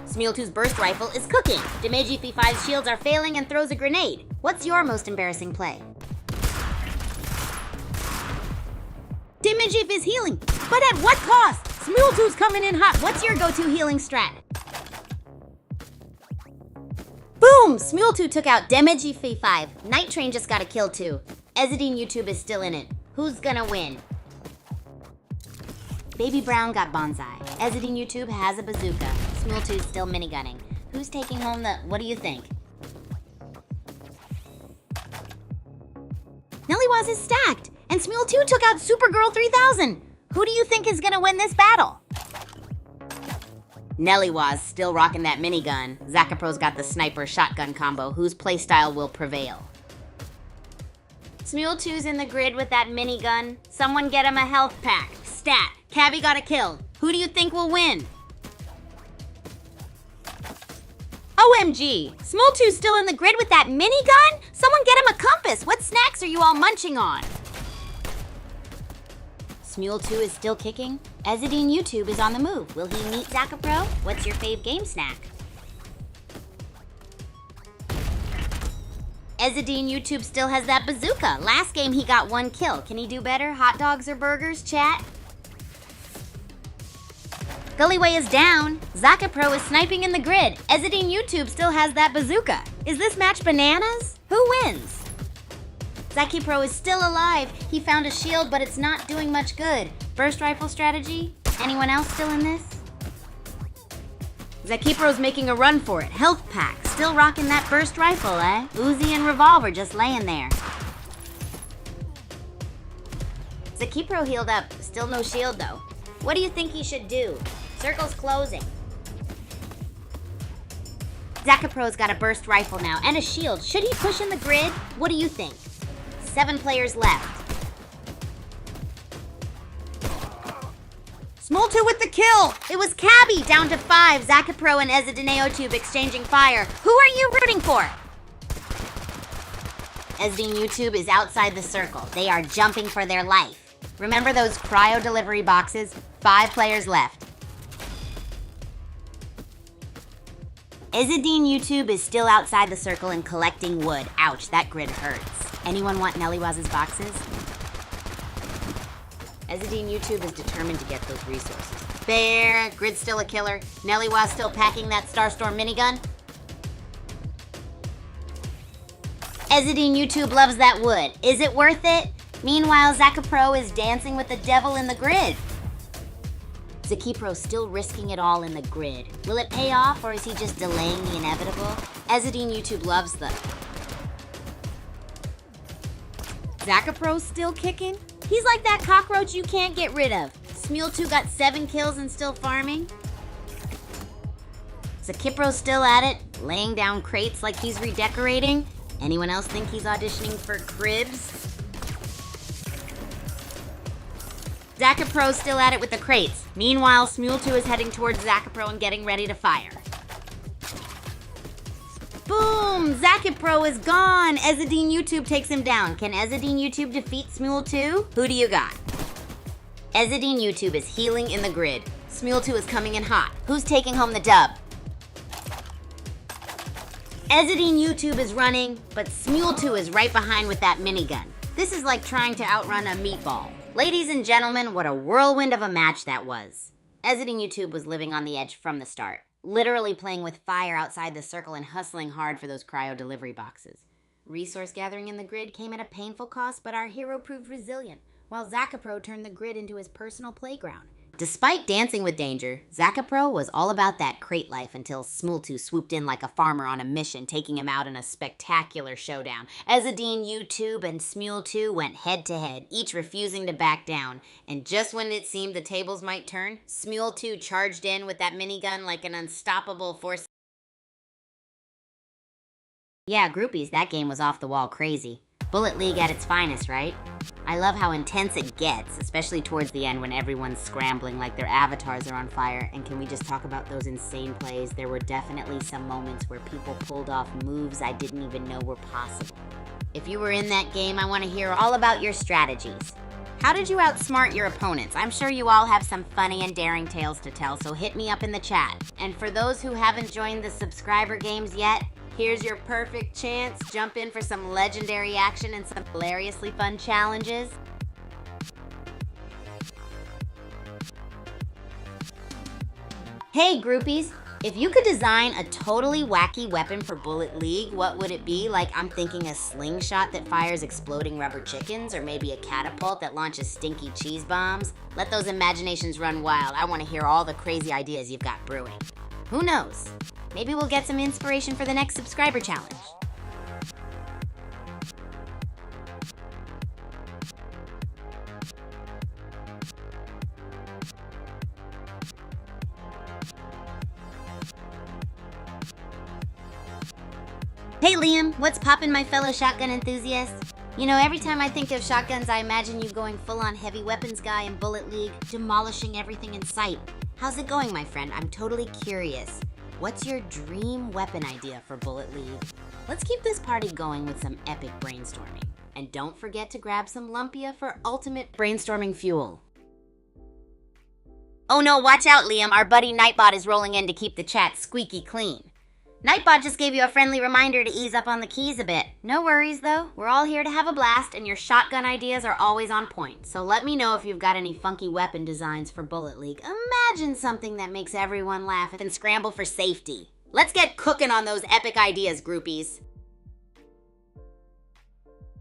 Smule2's burst rifle is cooking. Dimeji5's shields are failing and throws a grenade. What's your most embarrassing play? Dimajif is healing, but at what cost? Smule2's coming in hot. What's your go-to healing strat? Boom! Smule2 took out Dimeji5. Night Train just got a kill too. EzadinYouTube is still in it. Who's gonna win? Baby Brown got Bonsai. EzadinYouTube has a bazooka. Smule2's still minigunning. Who's taking home the... What do you think? Nellywoz is stacked, and Smule2 took out Supergirl 3000. Who do you think is gonna win this battle? Nellywoz still rocking that minigun. Zakapro's got the sniper shotgun combo. Whose playstyle will prevail? Smule2's in the grid with that minigun. Someone get him a health pack. Stat. Cabby got a kill. Who do you think will win? OMG! Smule2's still in the grid with that minigun? Someone get him a compass! What snacks are you all munching on? Smule2 is still kicking. EzadinYouTube is on the move. Will he meet Zakapro? What's your fave game snack? EzadinYouTube still has that bazooka. Last game he got 1 kill. Can he do better? Hot dogs or burgers, chat? Gullyway is down. Zakapro is sniping in the grid. EzadinYouTube still has that bazooka. Is this match bananas? Who wins? Zakipro is still alive. He found a shield, but it's not doing much good. Burst rifle strategy? Anyone else still in this? Zakipro's making a run for it. Health pack. Still rocking that burst rifle, eh? Uzi and revolver just laying there. Zakipro healed up. Still no shield, though. What do you think he should do? Circle's closing. Zakapro's got a burst rifle now and a shield. Should he push in the grid? What do you think? 7 players left. Smule2 with the kill. It was Cabby down to 5. Zakapro and EzadinYouTube exchanging fire. Who are you rooting for? EzadinYouTube is outside the circle. They are jumping for their life. Remember those cryo delivery boxes? 5 players left. EzadinYouTube is still outside the circle and collecting wood. Ouch, that grid hurts. Anyone want Nellywoz's boxes? EzadinYouTube is determined to get those resources. Bear, grid's still a killer. Nellywoz still packing that Starstorm minigun. EzadinYouTube loves that wood. Is it worth it? Meanwhile, Zakapro is dancing with the devil in the grid. Zakipro still risking it all in the grid. Will it pay off, or is he just delaying the inevitable? EzadinYouTube loves the... Zakapro's still kicking? He's like that cockroach you can't get rid of. Smule2 got 7 kills and still farming. Zakipro's still at it, laying down crates like he's redecorating. Anyone else think he's auditioning for Cribs? Zakapro's still at it with the crates. Meanwhile, Smule2 is heading towards Zakapro and getting ready to fire. Boom! Zakapro is gone! EzadinYouTube takes him down. Can EzadinYouTube defeat Smule2? Who do you got? EzadinYouTube is healing in the grid. Smule2 is coming in hot. Who's taking home the dub? EzadinYouTube is running, but Smule2 is right behind with that minigun. This is like trying to outrun a meatball. Ladies and gentlemen, what a whirlwind of a match that was. EzadinYouTube was living on the edge from the start, literally playing with fire outside the circle and hustling hard for those cryo delivery boxes. Resource gathering in the grid came at a painful cost, but our hero proved resilient, while Zakapro turned the grid into his personal playground. Despite dancing with danger, Zakapro was all about that crate life until Smule2 swooped in like a farmer on a mission, taking him out in a spectacular showdown. EzadinYouTube and Smule2 went head-to-head, each refusing to back down. And just when it seemed the tables might turn, Smule2 charged in with that minigun like an unstoppable force. Yeah, groupies, that game was off the wall crazy. Bullet League at its finest, right? I love how intense it gets, especially towards the end when everyone's scrambling like their avatars are on fire. And can we just talk about those insane plays? There were definitely some moments where people pulled off moves I didn't even know were possible. If you were in that game, I want to hear all about your strategies. How did you outsmart your opponents? I'm sure you all have some funny and daring tales to tell, so hit me up in the chat. And for those who haven't joined the subscriber games yet, here's your perfect chance. Jump in for some legendary action and some hilariously fun challenges. Hey groupies, if you could design a totally wacky weapon for Bullet League, what would it be? Like, I'm thinking a slingshot that fires exploding rubber chickens, or maybe a catapult that launches stinky cheese bombs. Let those imaginations run wild. I want to hear all the crazy ideas you've got brewing. Who knows? Maybe we'll get some inspiration for the next subscriber challenge. Hey Liam, what's poppin', my fellow shotgun enthusiasts? You know, every time I think of shotguns, I imagine you going full-on heavy weapons guy in Bullet League, demolishing everything in sight. How's it going, my friend? I'm totally curious. What's your dream weapon idea for Bullet League? Let's keep this party going with some epic brainstorming. And don't forget to grab some Lumpia for ultimate brainstorming fuel. Oh no, watch out, Liam. Our buddy Nightbot is rolling in to keep the chat squeaky clean. Nightbot just gave you a friendly reminder to ease up on the keys a bit. No worries, though. We're all here to have a blast, and your shotgun ideas are always on point. So let me know if you've got any funky weapon designs for Bullet League. Imagine something that makes everyone laugh and scramble for safety. Let's get cooking on those epic ideas, groupies.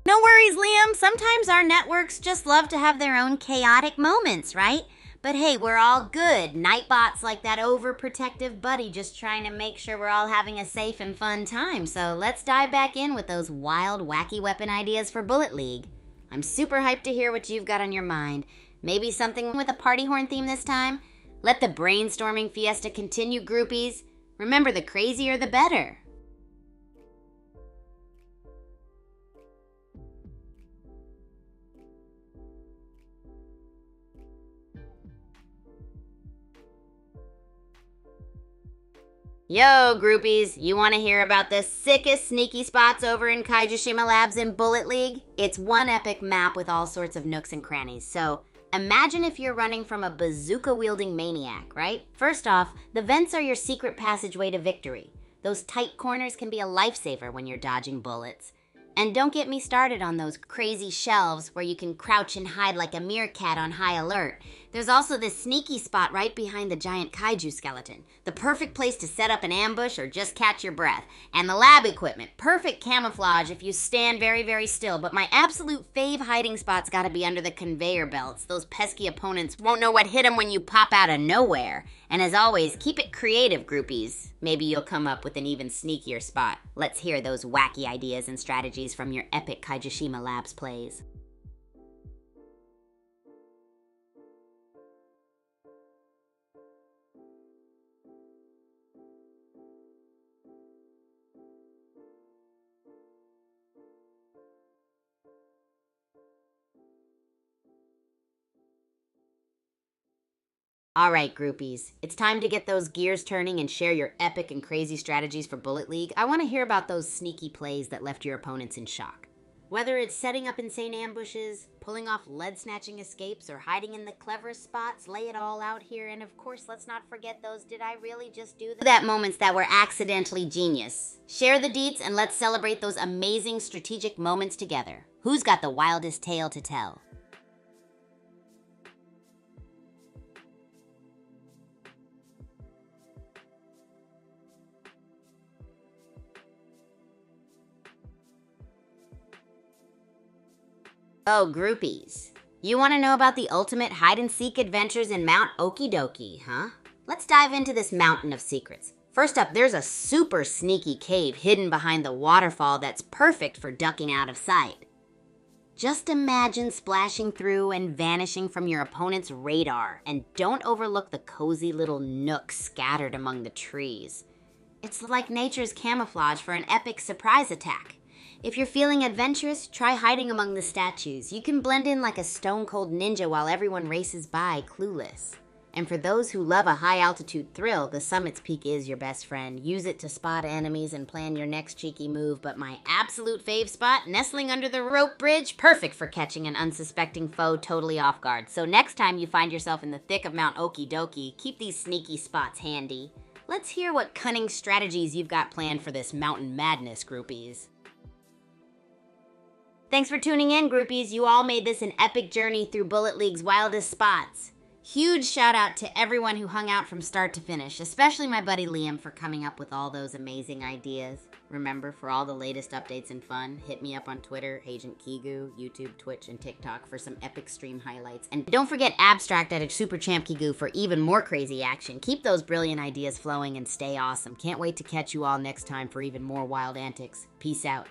No worries, Liam. Sometimes our networks just love to have their own chaotic moments, right? But hey, we're all good. Nightbot's like that overprotective buddy just trying to make sure we're all having a safe and fun time. So let's dive back in with those wild, wacky weapon ideas for Bullet League. I'm super hyped to hear what you've got on your mind. Maybe something with a party horn theme this time? Let the brainstorming fiesta continue, groupies. Remember, the crazier the better. Yo, groupies, you want to hear about the sickest sneaky spots over in Kaijushima Labs in Bullet League? It's one epic map with all sorts of nooks and crannies, so imagine if you're running from a bazooka-wielding maniac, right? First off, the vents are your secret passageway to victory. Those tight corners can be a lifesaver when you're dodging bullets. And don't get me started on those crazy shelves where you can crouch and hide like a meerkat on high alert. There's also this sneaky spot right behind the giant kaiju skeleton. The perfect place to set up an ambush or just catch your breath. And the lab equipment. Perfect camouflage if you stand very, very still. But my absolute fave hiding spot's gotta be under the conveyor belts. Those pesky opponents won't know what hit them when you pop out of nowhere. And as always, keep it creative, groupies. Maybe you'll come up with an even sneakier spot. Let's hear those wacky ideas and strategies from your epic Kaijushima Labs plays. All right, groupies, it's time to get those gears turning and share your epic and crazy strategies for Bullet League. I want to hear about those sneaky plays that left your opponents in shock. Whether it's setting up insane ambushes, pulling off lead-snatching escapes, or hiding in the cleverest spots, lay it all out here. And of course, let's not forget those did I really just do that moments that were accidentally genius. Share the deets and let's celebrate those amazing strategic moments together. Who's got the wildest tale to tell? Oh, groupies. You want to know about the ultimate hide-and-seek adventures in Mount Okidoki, huh? Let's dive into this mountain of secrets. First up, there's a super sneaky cave hidden behind the waterfall that's perfect for ducking out of sight. Just imagine splashing through and vanishing from your opponent's radar, and don't overlook the cozy little nooks scattered among the trees. It's like nature's camouflage for an epic surprise attack. If you're feeling adventurous, try hiding among the statues. You can blend in like a stone-cold ninja while everyone races by, clueless. And for those who love a high-altitude thrill, the summit's peak is your best friend. Use it to spot enemies and plan your next cheeky move, but my absolute fave spot, nestling under the rope bridge, perfect for catching an unsuspecting foe totally off guard. So next time you find yourself in the thick of Mount Okie Dokie, keep these sneaky spots handy. Let's hear what cunning strategies you've got planned for this mountain madness, groupies. Thanks for tuning in, groupies. You all made this an epic journey through Bullet League's wildest spots. Huge shout out to everyone who hung out from start to finish, especially my buddy Liam for coming up with all those amazing ideas. Remember, for all the latest updates and fun, hit me up on Twitter, Agent Kigu, YouTube, Twitch, and TikTok for some epic stream highlights. And don't forget Abstract at Super Champ Kigu for even more crazy action. Keep those brilliant ideas flowing and stay awesome. Can't wait to catch you all next time for even more wild antics. Peace out.